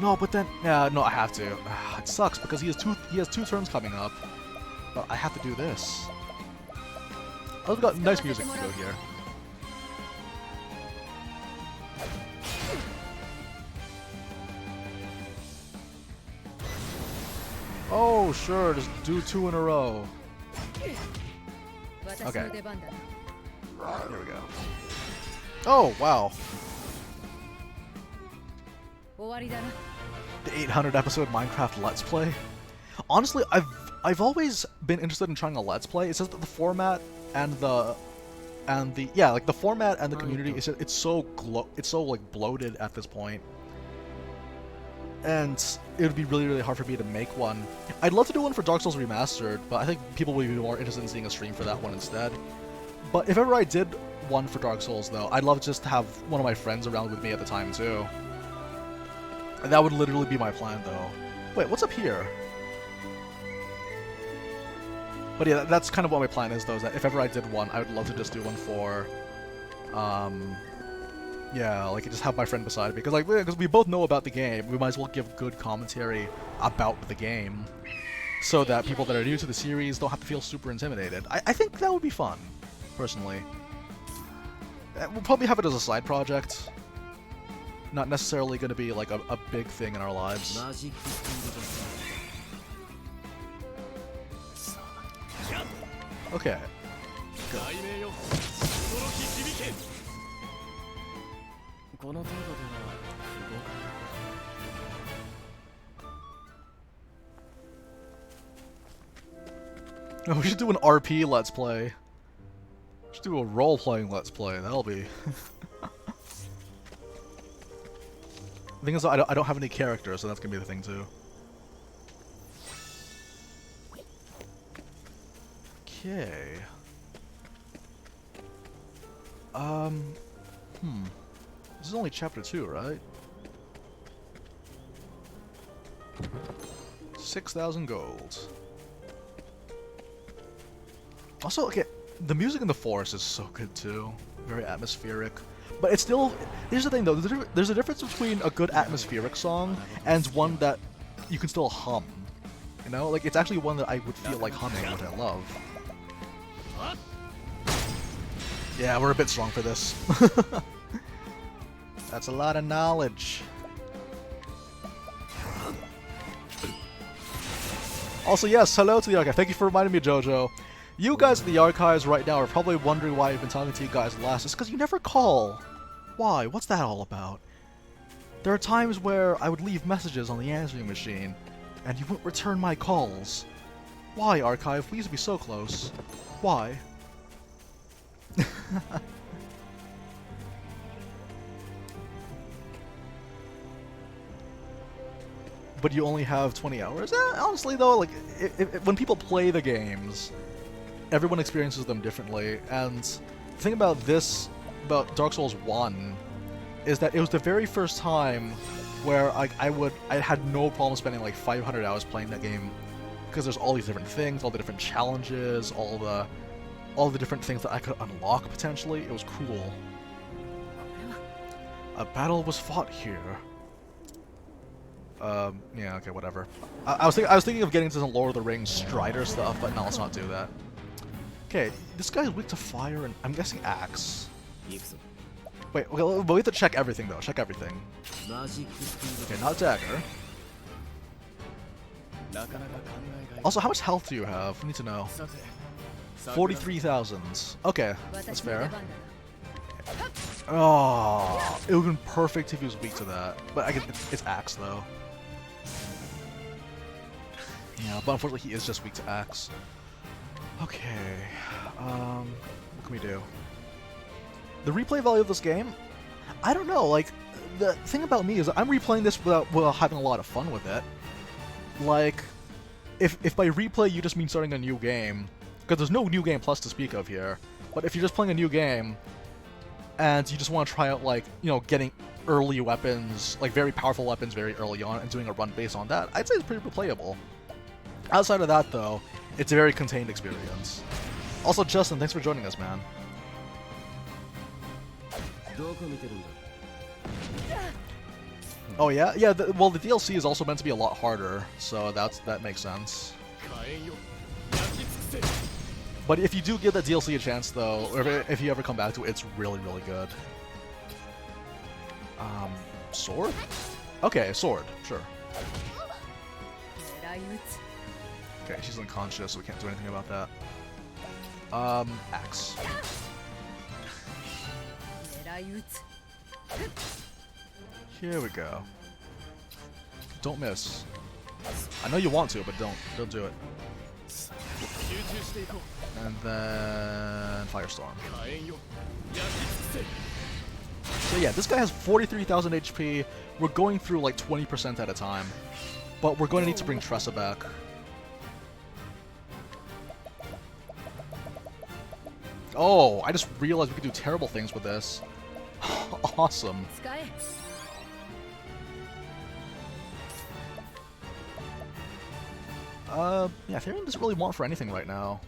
No, but then... yeah, no, I have to. It sucks because he has two turns coming up. But I have to do this. Oh, we've got nice music to go here. Oh, sure, just do 2 in a row. Okay. Here we go. Oh, wow. The 800 episode Minecraft Let's Play. Honestly, I've always been interested in trying a Let's Play. It's just that the format and the format and the community it's so like bloated at this point. And it would be really, really hard for me to make one. I'd love to do one for Dark Souls Remastered, but I think people would be more interested in seeing a stream for that one instead. But if ever I did one for Dark Souls, though, I'd love just to have one of my friends around with me at the time, too. And that would literally be my plan, though. Wait, what's up here? But yeah, that's kind of what my plan is, though, is that if ever I did one, I would love to just do one for... yeah, like just have my friend beside me, because we both know about the game, we might as well give good commentary about the game, so that people that are new to the series don't have to feel super intimidated. I think that would be fun, personally. We'll probably have it as a side project, not necessarily going to be like a big thing in our lives. Okay. Good. Oh, we should do an RP Let's Play. We should do a role-playing Let's Play. That'll be... The thing is, I don't have any characters, so that's gonna be the thing, too. Okay. This is only chapter 2, right? 6,000 gold. Also, okay, the music in the forest is so good too. Very atmospheric. But it's still... here's the thing though, there's a difference between a good atmospheric song and one that you can still hum. You know? Like, it's actually one that I would feel like humming, which I love. Yeah, we're a bit strong for this. That's a lot of knowledge. Also, yes, hello to the archive. Thank you for reminding me, Jojo. You guys in the archives right now are probably wondering why I've been talking to you guys last. It's because you never call. Why? What's that all about? There are times where I would leave messages on the answering machine, and you wouldn't return my calls. Why, archive? We used to be so close. Why? But you only have 20 hours? Honestly though, like, when people play the games, everyone experiences them differently, and the thing about this, about Dark Souls 1, is that it was the very first time where I had no problem spending like 500 hours playing that game because there's all these different things, all the different challenges, all the different things that I could unlock potentially. It was cool. A battle was fought here. Yeah, okay, whatever. I was thinking of getting to some Lord of the Rings Strider stuff, but no, let's not do that. Okay, this guy's weak to fire, and I'm guessing axe. Wait, okay, we have to check everything though. Check everything. Okay, not dagger. Also, how much health do you have? We need to know. 43,000. Okay, that's fair. Oh, it would have been perfect if he was weak to that. But I guess it's axe though. Yeah, but unfortunately he is just weak to axe. Okay, what can we do? The replay value of this game? I don't know, like, the thing about me is I'm replaying this without having a lot of fun with it. Like, if by replay you just mean starting a new game, because there's no new game plus to speak of here, but if you're just playing a new game, and you just want to try out, like, you know, getting early weapons, like very powerful weapons very early on, and doing a run based on that, I'd say it's pretty replayable. Outside of that, though, it's a very contained experience. Also, Justin, thanks for joining us, man. Oh yeah? Yeah, well, the DLC is also meant to be a lot harder, so that makes sense. But if you do give that DLC a chance, though, or if you ever come back to it, it's really, really good. Sword? Okay, sword, sure. Okay, she's unconscious, so we can't do anything about that. Axe. Here we go. Don't miss. I know you want to, but don't do it. And then Firestorm. So yeah, this guy has 43,000 HP. We're going through like 20% at a time, but we're going to need to bring Tressa back. Oh, I just realized we could do terrible things with this. Awesome. Yeah, Therion doesn't really want for anything right now.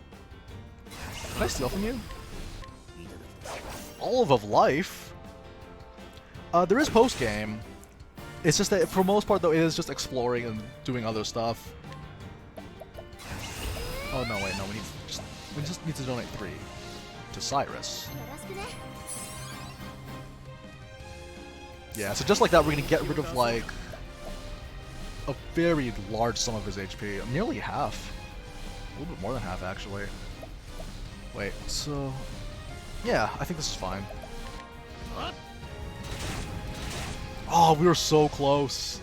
Can I steal from you? Olive of Life? There is post-game. It's just that, for the most part, though, it is just exploring and doing other stuff. Oh, no, wait, no, we just need to donate 3 to Cyrus. Yeah, so just like that, we're gonna get rid of, like, a very large sum of his HP. Nearly half. A little bit more than half, actually. Wait, so... yeah, I think this is fine. Oh, we were so close.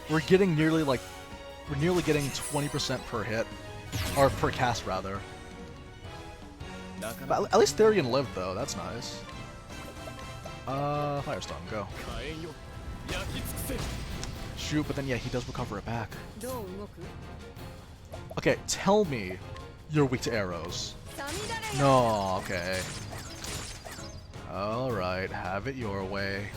We're getting nearly, like... we're nearly getting 20% per hit. Or per cast, rather. But at least Therion lived, though. That's nice. Firestorm, go. Shoot, but then, yeah, he does recover it back. Okay, tell me you're weak to arrows. No, okay. Alright, have it your way.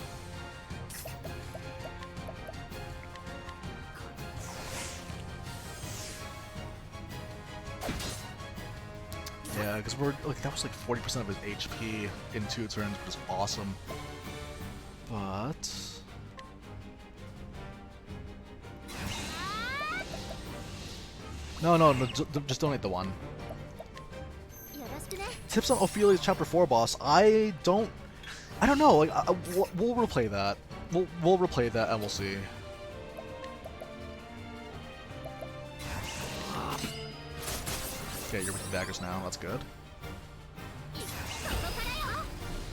Yeah, because we're like that was like 40% of his HP in 2 turns, which is awesome. But no, just donate the 1. Tips on Ophelia's Chapter 4 boss. I don't know. Like we'll replay that. We'll replay that and we'll see. Okay, you're with the daggers now. That's good.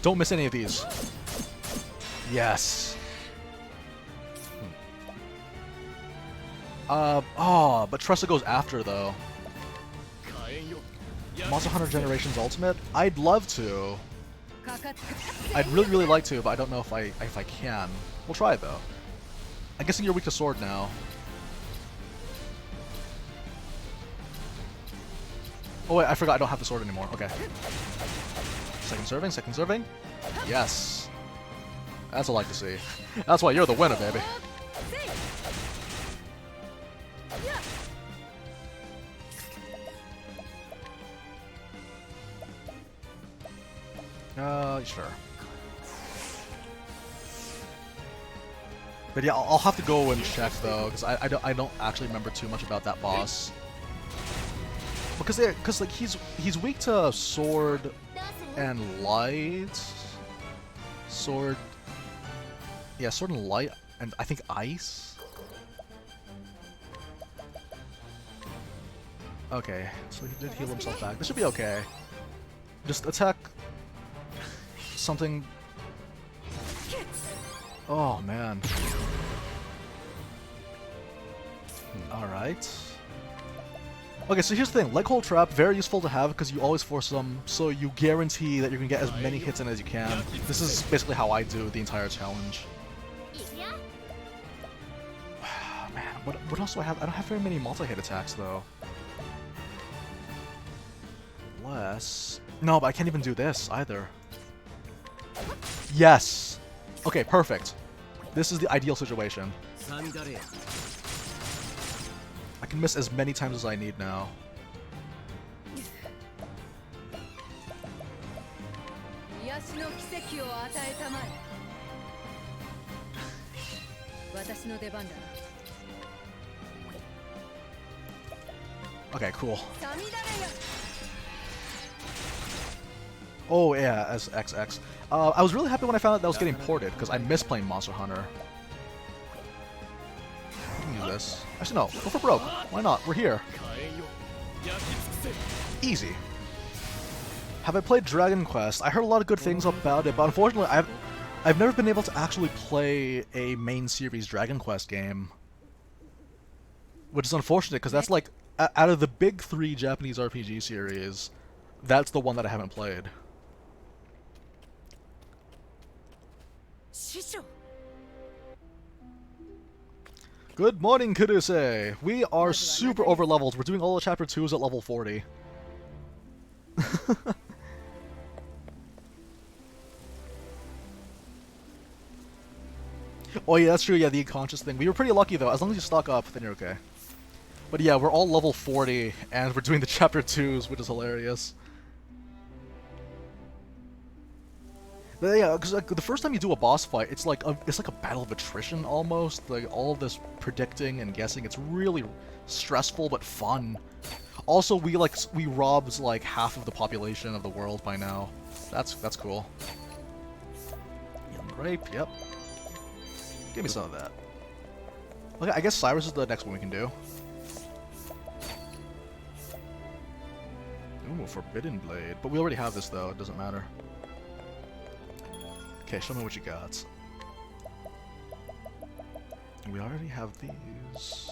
Don't miss any of these. Yes. Oh, but Tressa goes after though. Monster Hunter Generations Ultimate? I'd love to. I'd really like to, but I don't know if I can. We'll try it though. I'm guessing you're weak to sword now. Oh wait, I forgot I don't have the sword anymore. Okay. Second serving. Yes. That's what I like to see. That's why you're the winner, baby. Sure. But yeah, I'll have to go and check though, because I don't actually remember too much about that boss. Because like he's weak to sword and light. Sword. Yeah, sword and light, and I think ice. Okay, so he did heal himself back. This should be okay. Just attack something. Oh man. Alright. Okay, so here's the thing. Leg hold trap, very useful to have because you always force them, so you guarantee that you're gonna get as many hits in as you can. This is basically how I do the entire challenge. Man, what else do I have? I don't have very many multi-hit attacks though. Unless... No, but I can't even do this either. Yes! Okay, perfect. This is the ideal situation. I can miss as many times as I need now. Okay, cool. Oh yeah, as XX. I was really happy when I found out that was getting ported, because I miss playing Monster Hunter. I can use this. Actually no, go for broke. Why not? We're here. Easy. Have I played Dragon Quest? I heard a lot of good things about it, but unfortunately I've never been able to actually play a main series Dragon Quest game. Which is unfortunate, because that's like, out of the big 3 Japanese RPG series, that's the one that I haven't played. Good morning, Kuduse! We are super over-leveled. We're doing all the Chapter 2s at level 40. Oh yeah, that's true, yeah, the unconscious thing. We were pretty lucky though. As long as you stock up, then you're okay. But yeah, we're all level 40, and we're doing the Chapter 2s, which is hilarious. But yeah, because like, the first time you do a boss fight, it's like a battle of attrition almost. Like all of this predicting and guessing. It's really stressful but fun. Also, we robbed like half of the population of the world by now. That's cool. Young grape, yep. Give me some of that. Okay, I guess Cyrus is the next one we can do. Ooh, Forbidden Blade. But we already have this though, it doesn't matter. Okay, show me what you got. We already have these.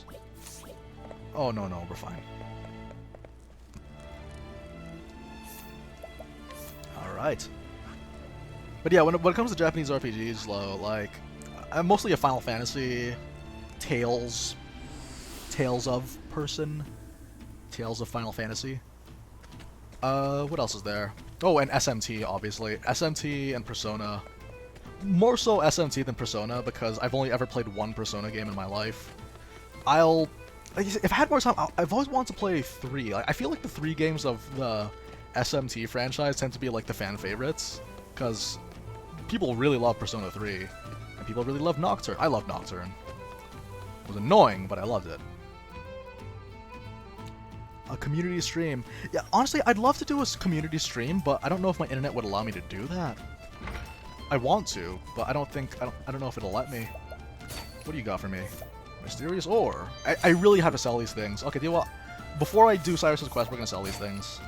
Oh, no, we're fine. Alright. But yeah, when it comes to Japanese RPGs, though, like, I'm mostly a Final Fantasy, Tales of person. Tales of Final Fantasy. What else is there? Oh, and SMT, obviously. SMT and Persona. More so SMT than Persona, because I've only ever played one Persona game in my life. If I had more time, I've always wanted to play 3. Like, I feel like the 3 games of the SMT franchise tend to be like the fan favorites, because people really love Persona 3, and people really love Nocturne. I love Nocturne. It was annoying, but I loved it. A community stream. Yeah, honestly, I'd love to do a community stream, but I don't know if my internet would allow me to do that. I want to, but I don't know if it'll let me. What do you got for me? Mysterious ore. I really have to sell these things. Okay, do you know what? Before I do Cyrus's quest, we're gonna sell these things.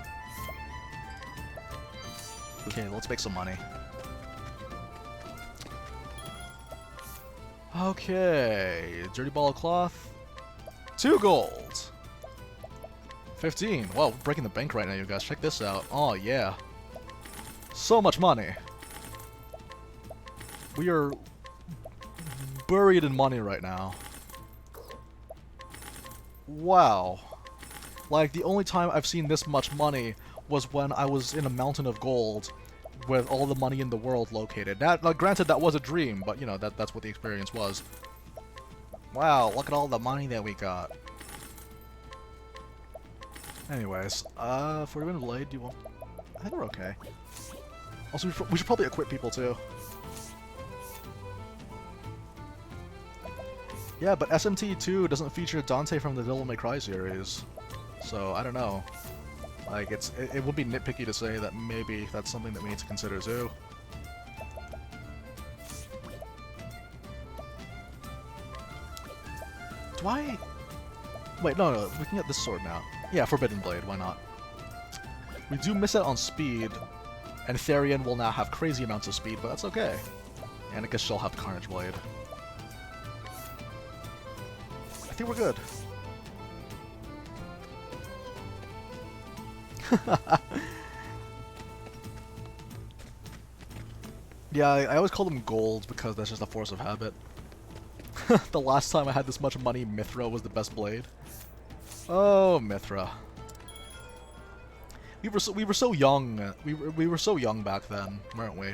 Okay, let's make some money. Okay, dirty ball of cloth. 2 gold. 15. Wow, we're breaking the bank right now, you guys. Check this out. Oh, yeah. So much money. We are buried in money right now. Wow. Like, the only time I've seen this much money was when I was in a mountain of gold with all the money in the world located. Now, granted, that was a dream, but, you know, that's what the experience was. Wow, look at all the money that we got. Anyways, Forbidden Blade, do you want... I think we're okay. Also, we should probably equip people too. Yeah, but SMT2 doesn't feature Dante from the Devil May Cry series, so I don't know. Like, it would be nitpicky to say that maybe that's something that we need to consider too. Do I... Wait, no, we can get this sword now. Yeah, Forbidden Blade, why not? We do miss out on speed, and Therian will now have crazy amounts of speed, but that's okay. And I guess she'll have the Carnage Blade. I think we're good. Yeah, I always call them gold because that's just a force of habit. The last time I had this much money, Mithra was the best blade. Oh, Mithra. We were so young. We were so young back then, weren't we?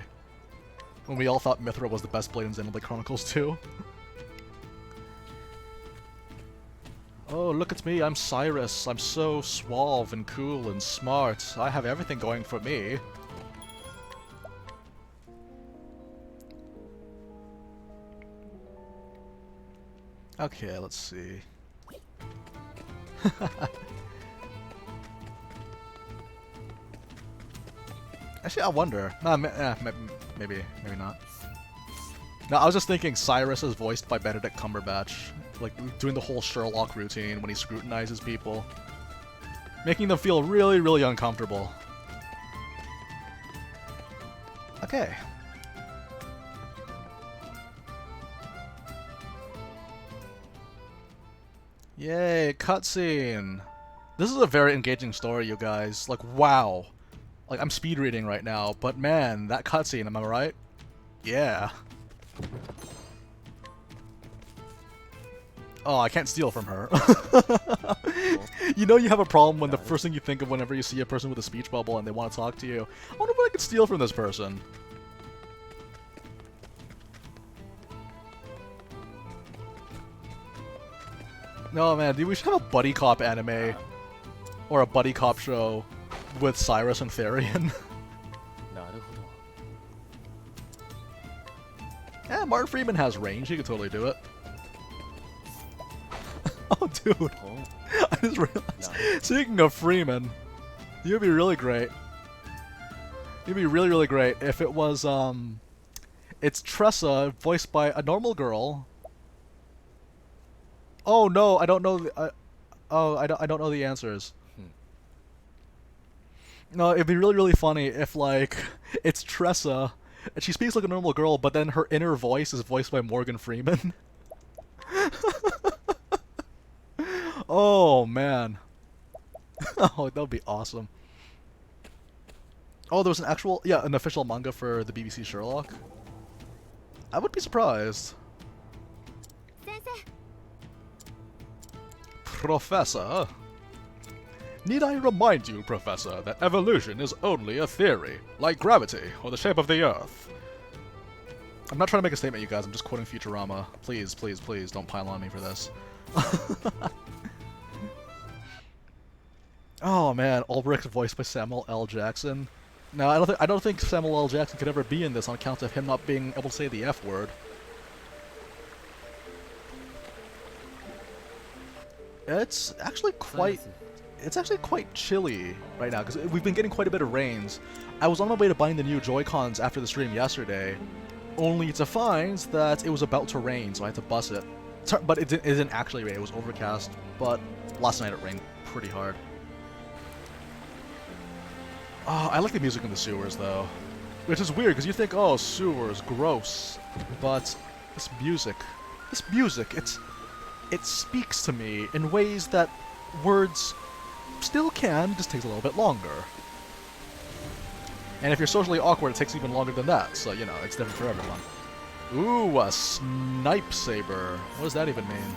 When we all thought Mithra was the best blade in Xenoblade Chronicles 2. Oh, look at me, I'm Cyrus. I'm so suave and cool and smart. I have everything going for me. Okay, let's see. Actually, I wonder. Maybe not. No, I was just thinking Cyrus is voiced by Benedict Cumberbatch, like doing the whole Sherlock routine when he scrutinizes people, making them feel really, really uncomfortable. Okay. Yay, cutscene! This is a very engaging story, you guys. Like, wow. Like, I'm speed reading right now, but man, that cutscene, am I right? Yeah. Oh, I can't steal from her. You know you have a problem when the first thing you think of whenever you see a person with a speech bubble and they want to talk to you. I wonder what I could steal from this person. No, man, dude, we should have a buddy cop anime. Or a buddy cop show with Cyrus and Therian. Yeah, Martin Freeman has range, he could totally do it. Oh, dude. I just realized, speaking of Freeman, you'd be really great. You'd be really, really great if it was, it's Tressa, voiced by a normal girl. Oh, no, I don't know the, I don't know the answers. No, it'd be really, really funny if, like, it's Tressa, and she speaks like a normal girl, but then her inner voice is voiced by Morgan Freeman. Oh, man. Oh, that would be awesome. Oh, there was an actual, yeah, an official manga for the BBC Sherlock. I would be surprised. Professor? Need I remind you, Professor, that evolution is only a theory, like gravity or the shape of the Earth. I'm not trying to make a statement, you guys. I'm just quoting Futurama. Please, please, please, don't pile on me for this. Oh man, Ulbricht voiced by Samuel L. Jackson. No, I don't think Samuel L. Jackson could ever be in this on account of him not being able to say the F word. It's actually quite chilly right now because we've been getting quite a bit of rains. I was on my way to buying the new Joy-Cons after the stream yesterday, only to find that it was about to rain, so I had to bus it. But it didn't actually rain, it was overcast, but last night it rained pretty hard. Oh, I like the music in the sewers though, which is weird because you think, oh, sewers, gross, but this music, it speaks to me in ways that words still can, just takes a little bit longer. And if you're socially awkward, it takes even longer than that, so, you know, it's different for everyone. Ooh, a snipe saber. What does that even mean?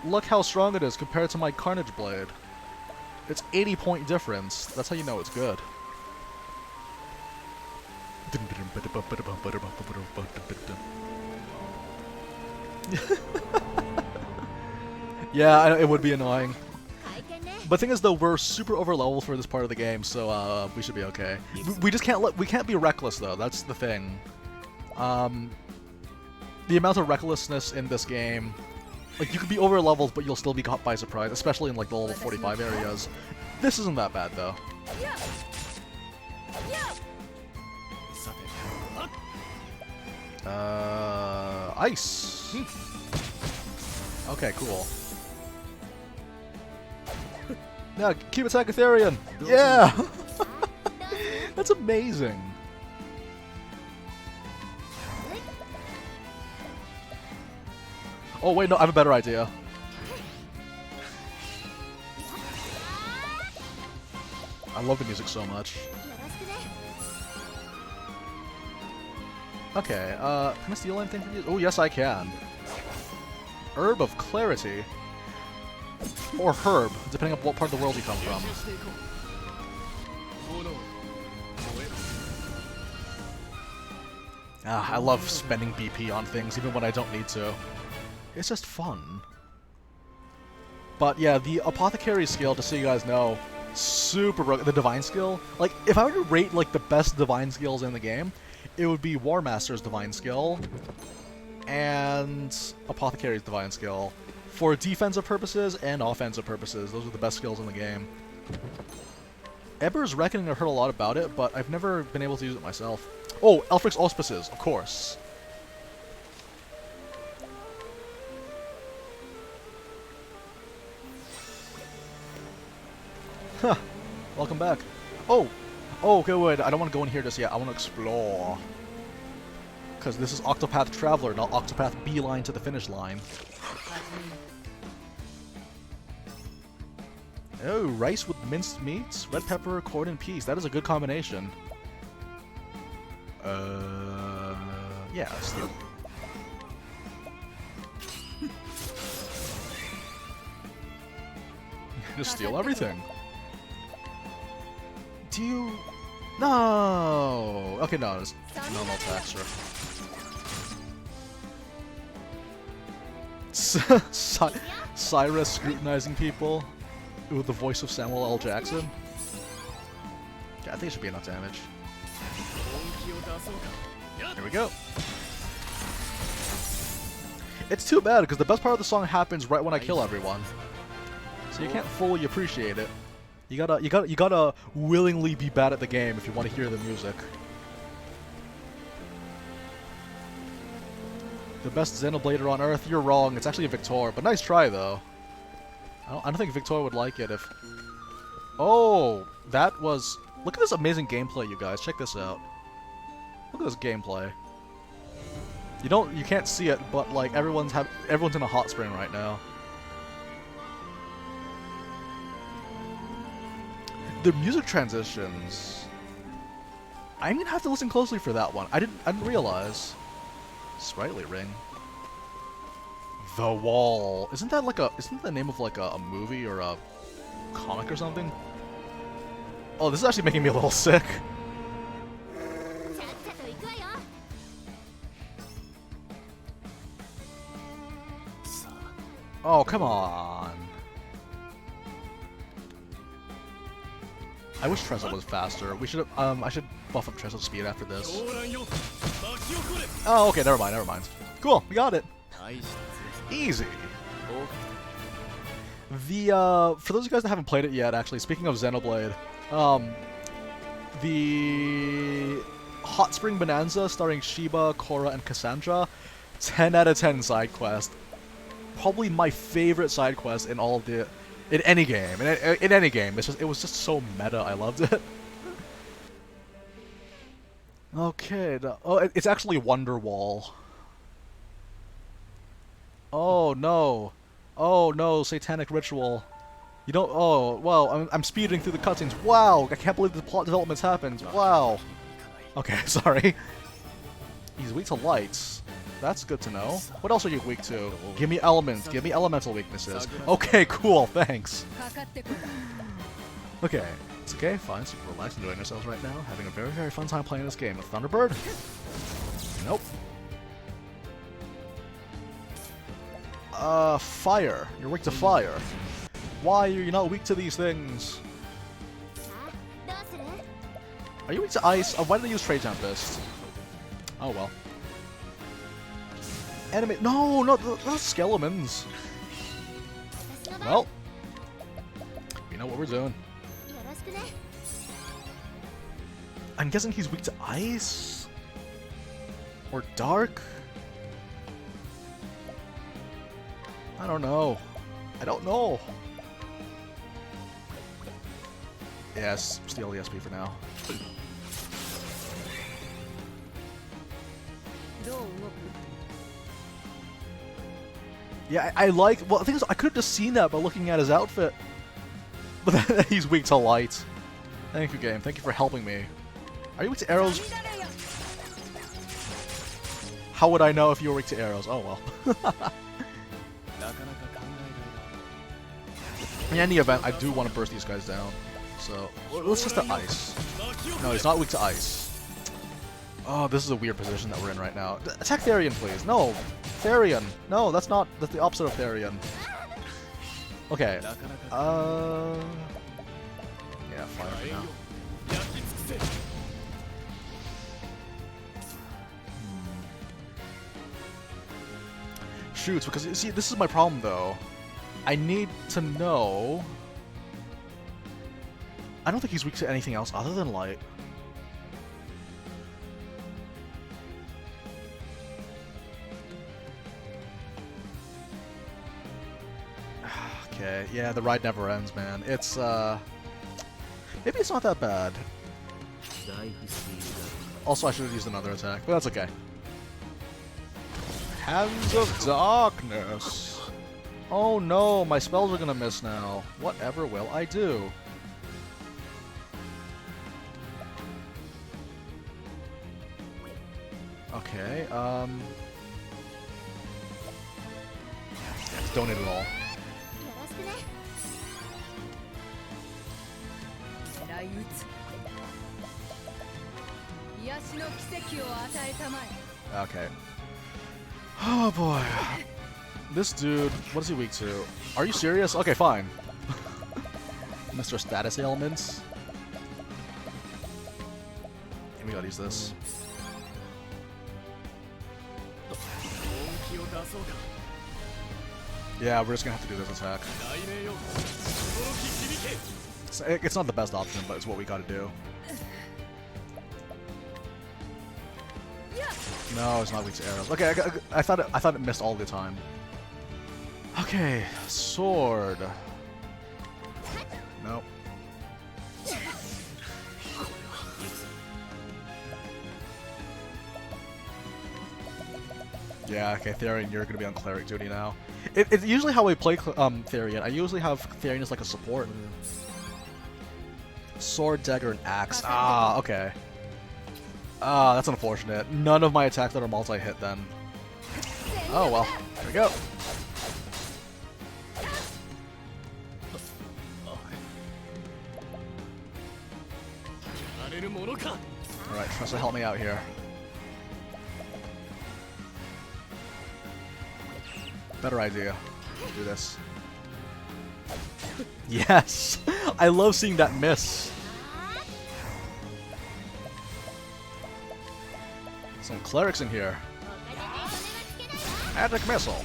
Look how strong it is compared to my Carnage Blade. It's 80-point difference. That's how you know it's good. Yeah, it would be annoying. But the thing is, though, we're super over leveled for this part of the game, so we should be okay. We just can't be reckless, though. That's the thing. The amount of recklessness in this game, like, you could be over leveled, but you'll still be caught by surprise, especially in like the level 45 areas. This isn't that bad, though. Ice. Okay, cool. Now, keep attacking Therian! Yeah! That's amazing! Oh wait, no, I have a better idea. I love the music so much. Okay, can I steal anything from you? Oh, yes I can. Herb of Clarity. Or Herb, depending on what part of the world you come from. I love spending BP on things, even when I don't need to. It's just fun. But yeah, the Apothecary skill, just so you guys know, super broken. The Divine skill, like, if I were to rate, like, the best Divine skills in the game, it would be War Master's Divine skill and Apothecary's Divine skill. For defensive purposes and offensive purposes, those are the best skills in the game. Eber's Reckoning, I've heard a lot about it, but I've never been able to use it myself. Oh, Elfric's Auspices, of course. Huh. Welcome back. Oh! Oh, okay, wait, I don't want to go in here just yet. I want to explore. Because this is Octopath Traveler, not Octopath Beeline to the finish line. Oh, rice with minced meats, red pepper, corn, and peas. That is a good combination. Yeah, let's do it. Just steal everything. Do you... No! Okay, no, it's normal extra. Cyrus scrutinizing people with the voice of Samuel L. Jackson. Yeah, I think it should be enough damage. Here we go. It's too bad because the best part of the song happens right when I kill everyone, so you can't fully appreciate it. You gotta willingly be bad at the game if you want to hear the music. The best Xenoblader on Earth? You're wrong. It's actually a Victor, but nice try though. I don't think Victor would like it if... Oh, that was... Look at this amazing gameplay, you guys. Check this out. Look at this gameplay. You can't see it, but like everyone's in a hot spring right now. The music transitions. I'm gonna have to listen closely for that one. I didn't realize. Sprightly ring. The Wall. Isn't that the name of like a movie or a comic or something? Oh, this is actually making me a little sick. Oh, come on. I wish Trezor was faster. We should I should buff up Trezor's speed after this. Oh, okay, never mind. Cool, we got it. Easy. For those of you guys that haven't played it yet, actually, speaking of Xenoblade, the Hot Spring Bonanza starring Shiba, Korra, and Cassandra, 10 out of 10 side quest. Probably my favorite side quest in all of the... In any game. In any game. It was just so meta, I loved it. Okay, it's actually Wonderwall. Oh no. Oh no, satanic ritual. You don't... Oh, well, I'm speeding through the cutscenes. Wow, I can't believe the plot developments happened. Wow. Okay, sorry. He's weak to lights. That's good to know. What else are you weak to? Give me elements. Give me elemental weaknesses. Okay, cool. Thanks. Okay. It's okay. Fine. Super relaxed, enjoying ourselves right now. Having a very, very fun time playing this game. With Thunderbird? Nope. Fire. You're weak to fire. Why are you not weak to these things? さあどうする？ Are you weak to ice? Why did I use Trade Tempest? Oh well. Enemy. No, no, those skeletons. 私の番。 Well, we know what we're doing. よろしくね。 I'm guessing he's weak to ice? Or dark? I don't know. I don't know. Yes, steal the SP for now. どう動く？ Yeah, I like. Well, the thing is, I could have just seen that by looking at his outfit. But then he's weak to light. Thank you, game. Thank you for helping me. Are you weak to arrows? How would I know if you were weak to arrows? Oh well. In any event, I do want to burst these guys down. So let's just do ice. No, he's not weak to ice. Oh, this is a weird position that we're in right now. Attack Therian, please. No, Therian. No, that's not. That's the opposite of Therian. Okay. Yeah, fire for now. Shoots, because you see, this is my problem though. I need to know. I don't think he's weak to anything else other than light. Okay, yeah, the ride never ends, man. It's, maybe it's not that bad. Also, I should have used another attack, but that's okay. Hands of Darkness! Oh no, my spells are gonna miss now. Whatever will I do? Okay, just donate it all. よろしくね。雷打つ癒しの奇跡を与えたまえ。 Okay. Oh boy. This dude, what is he weak to? Are you serious? Okay, fine. Mr. Status Ailments. We gotta use this. Yeah, we're just gonna have to do this attack. It's not the best option, but it's what we gotta do. No, it's not weak to arrows. Okay, I thought it missed all the time. Okay, sword. Nope. Yeah, okay, Therian, you're gonna be on cleric duty now. It's usually how I play Therian. I usually have Therian as like a support. Sword, dagger, and axe. Ah, okay. Ah, that's unfortunate. None of my attacks that are multi-hit then. Oh well, there we go. Alright, Tressa, help me out here. Better idea. Do this. Yes! I love seeing that miss. Some clerics in here. Magic missile.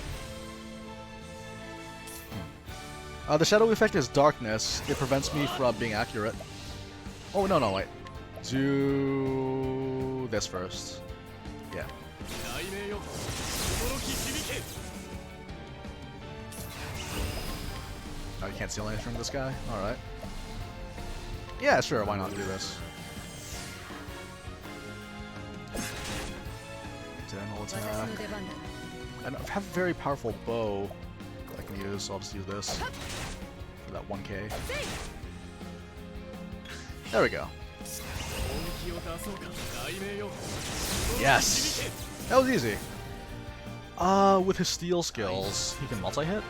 The shadow effect is darkness. It prevents me from being accurate. Oh, no, wait. Do this first. Yeah. Oh, you can't steal anything from this guy? Alright. Yeah, sure, why not do this? General attack. And I have a very powerful bow that I can use, so I'll just use this for that 1k. There we go. Yes! That was easy. With his steel skills, he can multi-hit?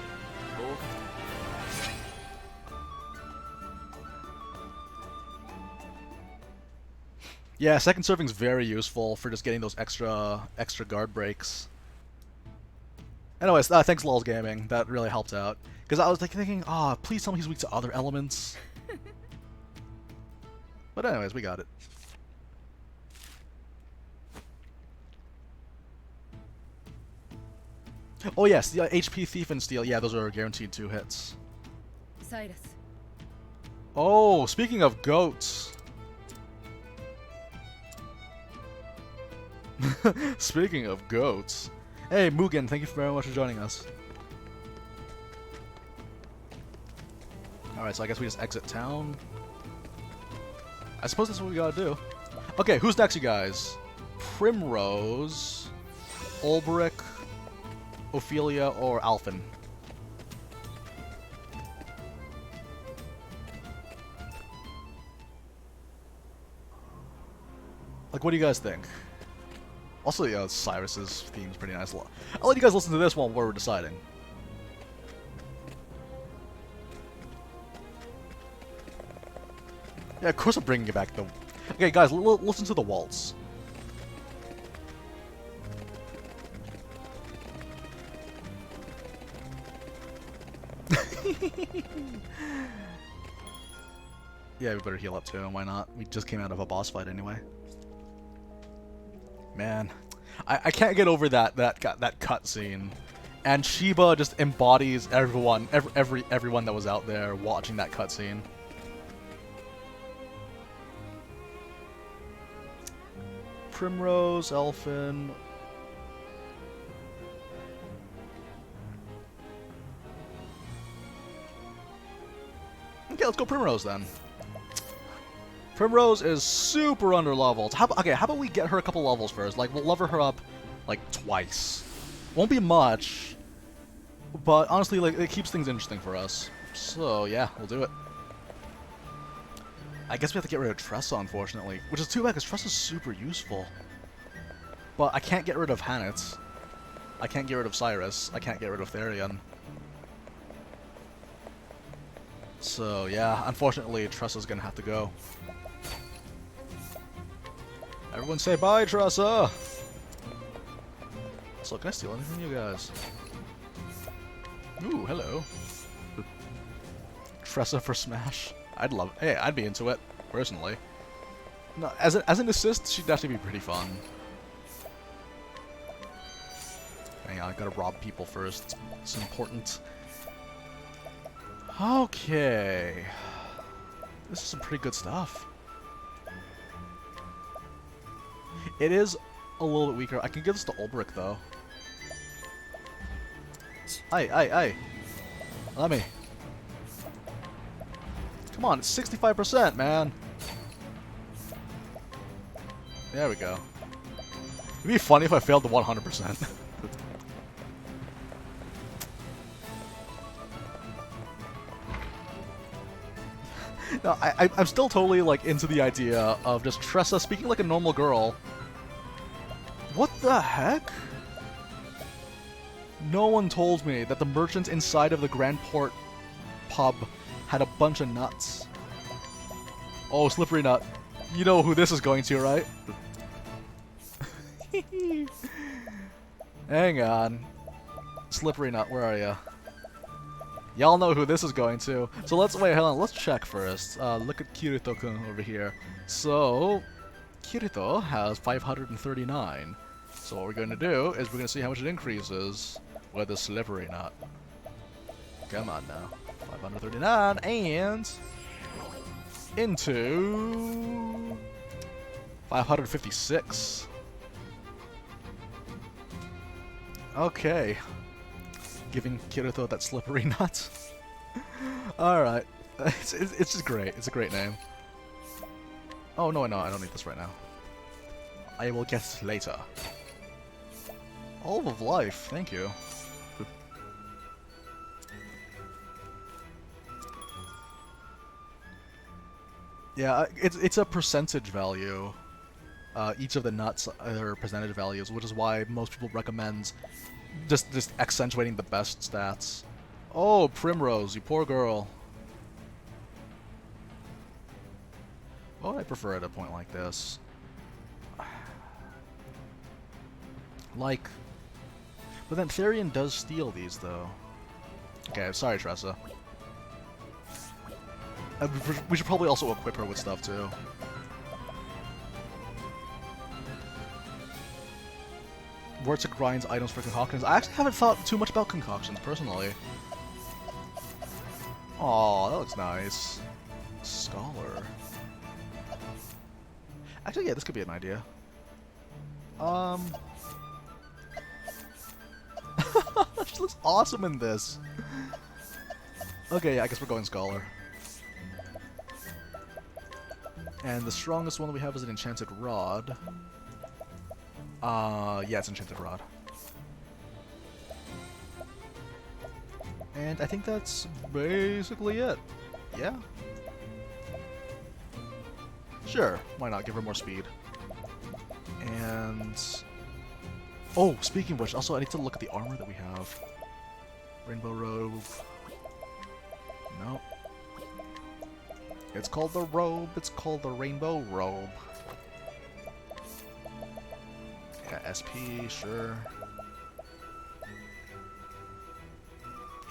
Yeah, second serving's very useful for just getting those extra guard breaks. Anyways, thanks Lulz Gaming. That really helped out. Because I was like thinking, please tell me he's weak to other elements. But anyways, we got it. Oh yes, the HP, Thief, and Steel. Yeah, those are guaranteed 2 hits. Cyrus. Oh, speaking of goats. Speaking of goats. Hey, Mugen, thank you very much for joining us. Alright, so I guess we just exit town. I suppose that's what we gotta do. Okay, who's next, you guys? Primrose, Ulbrich, Ophelia, or Alphen? Like, what do you guys think? Also, yeah, Cyrus's theme's pretty nice. I'll let you guys listen to this one while we're deciding. Yeah, of course I'm bringing you back the... Okay, guys, listen to the waltz. Yeah, we better heal up too, why not? We just came out of a boss fight anyway. Man, I can't get over that cutscene. And Shiba just embodies everyone that was out there watching that cutscene. Primrose, Elfin. Okay, let's go Primrose then. Primrose is super under-leveled. How about we get her a couple levels first? Like, we'll level her up, like, twice. Won't be much, but honestly, like, it keeps things interesting for us. So, yeah, we'll do it. I guess we have to get rid of Tressa, unfortunately, which is too bad, because Tressa's super useful. But I can't get rid of Hannet. I can't get rid of Cyrus. I can't get rid of Therion. So, yeah, unfortunately, Tressa's gonna have to go. Everyone say bye, Tressa! So, can I steal anything from you guys? Ooh, hello. Tressa for Smash. Hey, I'd be into it, personally. No, as an assist, she'd actually be pretty fun. Hang on, I gotta rob people first. It's important. Okay. This is some pretty good stuff. It is a little bit weaker. I can give this to Ulbrich, though. Aye. Let me. Come on, it's 65%, man. There we go. It'd be funny if I failed the 100%. No, I'm still totally, like, into the idea of just Tressa speaking like a normal girl. What the heck? No one told me that the merchants inside of the Grand Port pub had a bunch of nuts. Oh, Slippery Nut. You know who this is going to, right? Hang on. Slippery Nut, where are you? Y'all know who this is going to. So let's wait, hold on, let's check first. Look at Kirito-kun over here. So, Kirito has 539. So what we're going to do is we're going to see how much it increases with the Slippery Nut. Come on now. 539 and into 556. Okay. Giving Kirito that Slippery Nut. Alright. It's just great. It's a great name. Oh, no, I don't need this right now. I will get it later. Olive of Life, thank you. Yeah, it's a percentage value. Each of the nuts are percentage values, which is why most people recommend just accentuating the best stats. Oh, Primrose, you poor girl. Well, I prefer at a point like this. Like, But then Therian does steal these, though. Okay, sorry, Tressa. We should probably also equip her with stuff, too. Wurtzik grinds items for concoctions. I actually haven't thought too much about concoctions, personally. Aw, that looks nice. Scholar. Actually, yeah, this could be an idea. She looks awesome in this. Okay, yeah, I guess we're going Scholar. And the strongest one that we have is an Enchanted Rod. Yeah, it's Enchanted Rod. And I think that's basically it. Yeah? Sure, why not? Give her more speed. And... oh, speaking of which, also I need to look at the armor that we have. Rainbow Robe. No. It's called the robe. It's called the Rainbow Robe. Yeah, SP, sure.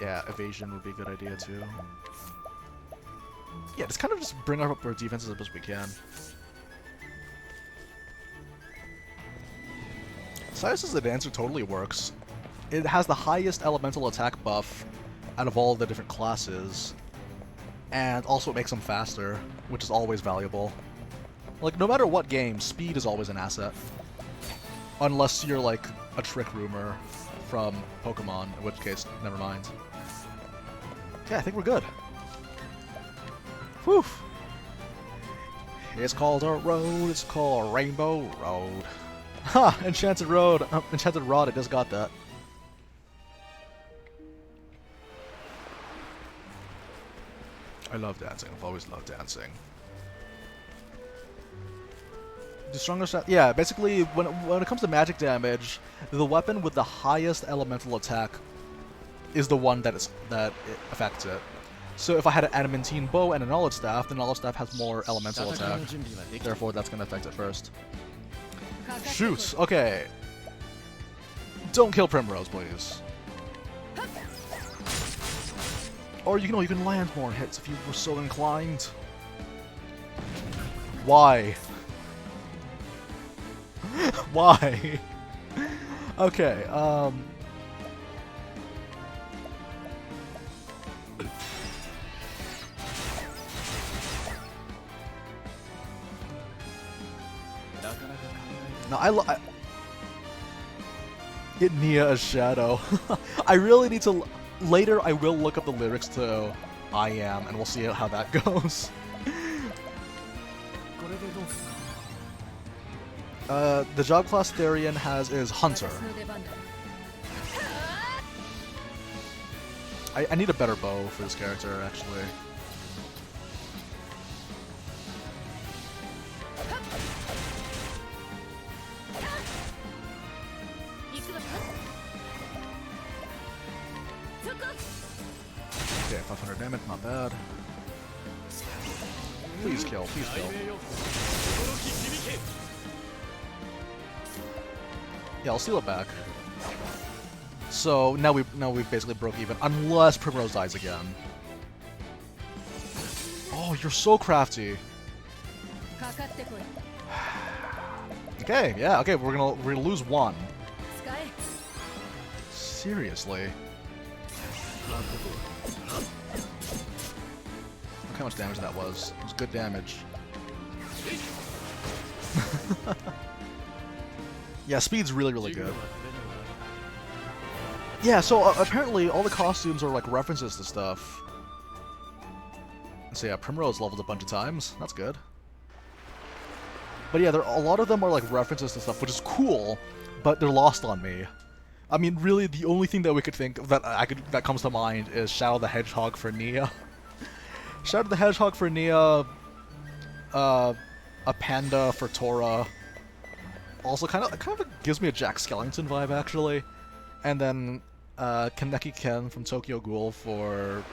Yeah, evasion would be a good idea too. Yeah, just kind of just bring up our defenses as best we can. Silas's Advancer totally works. It has the highest elemental attack buff out of all the different classes. And also it makes them faster, which is always valuable. Like, no matter what game, speed is always an asset. Unless you're like a Trick Roomer from Pokemon, in which case, never mind. Yeah, I think we're good. Whew! It's called a road, it's called a Rainbow Road. Ha! Enchanted Road! Enchanted Rod, I just got that. I love dancing, I've always loved dancing. The strongest, yeah, basically, when it comes to magic damage, the weapon with the highest elemental attack is the one that it affects it. So if I had an adamantine bow and a knowledge staff, the knowledge staff has more elemental attack. Therefore, that's going to affect it first. Shoot! Okay. Don't kill Primrose, please. Or you can land more hits if you were so inclined. Why? Why? Okay, no, I get Nia a shadow. I really need to... Later, I will look up the lyrics to I Am, and we'll see how that goes. The job class Therian has is Hunter. I need a better bow for this character, actually. Okay, 500 damage, not bad. Please kill, please kill. Yeah, I'll steal it back. So now we've basically broke even, unless Primrose dies again. Oh, you're so crafty. Okay, yeah, okay, we're gonna lose one. Seriously. Look how much damage that was. It was good damage. Yeah, speed's really, really good. Yeah, so apparently all the costumes are like references to stuff. So yeah, Primrose leveled a bunch of times. That's good. But yeah, a lot of them are like references to stuff, which is cool, but they're lost on me. I mean, really, the only thing that we could think of that comes to mind is Shadow the Hedgehog for Nia. Shadow the Hedgehog for Nia, a panda for Tora. Also, kind of gives me a Jack Skellington vibe, actually. And then Kaneki Ken from Tokyo Ghoul for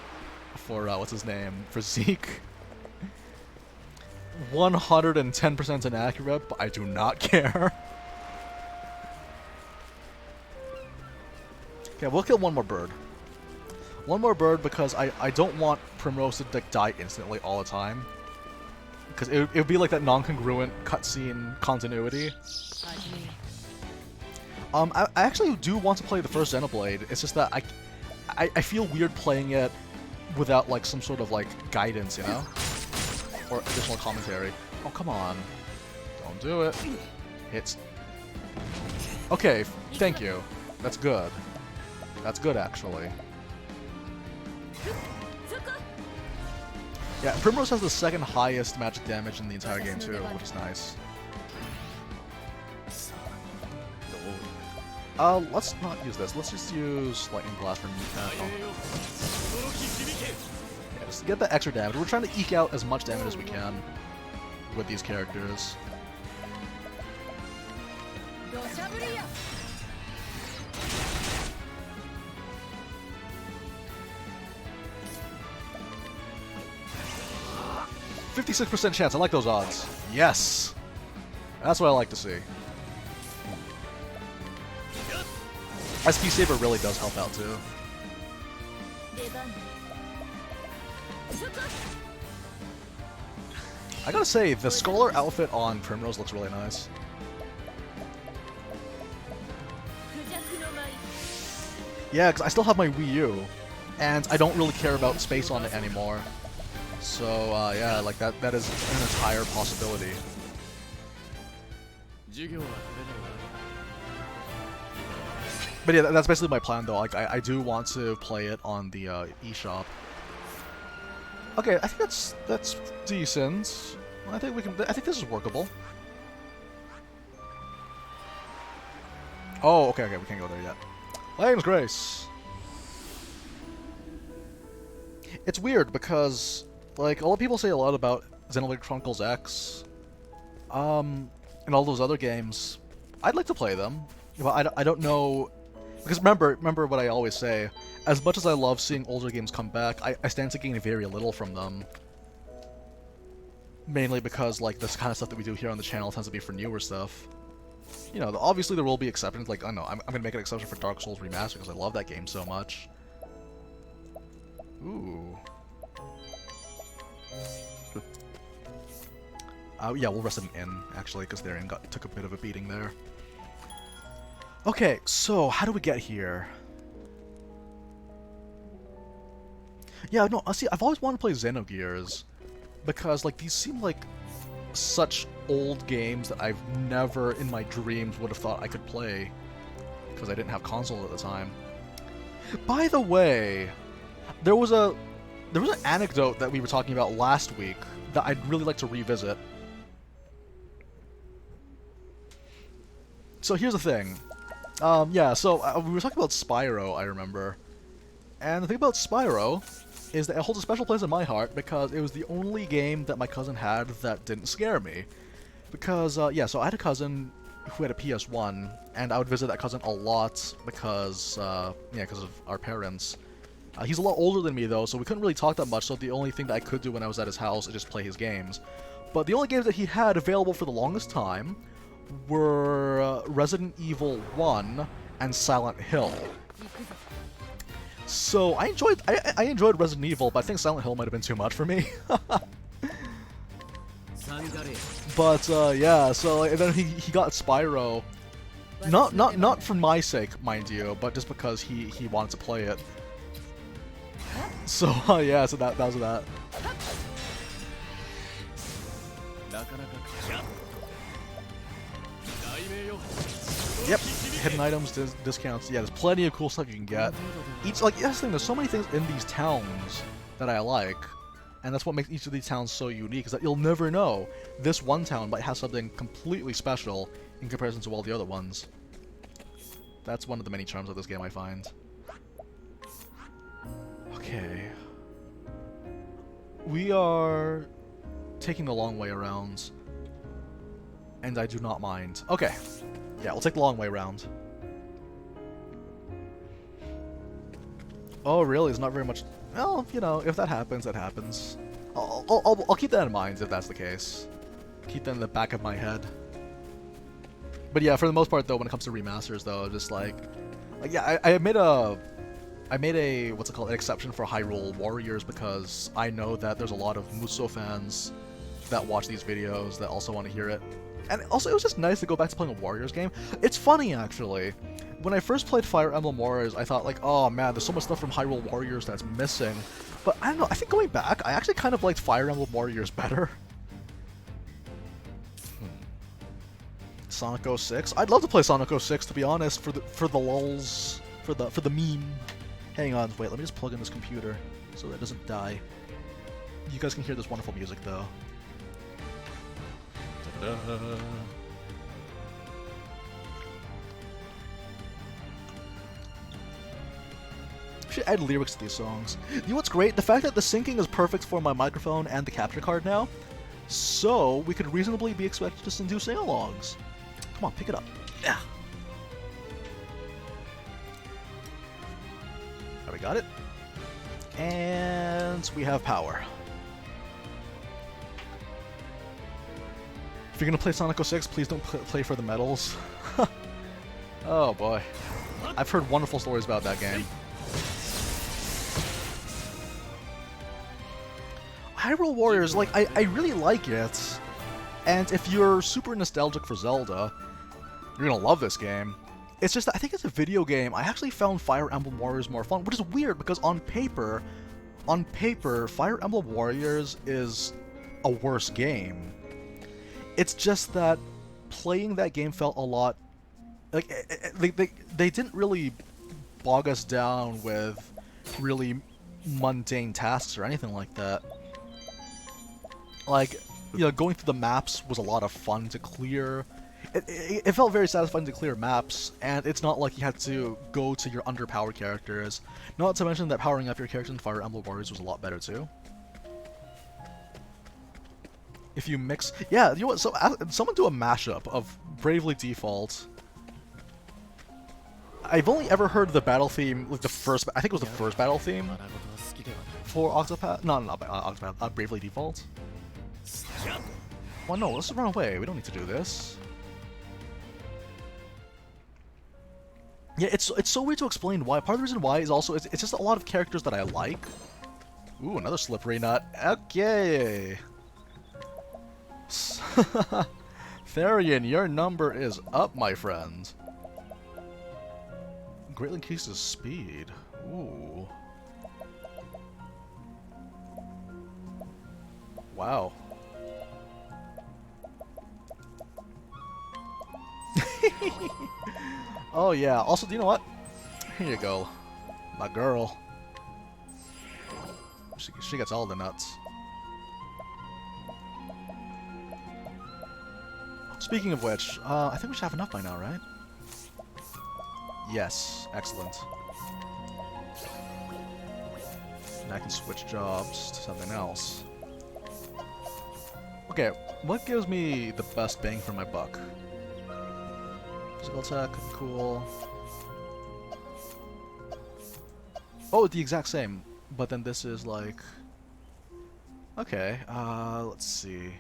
what's his name? For Zeke. 110% inaccurate, but I do not care. Okay, we'll kill one more bird. One more bird because I don't want Primrose to like, die instantly all the time. Because it would be like that non-congruent cutscene continuity. I actually do want to play the first Xenoblade. It's just that I feel weird playing it without like some sort of like guidance, you know? Or additional commentary. Oh, come on. Don't do it. Hits. Okay, thank you. That's good. That's good, actually. Yeah, Primrose has the second highest magic damage in the entire game too, which is nice. Let's not use this. Let's just use Lightning Blast for yeah, just to get that extra damage. We're trying to eke out as much damage as we can with these characters. %56 chance. I like those odds. Yes! That's what I like to see. SP Saber really does help out too. I gotta say, the Scholar outfit on Primrose looks really nice. Yeah, because I still have my Wii U, and I don't really care about space on it anymore. So, yeah, like that is an entire possibility. But yeah, that's basically my plan though. Like, I do want to play it on the eShop. Okay, I think that's decent. I think we can. I think this is workable. Oh, okay, we can't go there yet. Flames Grace. It's weird because, like, a lot of people say a lot about Xenoblade Chronicles X, and all those other games. I'd like to play them, but I don't know, because remember what I always say. As much as I love seeing older games come back, I stand to gain very little from them. Mainly because, like, this kind of stuff that we do here on the channel tends to be for newer stuff. You know, obviously there will be exceptions, like, I know, I'm gonna make an exception for Dark Souls Remastered because I love that game so much. Ooh. Yeah, we'll rest an inn, actually, because their inn took a bit of a beating there. Okay, so, how do we get here? Yeah, no, see, I've always wanted to play Xenogears, because, like, these seem like such old games that I've never in my dreams would have thought I could play, because I didn't have console at the time. By the way, there was an anecdote that we were talking about last week that I'd really like to revisit. So here's the thing. Yeah, so we were talking about Spyro, I remember. And the thing about Spyro is that it holds a special place in my heart because it was the only game that my cousin had that didn't scare me. Because, yeah, so I had a cousin who had a PS1, and I would visit that cousin a lot because, yeah, because of our parents. He's a lot older than me, though, so we couldn't really talk that much, so the only thing that I could do when I was at his house is just play his games. But the only games that he had available for the longest time were Resident Evil 1 and Silent Hill. So I enjoyed Resident Evil, but I think Silent Hill might have been too much for me. But yeah, so and then he got Spyro, not for my sake, mind you, but just because he wanted to play it. So yeah, so that was that. Yep, hidden items, discounts. Yeah, there's plenty of cool stuff you can get. Like, that's the thing, there's so many things in these towns that I like, and that's what makes each of these towns so unique, is that you'll never know. This one town might have something completely special in comparison to all the other ones. That's one of the many charms of this game, I find. Okay. We are taking the long way around, and I do not mind. Okay. Yeah, we'll take the long way around. Oh, really? There's not very much... Well, you know, if that happens, that happens. I'll keep that in mind if that's the case. Keep that in the back of my head. But yeah, for the most part, though, when it comes to remasters, though, just like... Yeah, I made a what's it called, an exception for Hyrule Warriors because I know that there's a lot of Musou fans that watch these videos that also want to hear it. And also, it was just nice to go back to playing a Warriors game. It's funny, actually. When I first played Fire Emblem Warriors, I thought, like, oh man, there's so much stuff from Hyrule Warriors that's missing. But I don't know, I think going back, I actually kind of liked Fire Emblem Warriors better. Sonic 06? I'd love to play Sonic 06, to be honest, for the lulz, for the meme. Hang on, wait, let me just plug in this computer so that it doesn't die. You guys can hear this wonderful music, though. Ta-da. Should add lyrics to these songs. You know what's great? The fact that the syncing is perfect for my microphone and the capture card now, so we could reasonably be expected to do sing-alongs. Come on, pick it up. Yeah. There we got it. And we have power. If you're gonna play Sonic 06, please don't play for the medals. Oh boy. I've heard wonderful stories about that game. Hyrule Warriors, like, I really like it. And if you're super nostalgic for Zelda, you're gonna love this game. It's just that I think as a video game, I actually found Fire Emblem Warriors more fun, which is weird because on paper, Fire Emblem Warriors is a worse game. It's just that playing that game felt a lot like they didn't really bog us down with really mundane tasks or anything like that. Like, you know, going through the maps was a lot of fun to clear. It felt very satisfying to clear maps, and it's not like you had to go to your underpowered characters. Not to mention that powering up your characters in Fire Emblem Warriors was a lot better too. If you mix... Yeah, you know what? So, someone do a mashup of Bravely Default. I've only ever heard the battle theme, like the first... I think it was the first battle theme for Octopath... No, not Octopath. Bravely Default. Well, no, let's run away. We don't need to do this. Yeah, it's so weird to explain why. Part of the reason why is also it's just a lot of characters that I like. Ooh, another slippery nut. Okay. Therian, your number is up, my friend. Greatly increases speed. Ooh. Wow. Oh yeah, also, do you know what? Here you go. My girl. She gets all the nuts. Speaking of which, I think we should have enough by now, right? Yes, excellent. And I can switch jobs to something else. Okay, what gives me the best bang for my buck? Physical attack, cool. Oh, the exact same, but then this is like... Okay, let's see.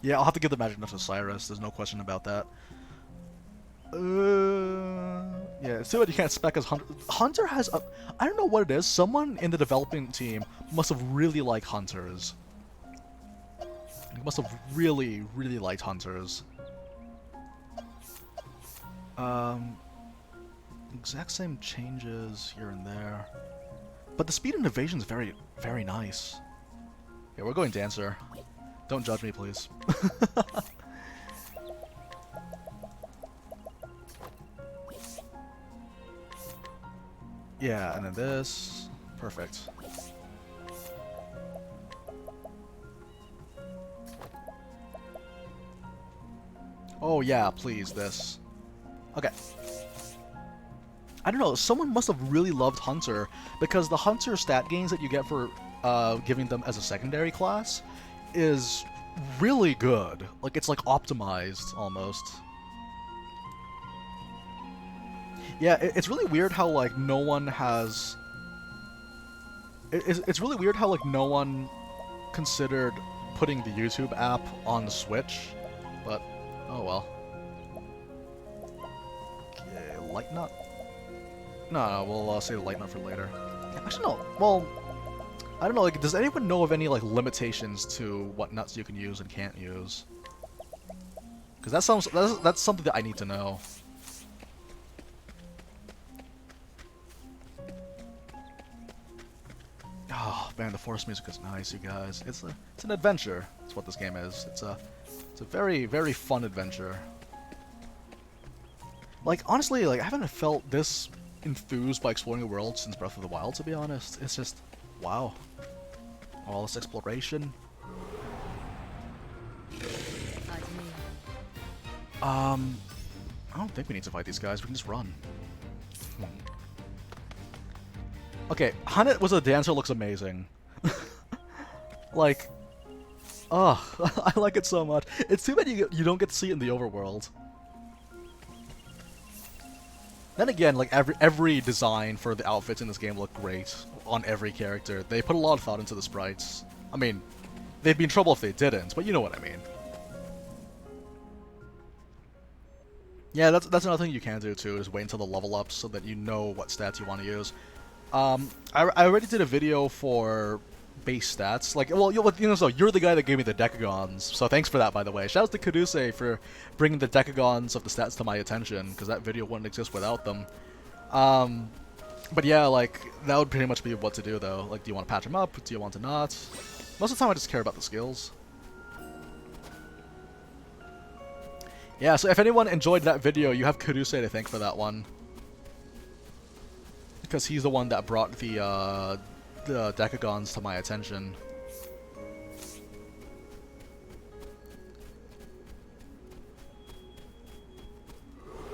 Yeah, I'll have to give the magic nuts to Cyrus, there's no question about that. Yeah, see what you can't spec as Hunter. Hunter has a... I don't know what it is, someone in the development team must have really liked Hunters. He must have really, really liked Hunters. Exact same changes here and there. But the speed and evasion is very, very nice. Yeah, we're going Dancer. Don't judge me, please. Yeah, and then this. Perfect. Oh yeah, please, this. Okay. I don't know, someone must have really loved Hunter, because the Hunter stat gains that you get for giving them as a secondary class is really good. Like, it's like optimized, almost. Yeah, it's really weird how, like, no one has... It's really weird how, like, no one considered putting the YouTube app on the Switch, but oh well. light nut? No, we'll save the light nut for later. Actually, no. Well, I don't know. Like, does anyone know of any like limitations to what nuts you can use and can't use? Because that's something that I need to know. Oh man, the forest music is nice, you guys. It's an adventure. That's what this game is. It's a very, very fun adventure. Like, honestly, like, I haven't felt this enthused by exploring the world since Breath of the Wild, to be honest. It's just, wow. All this exploration. I don't think we need to fight these guys. We can just run. Okay, Hanet was a dancer looks amazing. Like, oh, I like it so much. It's too bad you don't get to see it in the overworld. Then again, like every design for the outfits in this game look great on every character. They put a lot of thought into the sprites. I mean, they'd be in trouble if they didn't, but you know what I mean. Yeah, that's another thing you can do too, is wait until the level ups so that you know what stats you want to use. I already did a video for base stats. Like, well, you know, so you're the guy that gave me the decagons, so thanks for that, by the way. Shout out to Kaduse for bringing the decagons of the stats to my attention, because that video wouldn't exist without them. But yeah, like, that would pretty much be what to do, though. Like, do you want to patch them up? Do you want to not? Most of the time, I just care about the skills. Yeah, so if anyone enjoyed that video, you have Kaduse to thank for that one. Because he's the one that brought the decagons to my attention.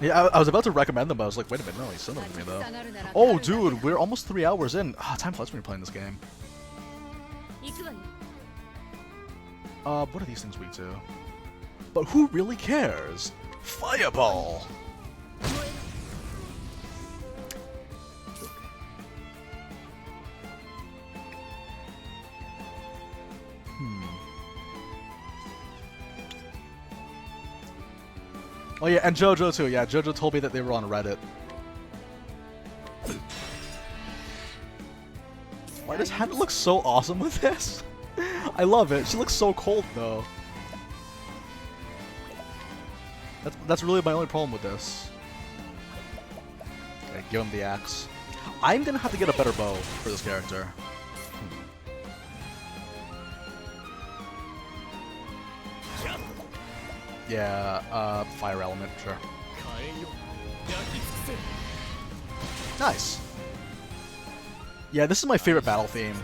Yeah, I was about to recommend them, but I was like, wait a minute, no, he's sending them to me, though. Oh, dude, we're almost 3 hours in. Ah, time flies when you're playing this game. What are these things weak to? But who really cares? Fireball! Oh yeah, and JoJo too. Yeah, JoJo told me that they were on Reddit. Why does Hannah look so awesome with this? I love it. She looks so cold though. That's really my only problem with this. Okay, give him the axe. I'm gonna have to get a better bow for this character. Yeah, fire element, sure. Nice. Yeah, this is my favorite battle theme.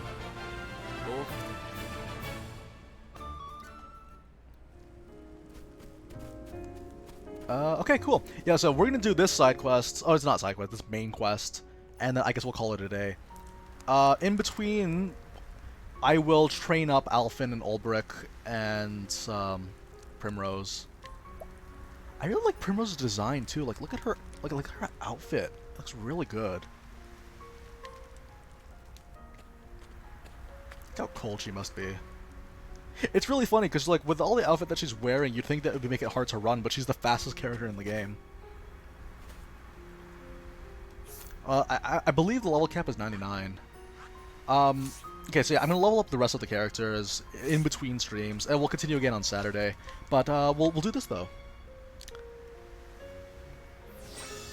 Okay, cool. Yeah, so we're gonna do this side quest. Oh, it's not side quest, this main quest. And then I guess we'll call it a day. In between, I will train up Alphen and Ulbrich and Primrose. I really like Primrose's design too. Like, look at her, like her outfit. It looks really good. Look how cold she must be. It's really funny because, like, with all the outfit that she's wearing, you'd think that it would make it hard to run, but she's the fastest character in the game. I believe the level cap is 99. Okay, so yeah, I'm gonna level up the rest of the characters in between streams, and we'll continue again on Saturday. But we'll do this though.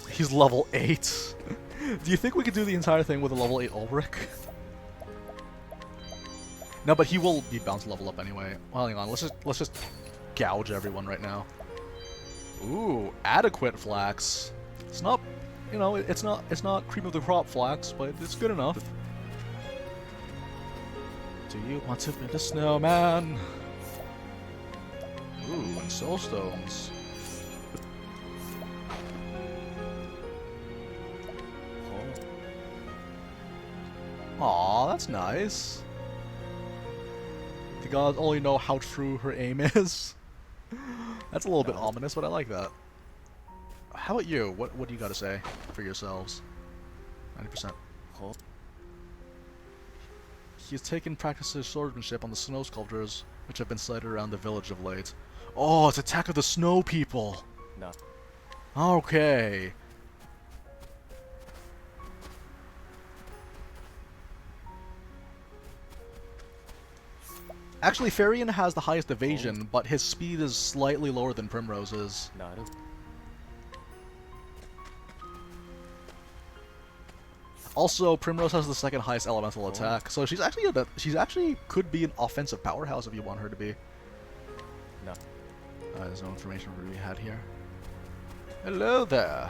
He's level 8. Do you think we could do the entire thing with a level 8 Ulbrich? No, but he will be bound to level up anyway. Well, hang on, let's just gouge everyone right now. Ooh, adequate flax. It's not, you know, it's not cream of the crop flax, but it's good enough. Do you want to build a snowman? Ooh, and soul stones. Aw, that's nice. The gods only know how true her aim is. That's a little bit ominous, but I like that. How about you? What do you got to say for yourselves? 90%. He's taken practice his swordsmanship on the snow sculptures, which have been sighted around the village of late. Oh, it's Attack of the Snow People! No. Okay. Actually, Farian has the highest evasion, but his speed is slightly lower than Primrose's. Also, Primrose has the second highest elemental attack, so she's actually could be an offensive powerhouse if you want her to be. No. There's no information to be had here. Hello there.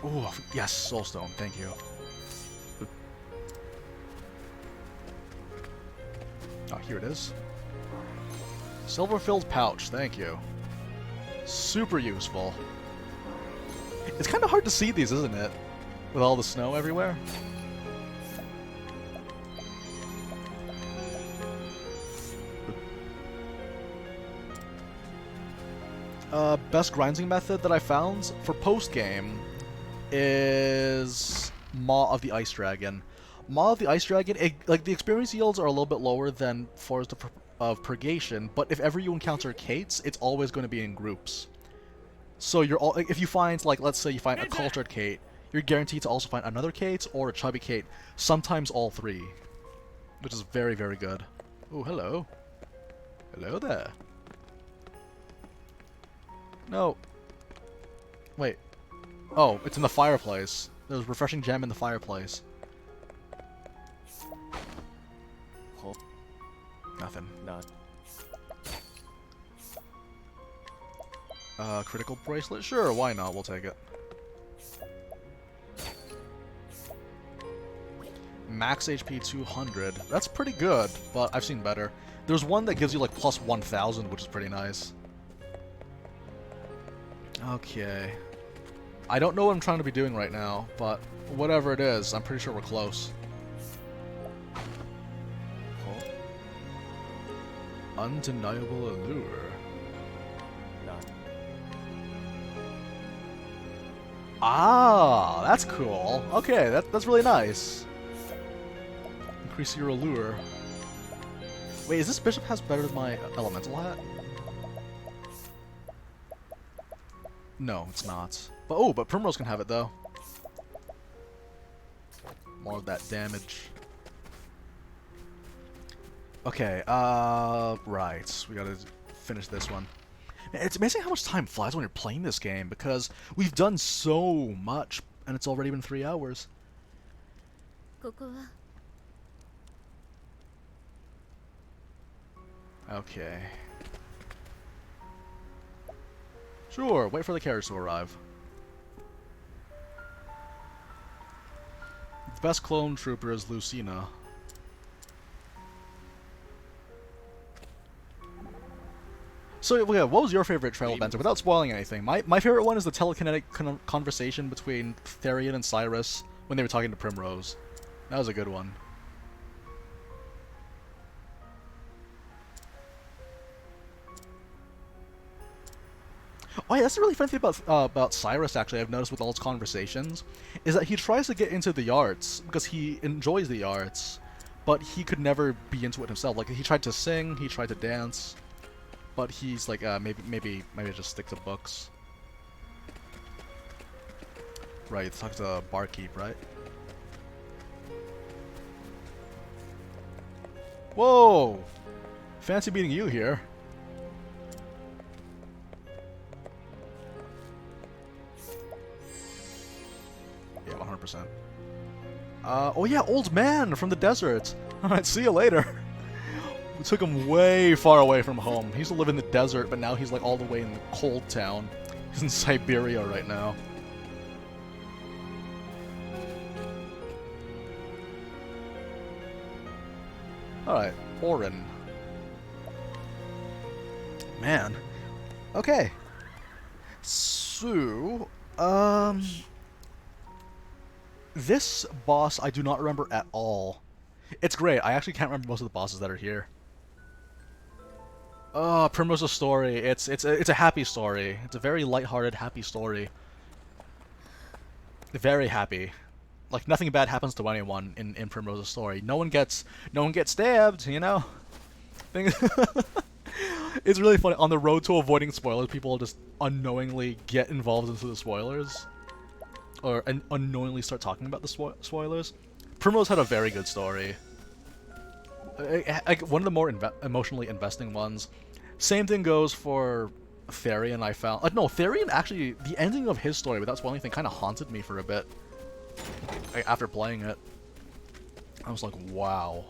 Oh yes, Soulstone. Thank you. Oh, here it is. Silver-filled pouch. Thank you. Super useful. It's kind of hard to see these, isn't it? With all the snow everywhere. Best grinding method that I found for post-game is Maw of the Ice Dragon. Maw of the Ice Dragon, like the experience yields are a little bit lower than Forest of Purgation, but if ever you encounter Kates, it's always going to be in groups. So you're all, if you find, like, let's say you find a cultured Kate, you're guaranteed to also find another Kate or a chubby Kate, sometimes all three, which is very, very good. Oh, hello. Hello there. No. Wait. Oh, it's in the fireplace. There's a refreshing gem in the fireplace. Nothing. None. Critical bracelet? Sure, why not? We'll take it. Max HP 200. That's pretty good, but I've seen better. There's one that gives you like plus 1000, which is pretty nice. Okay. I don't know what I'm trying to be doing right now, but whatever it is, I'm pretty sure we're close. Undeniable allure. None. Ah, that's cool. Okay, that's really nice. Increase your allure. Wait, is this bishop has better than my elemental hat? No, it's not. But Primrose can have it though. More of that damage. Okay, right. We gotta finish this one. Man, it's amazing how much time flies when you're playing this game, because we've done so much, and it's already been 3 hours. ここは Okay. Sure, wait for the carriage to arrive. The best clone trooper is Lucina. So, yeah, what was your favorite trail adventure? Without spoiling anything, my favorite one is the telekinetic conversation between Therian and Cyrus when they were talking to Primrose. That was a good one. Oh yeah, that's the really funny thing about Cyrus, actually, I've noticed with all his conversations, is that he tries to get into the arts, because he enjoys the arts, but he could never be into it himself. Like, he tried to sing, he tried to dance, but he's like, maybe just stick to books. Right, talk to the barkeep, right? Whoa! Fancy meeting you here. Yeah, 100%. Oh yeah, old man from the desert. Alright, see you later. We took him way far away from home. He used to live in the desert, but now he's like all the way in the cold town. He's in Siberia right now. Alright, Orin. Man. Okay. So, this boss I do not remember at all. It's great. I actually can't remember most of the bosses that are here. Oh, Primrose's story. It's a happy story. It's a very lighthearted, happy story. Very happy. Like, nothing bad happens to anyone in Primrose's story. No one gets stabbed, you know? It's really funny. On the road to avoiding spoilers, people just unknowingly get involved into the spoilers. Or unknowingly start talking about the spoilers. Primrose had a very good story. one of the more emotionally investing ones. Same thing goes for Therian. I found no, Therian actually, the ending of his story without spoiling anything kind of haunted me for a bit. After playing it, I was like, wow.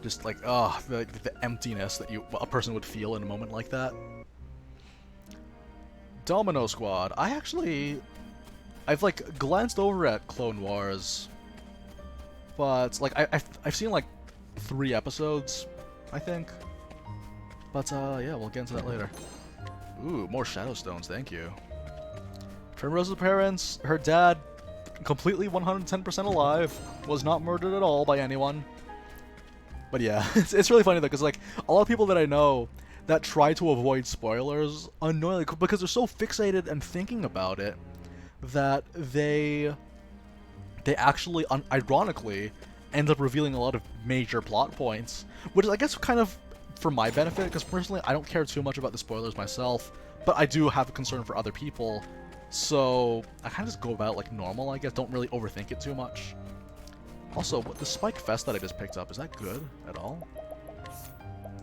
Just like, the emptiness that a person would feel in a moment like that. Domino Squad. I've like glanced over at Clone Wars, but like I've seen like 3 episodes, I think. But yeah, we'll get into that later. Ooh, more Shadow Stones, thank you. Primrose's parents, her dad, completely 110% alive, was not murdered at all by anyone. But yeah, it's really funny though, because like a lot of people that I know that try to avoid spoilers unknowingly because they're so fixated and thinking about it that they actually ironically end up revealing a lot of major plot points, which is I guess kind of for my benefit, because personally I don't care too much about the spoilers myself, but I do have a concern for other people, so I kind of just go about it like normal, I guess. Don't really overthink it too much. Also, the Spike Fest that I just picked up, is that good at all?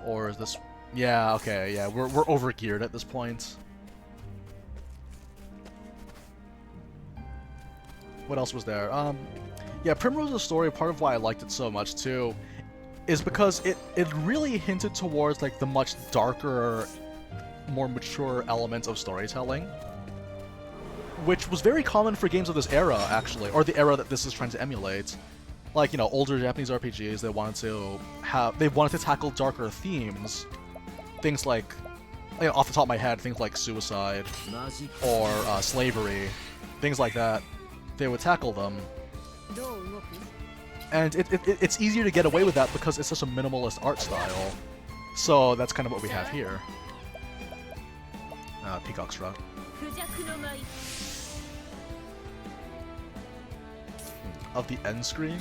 Or is this... Yeah, okay, yeah, we're over-geared at this point. What else was there? Yeah, Primrose's story, part of why I liked it so much too, is because it really hinted towards like the much darker, more mature elements of storytelling, which was very common for games of this era, actually, or the era that this is trying to emulate. Like, you know, older Japanese RPGs, they wanted to tackle darker themes. Things like, you know, off the top of my head, things like suicide or slavery, things like that. They would tackle them. And it's easier to get away with that because it's such a minimalist art style. So that's kind of what we have here. Peacock Strut. Of the end screen?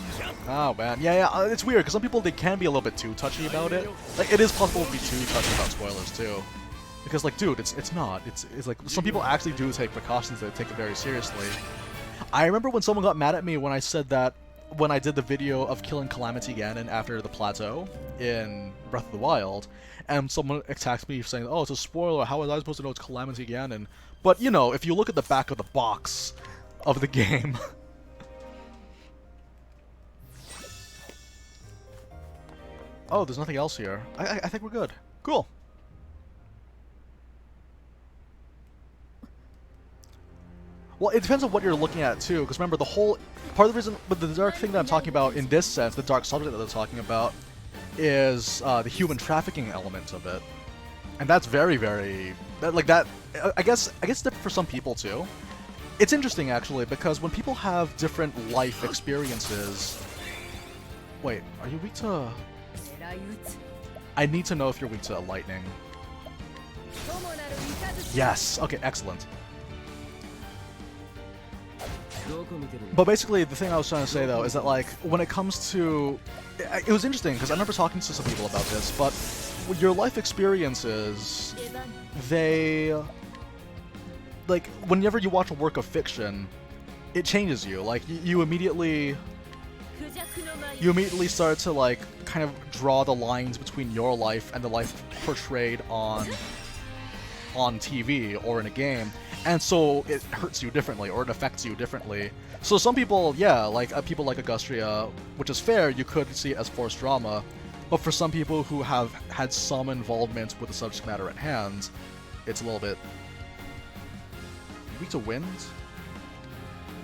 Oh man, yeah, it's weird because some people, they can be a little bit too touchy about it. Like, it is possible to be too touchy about spoilers too, because like, dude, it's not. It's like some people actually do take precautions, they take it very seriously. I remember when someone got mad at me when I said that when I did the video of killing Calamity Ganon after the plateau in Breath of the Wild, and someone attacked me saying, "Oh, it's a spoiler. How was I supposed to know it's Calamity Ganon?" But you know, if you look at the back of the box of the game. Oh, there's nothing else here. I think we're good. Cool. Well, it depends on what you're looking at, too, because remember, the whole... Part of the reason... But the dark thing that I'm talking about, in this sense, the dark subject that they're talking about, is the human trafficking element of it. And that's very, very... Like, that... I guess it's different for some people, too. It's interesting, actually, because when people have different life experiences... Wait, are you weak to... I need to know if you're weak to lightning. Yes! Okay, excellent. But basically, the thing I was trying to say, though, is that, like, when it comes to... It was interesting, because I remember talking to some people about this, but your life experiences, they... Like, whenever you watch a work of fiction, it changes you. Like, you immediately start to, like, kind of draw the lines between your life and the life portrayed on TV or in a game, and so it hurts you differently, or it affects you differently. So some people, yeah, like people like Augustria, which is fair, you could see it as forced drama, but for some people who have had some involvement with the subject matter at hand, it's a little bit... Weak to wind?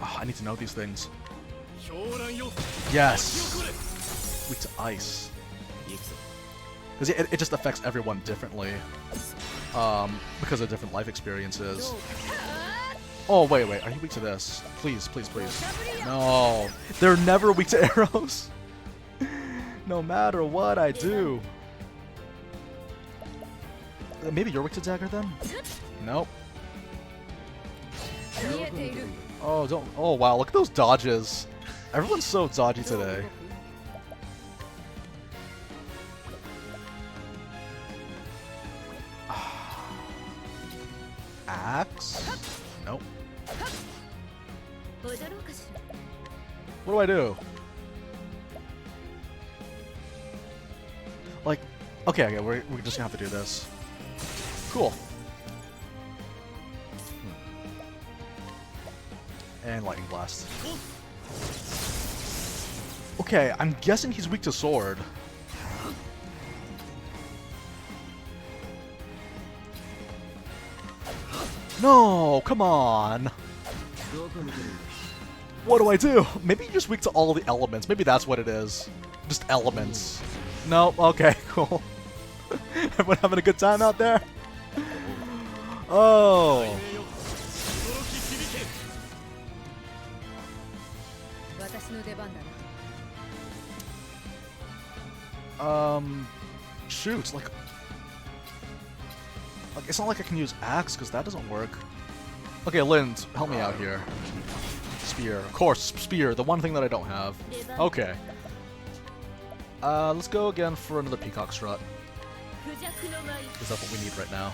Oh, I need to know these things. Yes! Weak to ice. Because it just affects everyone differently. Because of different life experiences. Oh, wait, are you weak to this? Please, please, please. No. They're never weak to arrows. No matter what I do. Maybe you're weak to dagger then? Nope. Oh, don't. Oh, wow, look at those dodges. Everyone's so dodgy today. Axe? Nope. What do I do? Like, okay, we're just gonna have to do this. Cool. And lightning blast. Okay, I'm guessing he's weak to sword. No, come on. What do I do? Maybe you're just weak to all the elements. Maybe that's what it is. Just elements. No, okay, cool. Everyone having a good time out there? Oh. Shoot, like it's not like I can use axe because that doesn't work. Okay, Lind, help me out here. Spear, of course, spear, the one thing that I don't have. Okay. Let's go again for another peacock strut. Because that's what we need right now.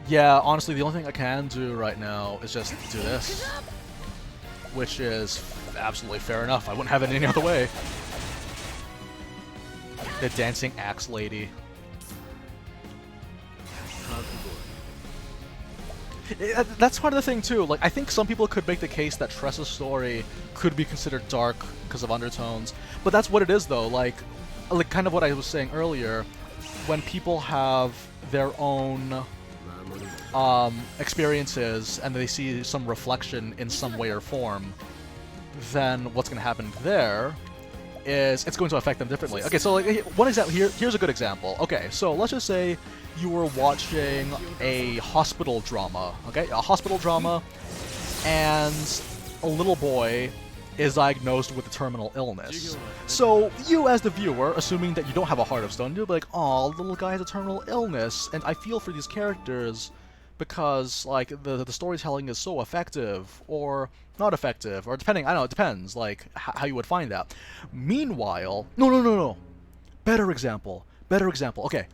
Yeah, honestly, the only thing I can do right now is just do this. Which is absolutely fair enough. I wouldn't have it any other way. The dancing axe lady. That's part of the thing too. Like, I think some people could make the case that Tressa's story could be considered dark because of undertones, but that's what it is though. Like kind of what I was saying earlier, when people have their own experiences and they see some reflection in some way or form, then what's going to happen there is it's going to affect them differently. Okay, so like one example here's a good example. Okay, so let's just say you were watching a hospital drama, okay? A hospital drama, and a little boy is diagnosed with a terminal illness. So you, as the viewer, assuming that you don't have a heart of stone, you'll be like, "Oh, the little guy has a terminal illness," and I feel for these characters because, like, the storytelling is so effective, or not effective, or depending, I don't know, it depends, like, how you would find that. Meanwhile, no. Better example. Okay.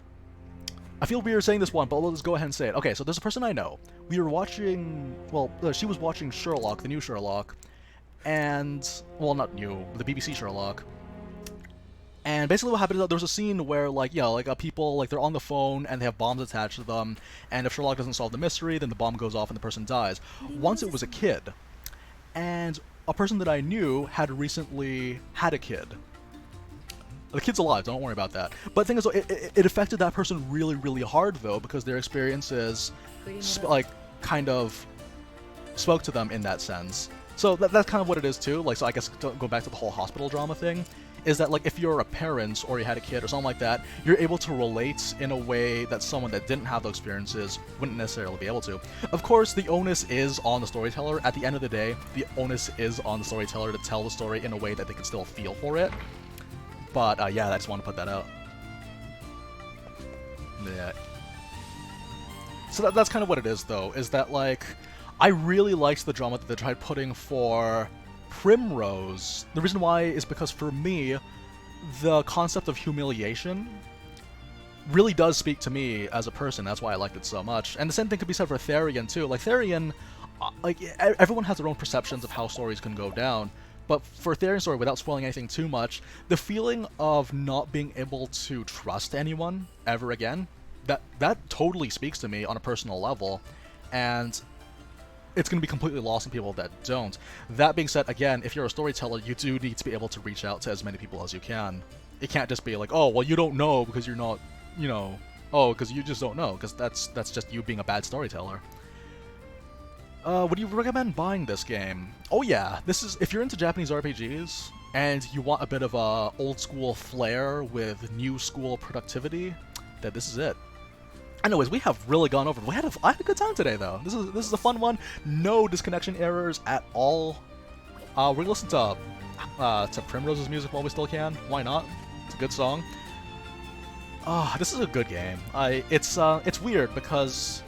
I feel weird saying this one, but let's go ahead and say it. Okay, so there's a person I know. We were watching, well, she was watching Sherlock, the new Sherlock, and, well, not new, the BBC Sherlock. And basically what happened is that there was a scene where, like, you know, like, people, like, they're on the phone and they have bombs attached to them, and if Sherlock doesn't solve the mystery, then the bomb goes off and the person dies. Once it was a kid, and a person that I knew had recently had a kid. The kid's alive, don't worry about that. But the thing is, it affected that person really, really hard, though, because their experiences, like, kind of spoke to them in that sense. So that's kind of what it is, too. Like, so I guess to go back to the whole hospital drama thing, is that, like, if you're a parent or you had a kid or something like that, you're able to relate in a way that someone that didn't have those experiences wouldn't necessarily be able to. Of course, the onus is on the storyteller. At the end of the day, the onus is on the storyteller to tell the story in a way that they can still feel for it. But, yeah, I just want to put that out. Yeah. So that's kind of what it is, though, is that, like, I really liked the drama that they tried putting for Primrose. The reason why is because, for me, the concept of humiliation really does speak to me as a person. That's why I liked it so much. And the same thing could be said for Therian, too. Like, Therian, like, everyone has their own perceptions of how stories can go down. But for Therian's story, without spoiling anything too much, the feeling of not being able to trust anyone ever again, that totally speaks to me on a personal level, and it's going to be completely lost on people that don't. That being said, again, if you're a storyteller, you do need to be able to reach out to as many people as you can. It can't just be like, "Oh, well, you don't know because you're not, you know, oh, because you just don't know," because that's just you being a bad storyteller. Would you recommend buying this game? Oh yeah, this is, if you're into Japanese RPGs and you want a bit of a old school flair with new school productivity, then this is it. Anyways, we have really gone over. I had a good time today, though. This is a fun one. No disconnection errors at all. We're gonna listen to Primrose's music while we still can. Why not? It's a good song. This is a good game. It's weird because,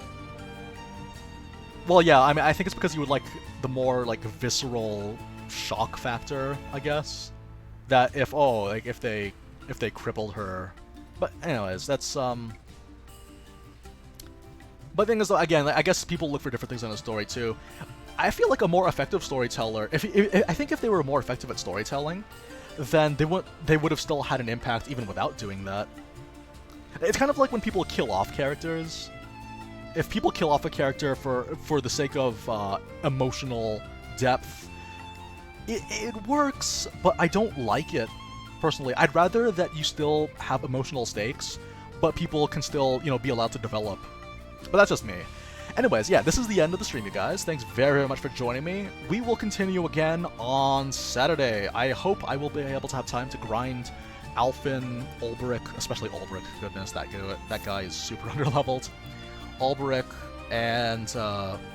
well, yeah, I mean, I think it's because you would like the more, like, visceral shock factor, I guess. That if they crippled her But anyways, that's But the thing is, though, again, like, I guess people look for different things in a story too. I feel like a more effective storyteller. I think if they were more effective at storytelling, then they would have still had an impact even without doing that. It's kind of like when people kill off characters. If people kill off a character for the sake of emotional depth, it works, but I don't like it personally. I'd rather that you still have emotional stakes, but people can still, you know, be allowed to develop. But that's just me. Anyways, yeah, this is the end of the stream, you guys. Thanks very, very much for joining me. We will continue again on Saturday. I hope I will be able to have time to grind Alphen, Ulbrich, especially Ulbrich. Goodness, that guy is super underleveled. Ulbrich and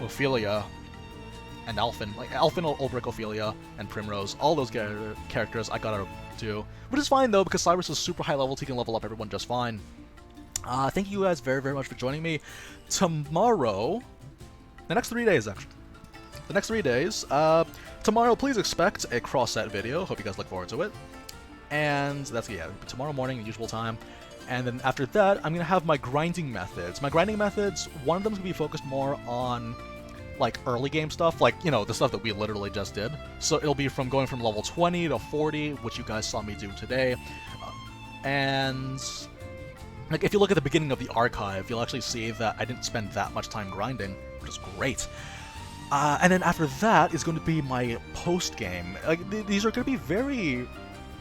Ophelia and Alphen. Like, Alphen, Ulbrich, Ophelia, and Primrose. All those characters I gotta do. Which is fine, though, because Cyrus is super high level, so he can level up everyone just fine. Thank you guys very, very much for joining me. Tomorrow, the next 3 days, actually. The next 3 days, tomorrow, please expect a cross-set video. Hope you guys look forward to it. And that's, yeah, tomorrow morning, the usual time. And then after that, I'm going to have my grinding methods. My grinding methods, one of them is going to be focused more on, like, early game stuff. Like, you know, the stuff that we literally just did. So it'll be from going from level 20 to 40, which you guys saw me do today. And like, if you look at the beginning of the archive, you'll actually see that I didn't spend that much time grinding, which is great. And then after that is going to be my post-game. Like, these are going to be very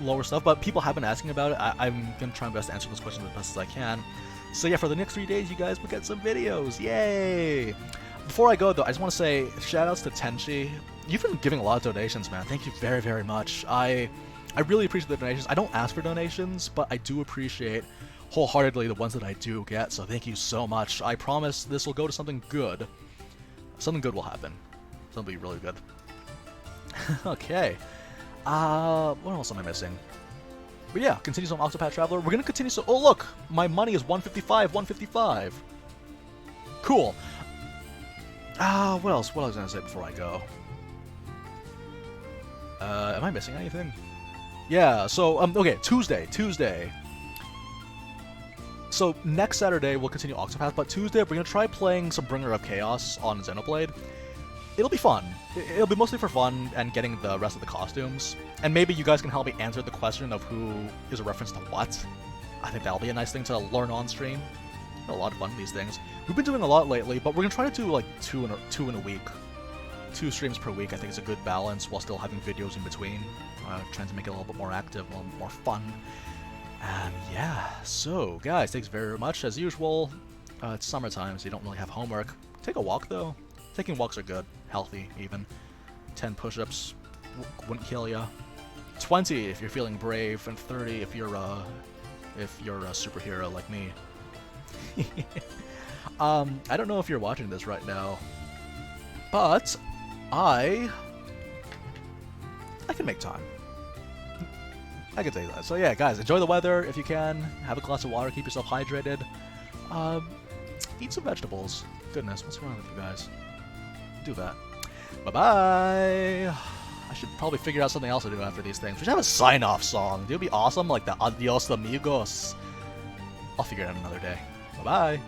lower stuff, but people have been asking about it. I'm going to try my best to answer those questions as best as I can. So yeah, for the next 3 days, you guys will get some videos. Yay! Before I go, though, I just want to say shoutouts to Tenchi. You've been giving a lot of donations, man. Thank you very, very much. I really appreciate the donations. I don't ask for donations, but I do appreciate wholeheartedly the ones that I do get, so thank you so much. I promise this will go to something good. Something good will happen. Something will be really good. Okay. What else am I missing? But yeah, continue some Octopath Traveler. We're gonna continue so— oh look! My money is 155, 155! Cool. What else? What was I gonna say before I go? Am I missing anything? Yeah, so, okay, Tuesday. So next Saturday we'll continue Octopath, but Tuesday we're going to try playing some Bringer of Chaos on Xenoblade. It'll be fun. It'll be mostly for fun and getting the rest of the costumes. And maybe you guys can help me answer the question of who is a reference to what. I think that'll be a nice thing to learn on stream. A lot of fun, these things. We've been doing a lot lately, but we're going to try to do like two in a week. 2 streams per week I think is a good balance while still having videos in between. Trying to make it a little bit more active, a little more fun. And yeah, so guys, thanks very much as usual. It's summertime, so you don't really have homework. Take a walk though. Taking walks are good, healthy even. 10 push-ups wouldn't kill ya. 20 if you're feeling brave, and 30 if you're a superhero like me. I don't know if you're watching this right now, but I can make time. I can tell you that. So yeah, guys, enjoy the weather if you can. Have a glass of water, keep yourself hydrated. Eat some vegetables. Goodness, what's wrong with you guys? Do that. Bye-bye! I should probably figure out something else to do after these things. We should have a sign-off song. It would be awesome, like the Adios Amigos. I'll figure it out another day. Bye-bye!